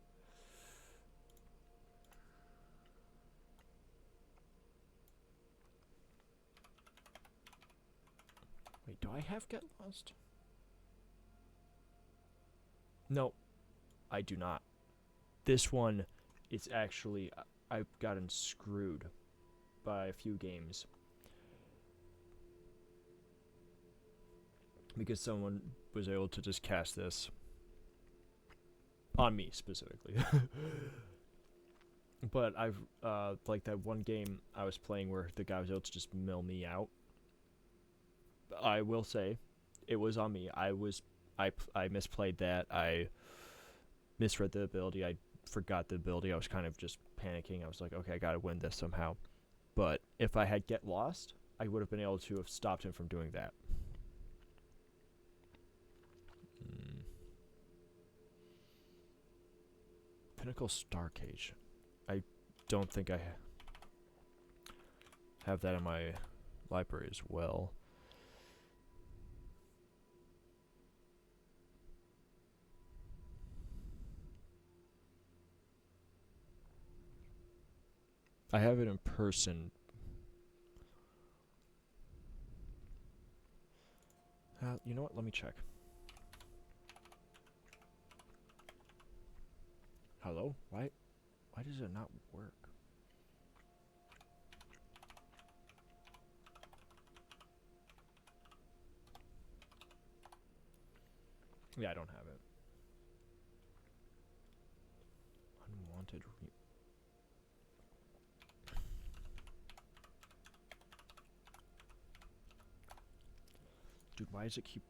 Wait, do I have Get Lost? No, I do not. This one is actually, I've gotten screwed by a few games. Because someone was able to just cast this on me specifically. But I've, like that one game I was playing where the guy was able to just mill me out. I will say, it was on me. I misplayed that. I misread the ability. I forgot the ability. I was kind of just panicking. I was like, okay, I gotta win this somehow. But if I had Get Lost, I would have been able to have stopped him from doing that. Pinnacle Star Cage. I don't think I have that in my library as well. I have it in person. You know what? Let me check. Hello? Why does it not work? Yeah, I don't have it. Unwanted. Dude, why does it keep...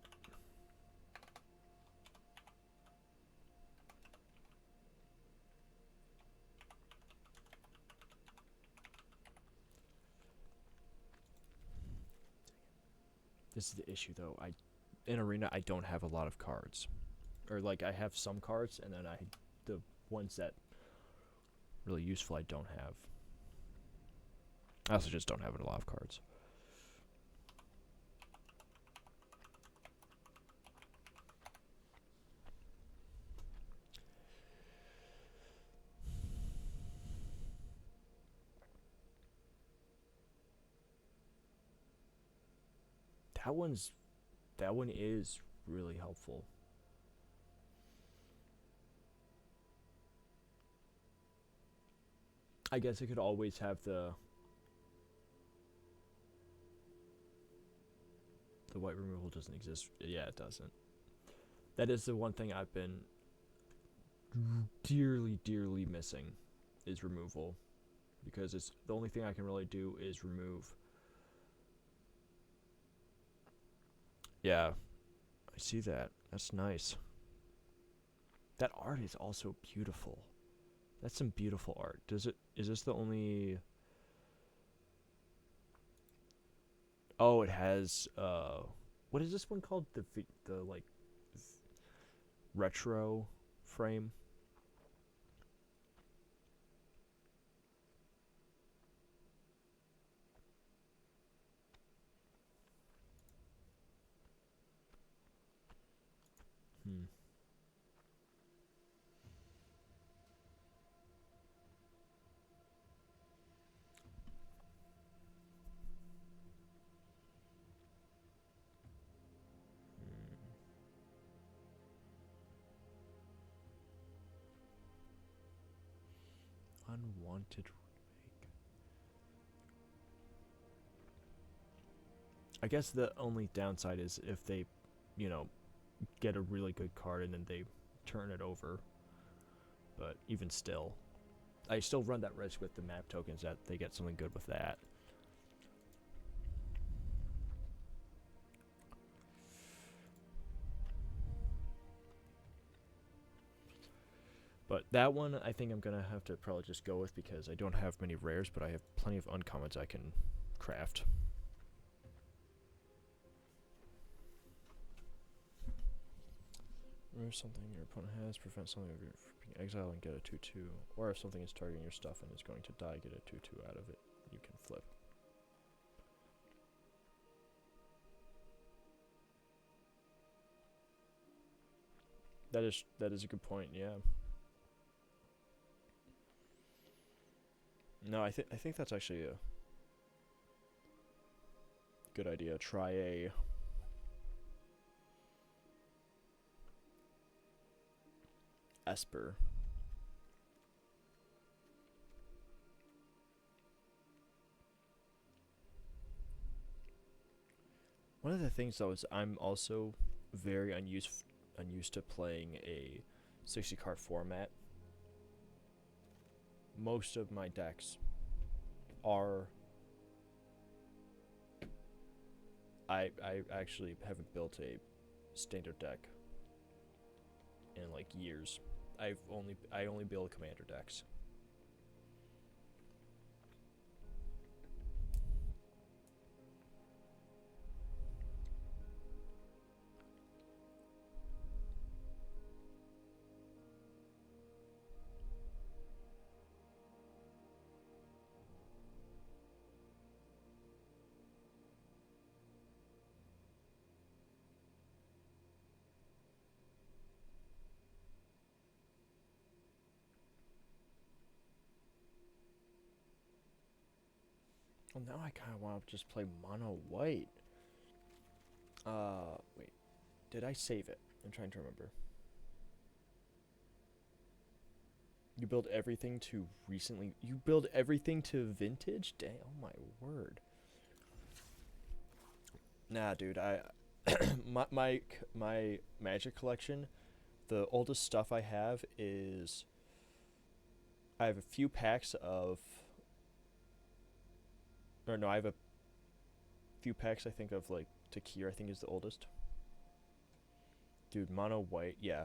This is the issue though. In arena I don't have a lot of cards, or like I have some cards, and then the ones that really useful I don't have. I also just don't have a lot of cards. That one is really helpful. I guess it could always have the white removal doesn't exist. Yeah, it doesn't. That is the one thing I've been dearly missing is removal, because it's the only thing I can really do is remove. Yeah, I see that. That's nice. That art is also beautiful. That's some beautiful art. Is this the only... Oh, it has what is this one called? The like retro frame. Hmm. Unwanted remake. I guess the only downside is if they, you know, get a really good card and then they turn it over. But even still, I still run that risk with the map tokens that they get something good with that. But that one, I think I'm gonna have to probably just go with, because I don't have many rares, but I have plenty of uncommons I can craft. Remove something your opponent has, prevent something from being exiled and get a 2/2. Or if something is targeting your stuff and is going to die, get a 2/2 out of it. You can flip. That is a good point, yeah. No, I think that's actually a good idea. Try a Esper. One of the things though is I'm also very unused to playing a 60 card format. Most of my decks are... I actually haven't built a standard deck in like years. I only build commander decks. Well, now I kind of want to just play mono white. Wait. Did I save it? I'm trying to remember. You build everything to recently... You build everything to vintage? Dang, oh my word. Nah, dude, my Magic collection, the oldest stuff I have is... I have a few packs of... Or no, I have a few packs, I think, of, like, Takir, I think is the oldest. Dude, mono white, yeah.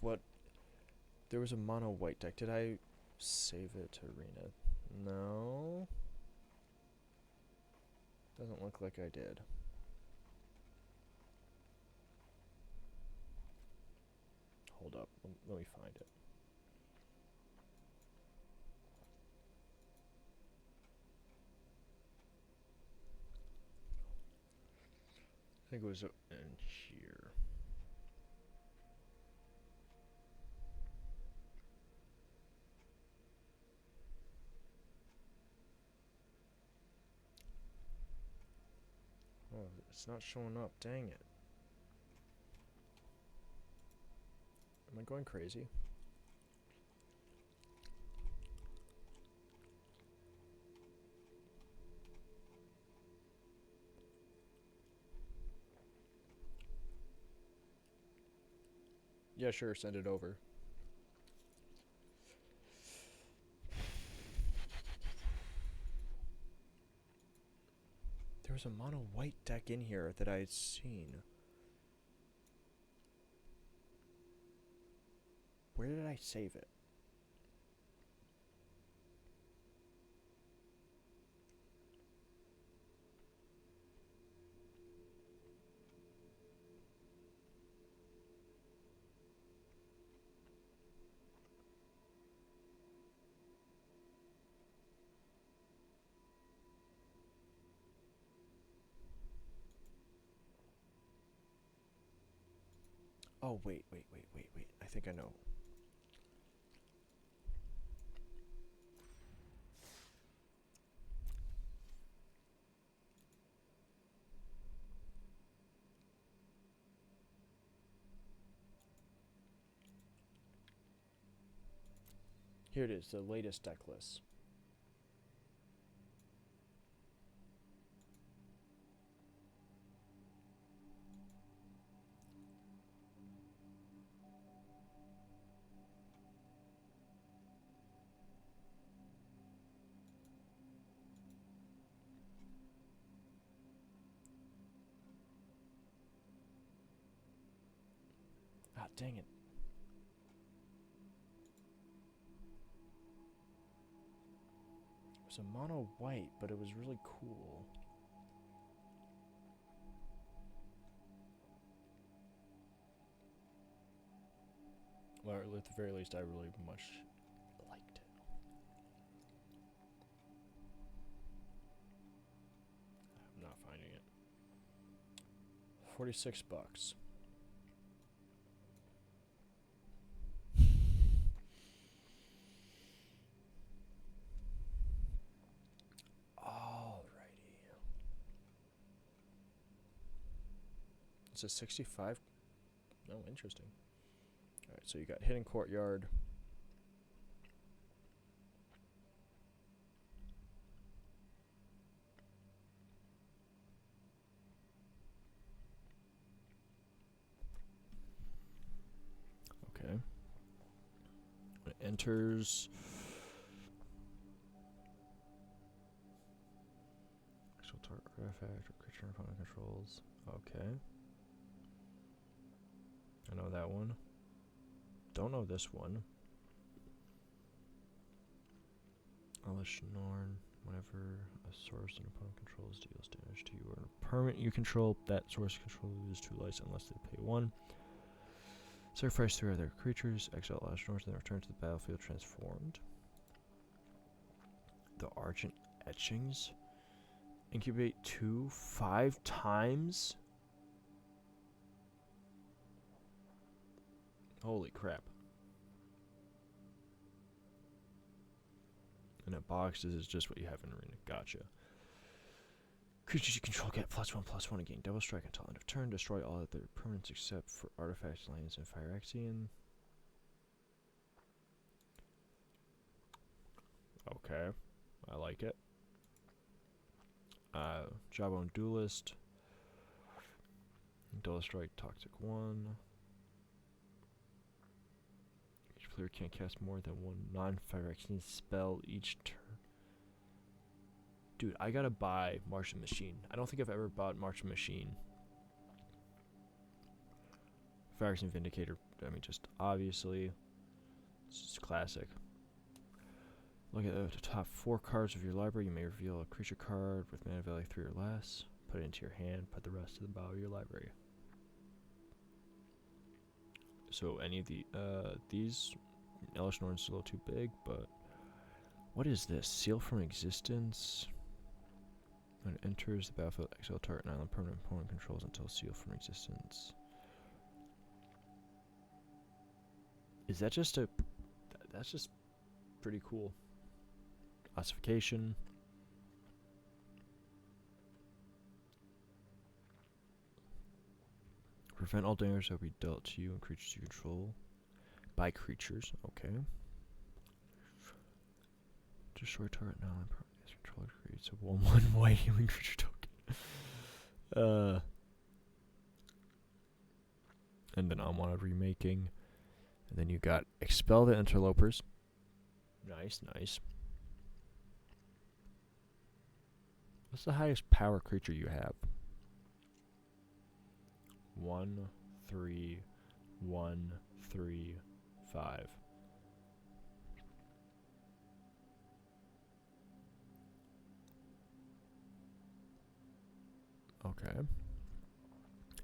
What... There was a mono white deck. Did I save it to arena? No. Doesn't look like I did. Let me find it. I think it was in here. Oh, it's not showing up. Dang it. Am I going crazy? Yeah, sure. Send it over. There was a mono white deck in here that I had seen. Where did I save it? Oh, wait. I think I know. Here it is, the latest deck list. Ah, dang it. It was a mono white, but it was really cool. Well, at the very least, I really much liked it. I'm not finding it. $46. Alrighty. It's a 65. Oh, interesting. Alright, so you got Hidden Courtyard. Okay. It enters. Actual target artifact or creature opponent controls. Okay. I know that one. Don't know this one. Elish Norn. Whenever a source an opponent controls deals damage to you or a permanent you control, that source control loses 2 lives unless they pay 1. Sacrifice 3 other creatures, exile Elish Norn, and then return to the battlefield transformed. The Argent Etchings. Incubate 2 5 times? Holy crap. And a box is just what you have in Arena. Gotcha. Creatures you control get +1/+1 again. Double strike until end of turn. Destroy all other permanents except for artifacts, lands, and Phyrexian. Okay. I like it. Jawbone Duelist. Double strike Toxic 1. Each player can't cast more than 1 non-Phyrexian spell each turn. Dude, I gotta buy Martian Machine. I don't think I've ever bought Martian Machine. Phyrexian Vindicator, I mean, just obviously. It's just classic. Look at the top 4 cards of your library. You may reveal a creature card with mana value 3 or less. Put it into your hand. Put the rest to the bottom of your library. So any of these, Elish Norton's a little too big, but what is this? Seal from existence. When it enters the battlefield, exile target and island permanent opponent controls until seal from existence. Is that just a? That's just pretty cool. Ossification. Prevent all damage that will be dealt to you and creatures you control by creatures. Okay. Destroy target now and controller creates a 1/1 white human creature token. And then unwanted remaking. And then you got expel the interlopers. Nice, nice. What's the highest power creature you have? 1, 3, 1, 3, 5. Okay.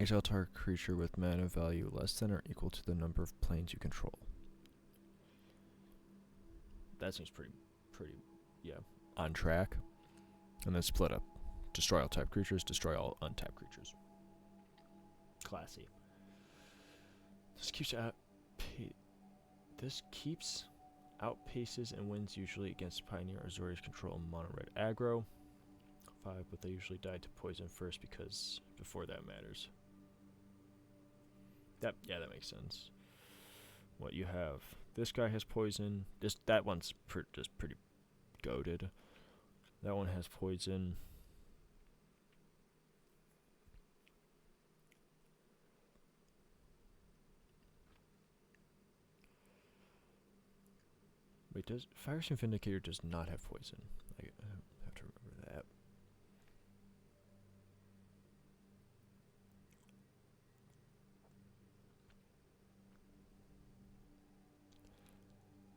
Exile target creature with mana value less than or equal to the number of planes you control. That seems pretty, yeah, on track. And then split up. Destroy all type creatures, destroy all untapped creatures. Classy. This keeps outpaces and wins usually against Pioneer Azorius control mono red aggro. 5, but they usually die to poison first because before that matters. That makes sense. What you have? This guy has poison. That one's just pretty goated. That one has poison. Wait, does Firestorm Vindicator does not have poison? I have to remember that.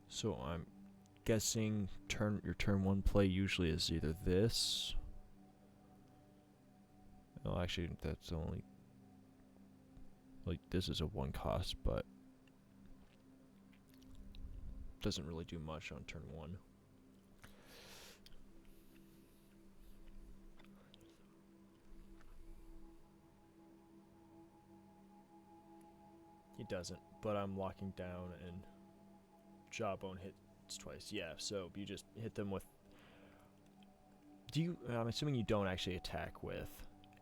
So I'm guessing your turn 1 play usually is either this. Well, actually, that's only like this is a 1 cost, but doesn't really do much on turn 1. It doesn't, but I'm locking down and Jawbone hits twice. Yeah, so you just hit them with. I'm assuming you don't actually attack with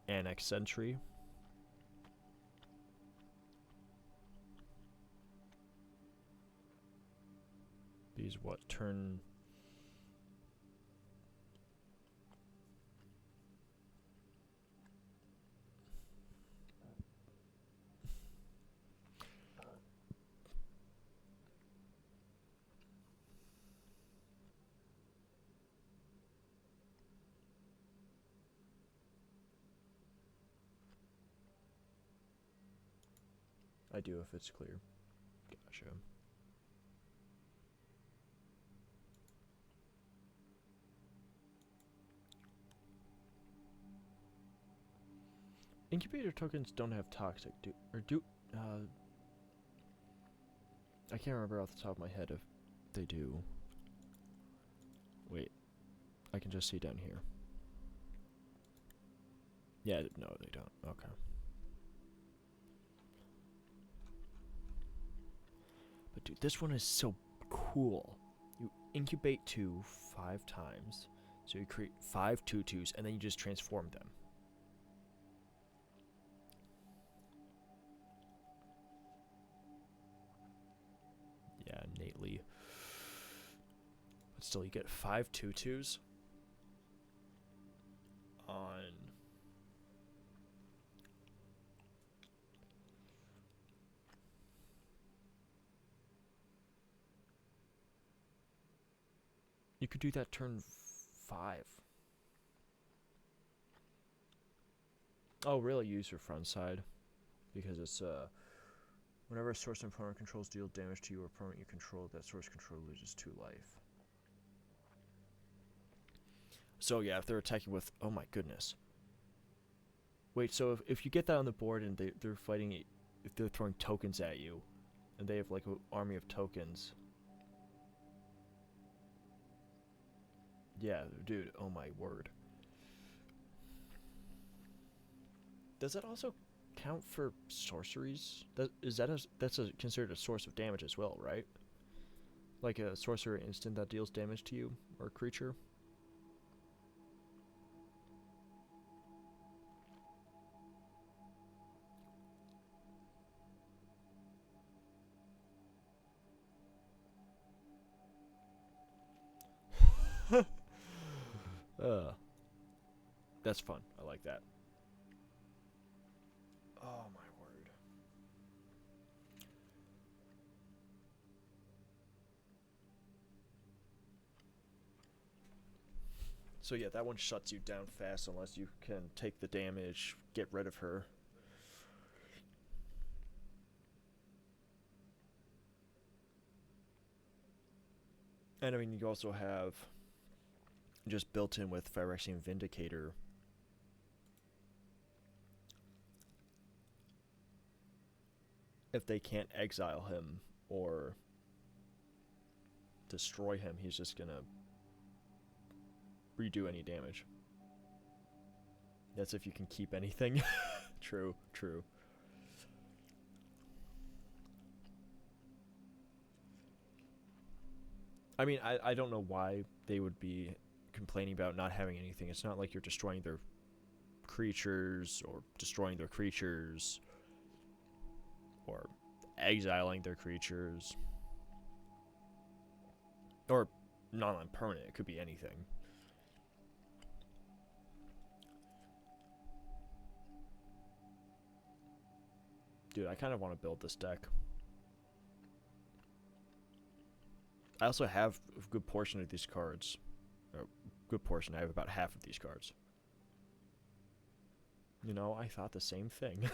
Annex Sentry. These what turn? I do if it's clear. Gotcha. Incubator tokens don't have toxic, I can't remember off the top of my head if they do. Wait, I can just see down here. Yeah, no, they don't. Okay. But dude, this one is so cool. You incubate 2 5 times, so you create 5 2/2s, and then you just transform them. Yeah, innately. But still, you get 5 2/2s on. You could do that turn 5. Oh, really? Use your front side because it's whenever a source opponent controls deal damage to you or opponent you control, that source control loses 2 life. So yeah, if they're attacking with, oh my goodness. Wait, so if you get that on the board and they're fighting, if they're throwing tokens at you, And they have like an army of tokens. Yeah, dude, oh my word. Does that also count for sorceries? That's considered a source of damage as well, right? Like a sorcerer instant that deals damage to you or a creature. uh, that's fun. I like that. Oh my word. So yeah, that one shuts you down fast unless you can take the damage, get rid of her. And I mean, you also have just built in with Phyrexian Vindicator. If they can't exile him or destroy him, he's just gonna redo any damage. That's if you can keep anything. True, true. I mean, I don't know why they would be complaining about not having anything. It's not like you're destroying their creatures or destroying their creatures or exiling their creatures or non-permanent. It could be anything. Dude, I kind of want to build this deck. I also have a good portion of these cards. Or good portion. I have about half of these cards. You know, I thought the same thing.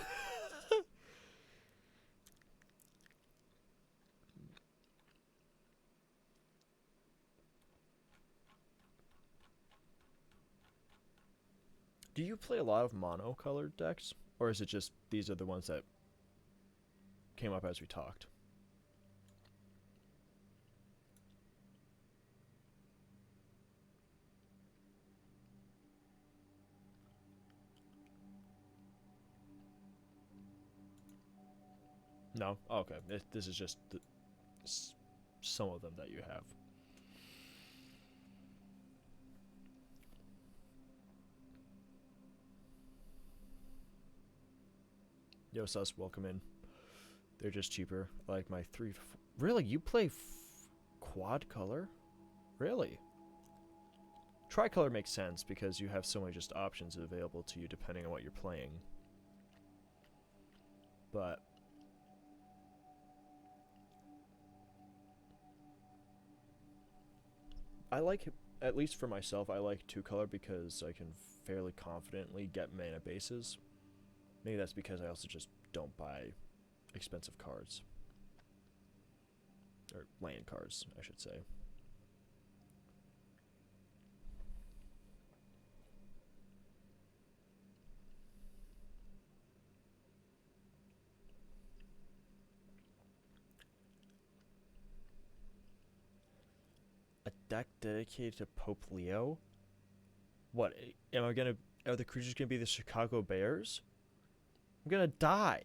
Do you play a lot of mono-colored decks? Or is it just these are the ones that came up as we talked? No? Oh, okay. This is just some of them that you have. Yo, sus, welcome in. They're just cheaper. I like my 3 to 4. Really? You play quad color? Really? Tricolor makes sense because you have so many just options available to you depending on what you're playing. But I like, at least for myself, I like 2-color because I can fairly confidently get mana bases. Maybe that's because I also just don't buy expensive cards. Or land cards, I should say. A deck dedicated to Pope Leo? What, am I gonna, are the creatures gonna be the Chicago Bears? I'm gonna die.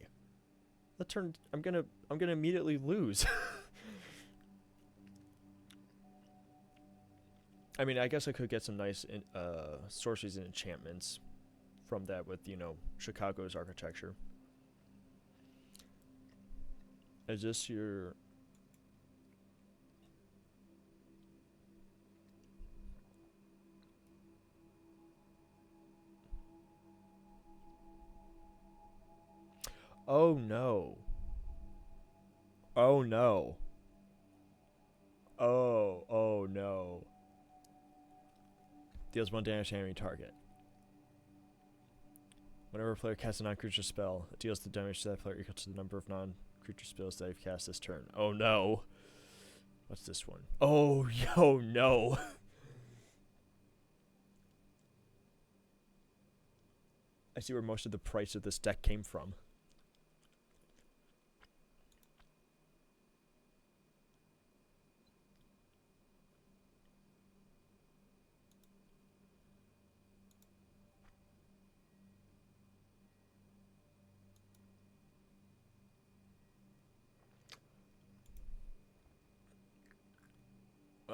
That turn, I'm gonna immediately lose. I mean, I guess I could get some nice sorceries and enchantments from that with, you know, Chicago's architecture. Is this your... Oh no. Oh no. Oh no. Deals 1 damage to enemy target. Whenever a player casts a non-creature spell, it deals the damage to that player equal to the number of non-creature spells they've cast this turn. Oh no. What's this one? Oh, yo, no. I see where most of the price of this deck came from.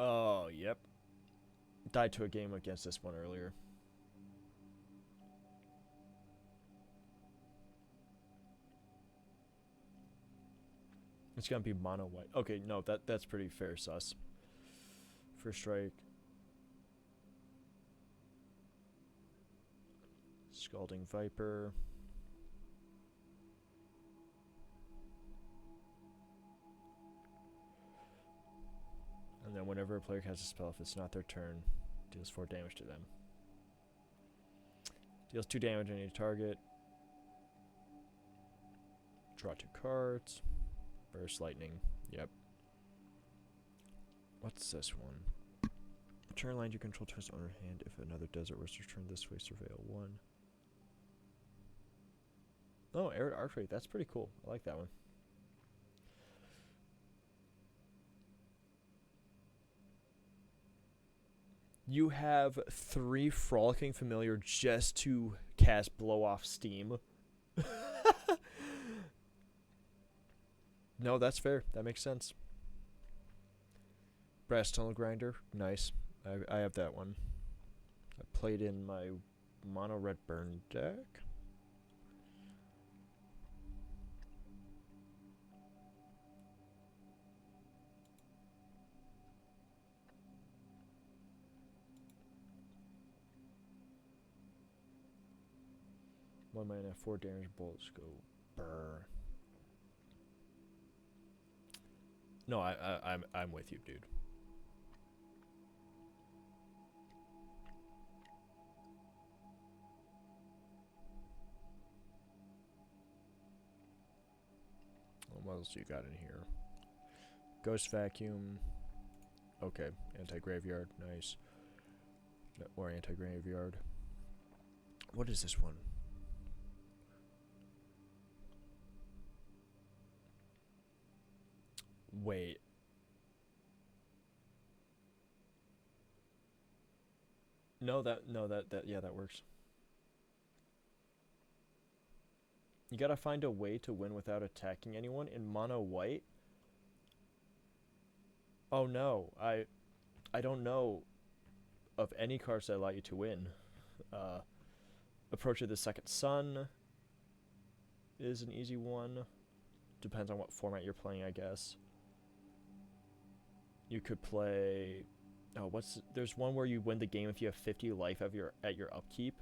Oh, yep. Died to a game against this one earlier. It's gonna be mono white. Okay, no, that's pretty fair sus. First strike. Scalding Viper. And then whenever a player casts a spell, if it's not their turn, deals 4 damage to them. Deals 2 damage on any target. Draw 2 cards. Burst Lightning. Yep. What's this one? Turn land you control twist on her hand. If another desert was to turn this way, surveil 1. Oh, Arid Arc Rate. That's pretty cool. I like that one. You have 3 Frolicking Familiar just to cast Blow Off Steam. No, that's fair. That makes sense. Brass Tunnel Grinder. Nice. I have that one. I played in my mono red burn deck. One mana, 4 damage bolts go burr. No, I'm with you, dude. What else do you got in here? Ghost Vacuum. Okay, anti-graveyard, nice. Or anti-graveyard. What is this one? Wait. No, that yeah, that works. You gotta find a way to win without attacking anyone in mono white. Oh no, I don't know of any cards that allow you to win. Approach of the Second Sun is an easy one. Depends on what format you're playing, I guess. You could play. Oh, there's one where you win the game if you have 50 life at your upkeep.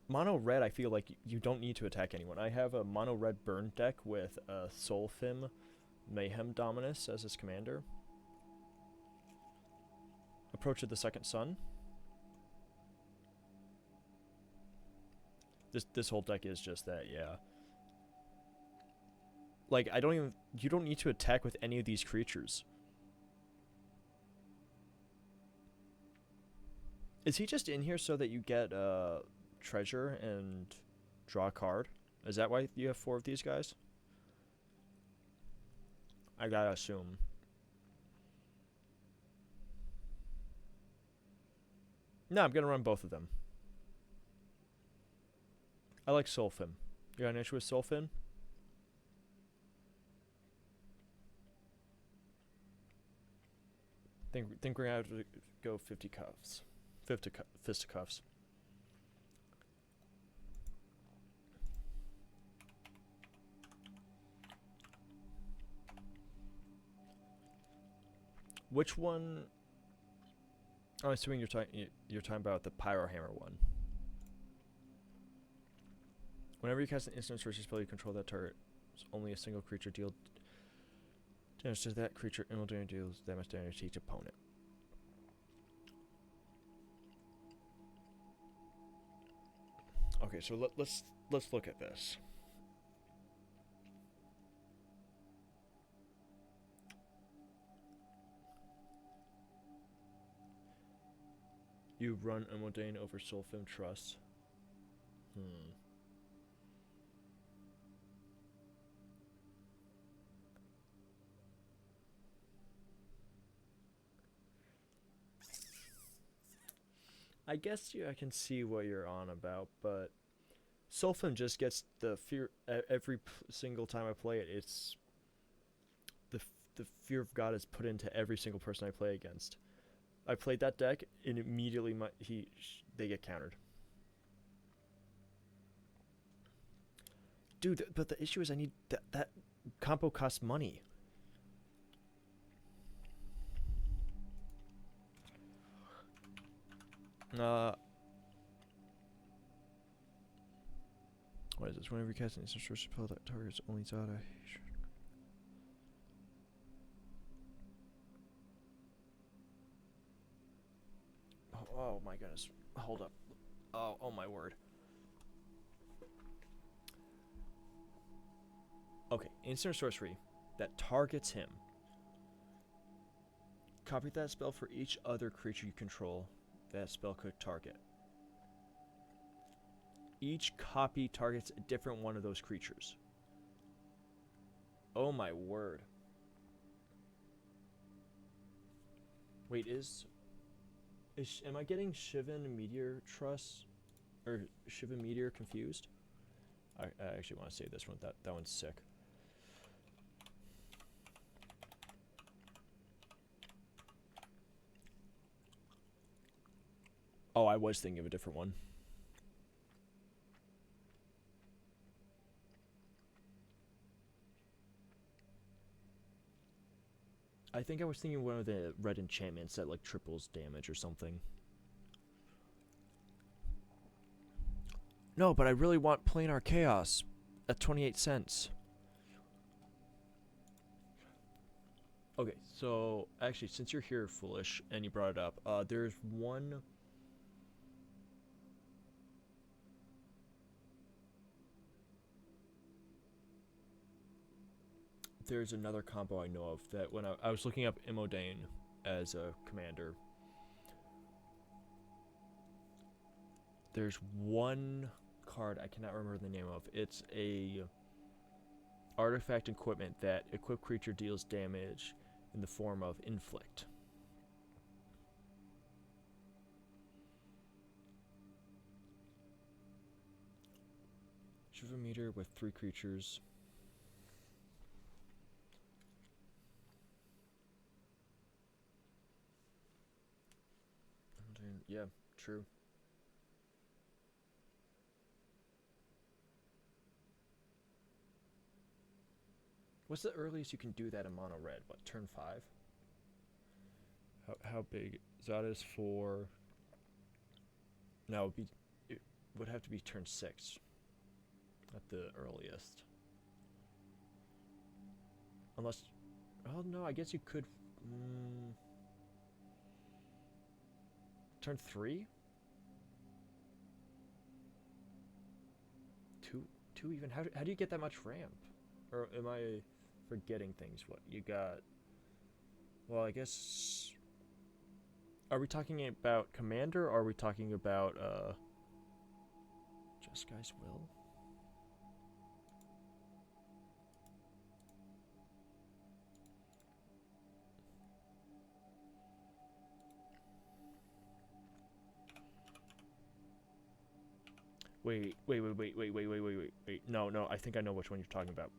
Mono red, I feel like you don't need to attack anyone. I have a mono red burn deck with Soulfim Mayhem Dominus as his commander. Approach of the Second Sun. This whole deck is just that, yeah. Like, you don't need to attack with any of these creatures. Is he just in here so that you get treasure and draw a card? Is that why you have 4 of these guys? I gotta assume. No, I'm gonna run both of them. I like Soulfim. You got an issue with Soulfim? Think we're gonna have to go 50 cuffs. Fisticuffs. Which one? Oh, I'm assuming you're talking about the Pyro Hammer one. Whenever you cast an instant search spell, you control that target. Only a single creature deal damage to that creature, and will deals damage to each opponent. Okay, so let's look at this. You run Unmundane over Soulfim Trust. I guess I can see what you're on about, but Soulflame just gets the fear every single time I play it. It's the fear of God is put into every single person I play against. I played that deck and immediately they get countered. Dude, but the issue is I need that combo costs money. What is this? Whenever you cast an instant source spell that targets only Zada. Oh my goodness. Hold up. Oh my word. Okay, instant sorcery that targets him. Copy that spell for each other creature you control that spell could target. Each copy targets a different one of those creatures. Oh my word. Wait, am I getting Shivan Meteor Trust or Shivan Meteor confused? I actually want to say this one. That one's sick. Oh, I was thinking of a different one. I think I was thinking one of the red enchantments that like triples damage or something. No, but I really want Planar Chaos at 28 cents. Okay, so actually, since you're here, Foolish, and you brought it up, there's one. There's another combo I know of that when I was looking up Imodane as a commander. There's one card I cannot remember the name of. It's a artifact equipment that equipped creature deals damage in the form of inflict. Shiva meter with 3 creatures. Yeah, true. What's the earliest you can do that in mono red? What, turn 5? How big? Zada's 4. No, it would have to be turn 6 at the earliest. Unless, oh no, I guess you could. Turn 3? 2 even? How do you get that much ramp? Or am I forgetting things? What you got? Well, I guess. Are we talking about Commander or are we talking about Just Guy's Will? Wait. No, I think I know which one you're talking about.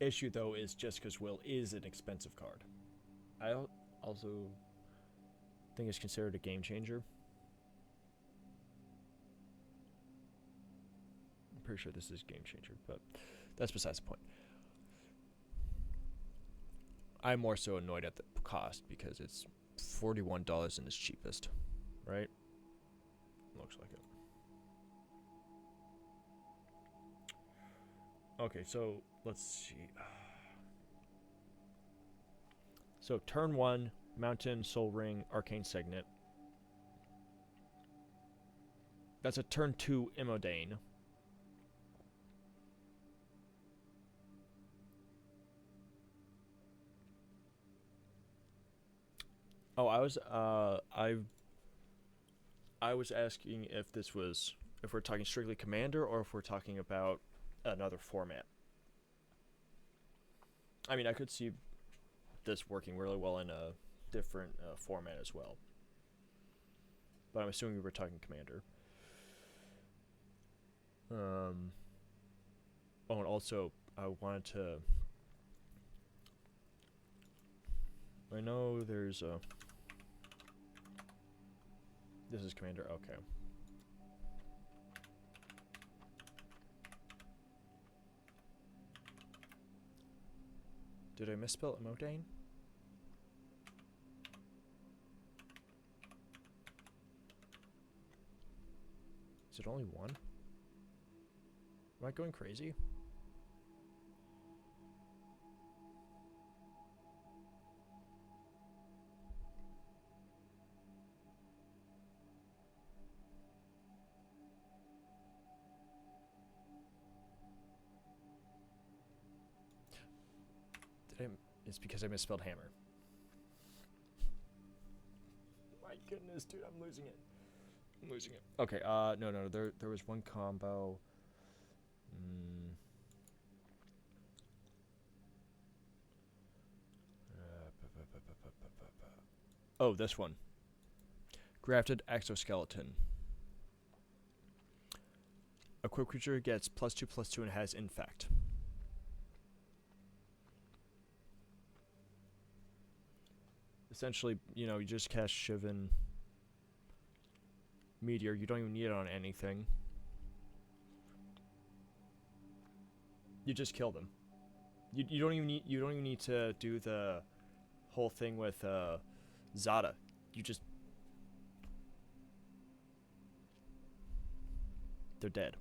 Issue though is Jessica's Will is an expensive card. I also think it's considered a game changer. I'm pretty sure this is game changer, but that's besides the point. I'm more so annoyed at the cost because it's $41 and it's cheapest, right? Looks like it. Okay, so let's see. So turn 1, Mountain, Soul Ring, Arcane Signet. That's a turn 2 Immodane. Oh, I was asking if we're talking strictly commander or if we're talking about another format. I mean, I could see this working really well in a different format as well. But I'm assuming we were talking commander. Oh, and also I wanted to. I know there's a. This is commander. Okay. Did I misspell Immodane? Is it only one? Am I going crazy? It's because I misspelled hammer. My goodness, dude, I'm losing it. Okay, no, there was one combo. Oh, this one. Grafted exoskeleton. A quick creature gets +2/+2 and has infect. Essentially, you just cast Shivan Meteor. You don't even need it on anything. You just kill them. You don't even need to do the whole thing with Zada. They're dead.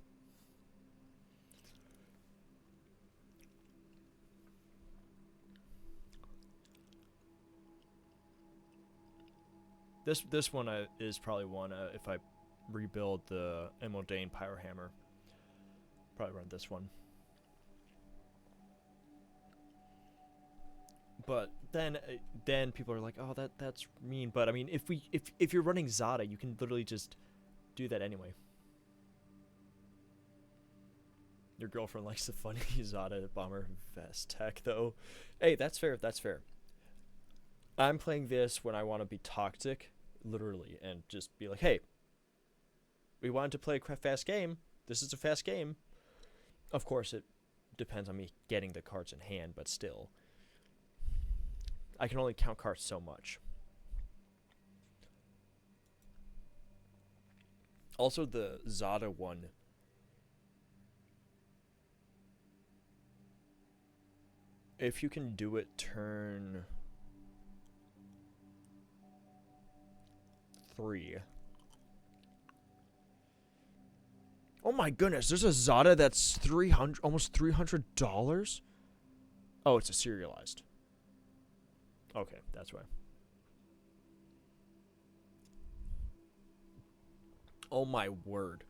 This one is probably one if I rebuild the Immodane Pyrohammer. Probably run this one. But then people are like, oh, that's mean. But I mean, if you're running Zada, you can literally just do that anyway. Your girlfriend likes the funny Zada bomber vest tech, though. Hey, that's fair. That's fair. I'm playing this when I want to be toxic, literally, and just be like, hey, we wanted to play a fast game. This is a fast game. Of course, it depends on me getting the cards in hand, but still. I can only count cards so much. Also, the Zada one. If you can do it turn 3. Oh my goodness, there's a Zada that's almost $300? Oh, it's a serialized. Okay, that's why. Oh my word.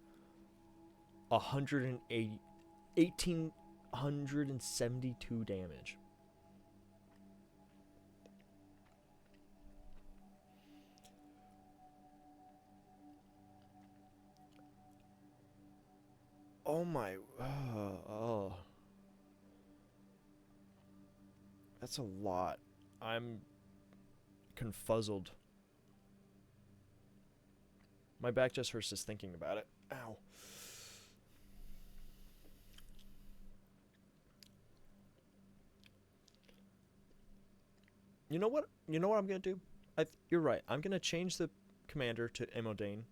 1,872 damage. Oh my. Oh. That's a lot. I'm confuzzled. My back just hurts just thinking about it. Ow. You know what? You know what I'm gonna do? You're right. I'm gonna change the commander to Immodane.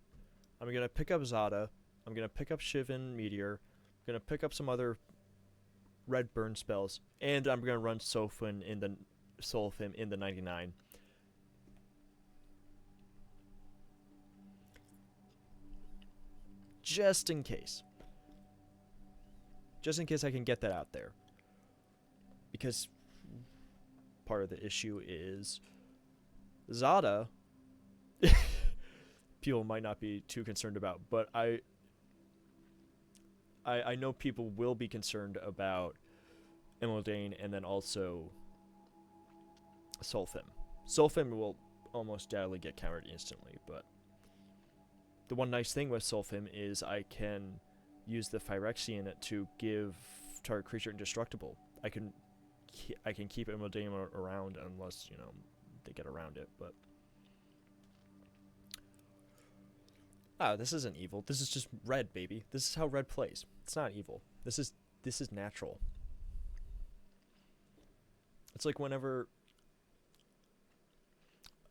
I'm gonna pick up Zada. I'm gonna pick up Shivan Meteor. I'm gonna pick up some other red burn spells, and I'm gonna run Solfim in the 99. Just in case. Just in case I can get that out there. Because part of the issue is Zada people might not be too concerned about, but I know people will be concerned about Imodane and then also Sulfim. Sulfim will almost definitely get countered instantly, but the one nice thing with Sulfim is I can use the Phyrexian to give target creature indestructible. I can keep Imodane around unless, you know, they get around it, but this isn't evil. This is just red, baby. This is how red plays. It's not evil. This is natural. It's like whenever.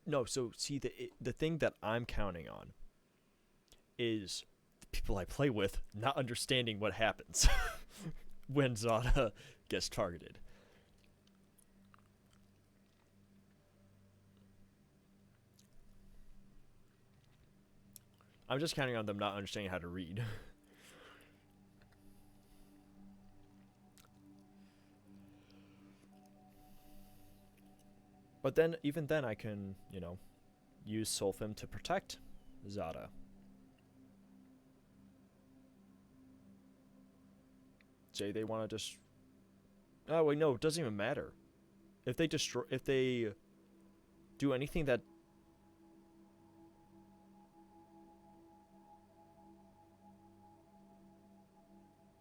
No, so see the thing that I'm counting on is the people I play with not understanding what happens when Zada gets targeted. I'm just counting on them not understanding how to read. But then, even then, I can, you know, use Sulfim to protect Zada. Say they want to just. Oh wait, no, it doesn't even matter. If they do anything that.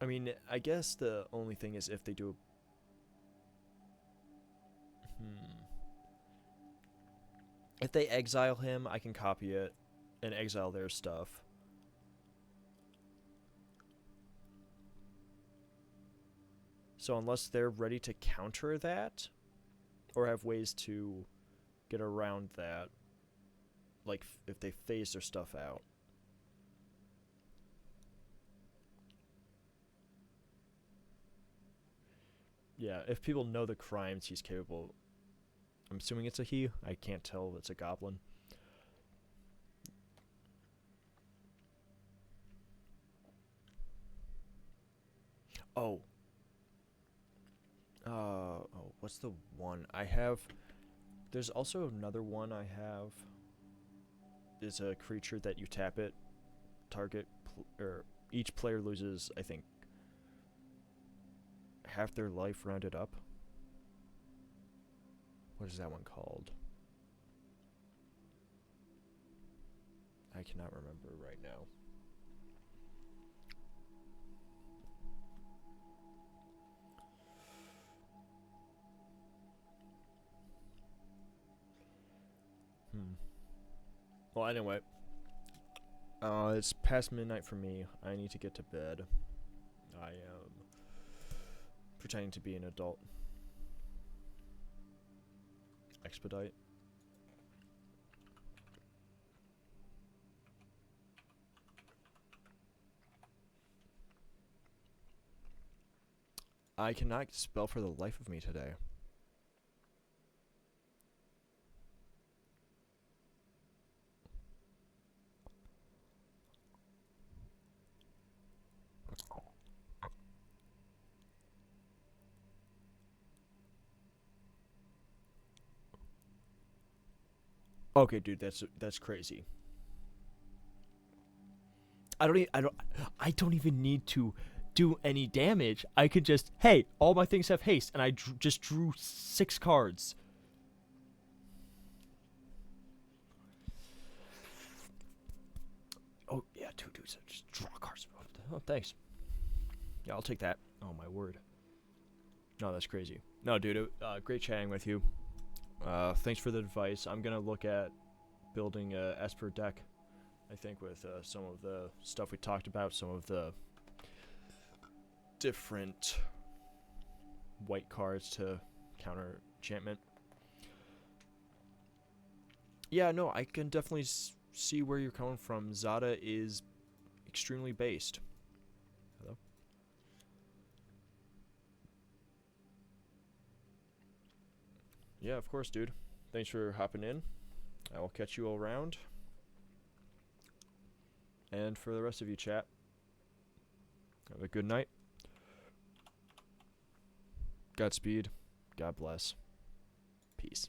I mean, I guess the only thing is if they do. If they exile him, I can copy it and exile their stuff. So unless they're ready to counter that, or have ways to get around that, like if they phase their stuff out. Yeah, if people know the crimes he's capable. I'm assuming it's a he. I can't tell if it's a goblin. Oh. What's the one I have? There's also another one I have. Is a creature that you tap it, target, or each player loses, I think, half their life rounded up. What is that one called? I cannot remember right now. Well, anyway. It's past midnight for me. I need to get to bed. I am pretending to be an adult. Expedite. I cannot spell for the life of me today. Okay, dude, that's crazy. I don't even need to do any damage. I could just, hey, all my things have haste, and I just drew 6 cards. Oh yeah, 2 dudes. Just draw cards. Oh, thanks. Yeah, I'll take that. Oh my word. No, that's crazy. No, dude, great chatting with you. Thanks for the advice. I'm gonna look at building a Esper deck. I think with some of the stuff we talked about, some of the different white cards to counter enchantment. Yeah, no, I can definitely see where you're coming from. Zada is extremely based. Hello? Yeah, of course, dude. Thanks for hopping in. I will catch you around. And for the rest of you, chat, have a good night. Godspeed. God bless. Peace.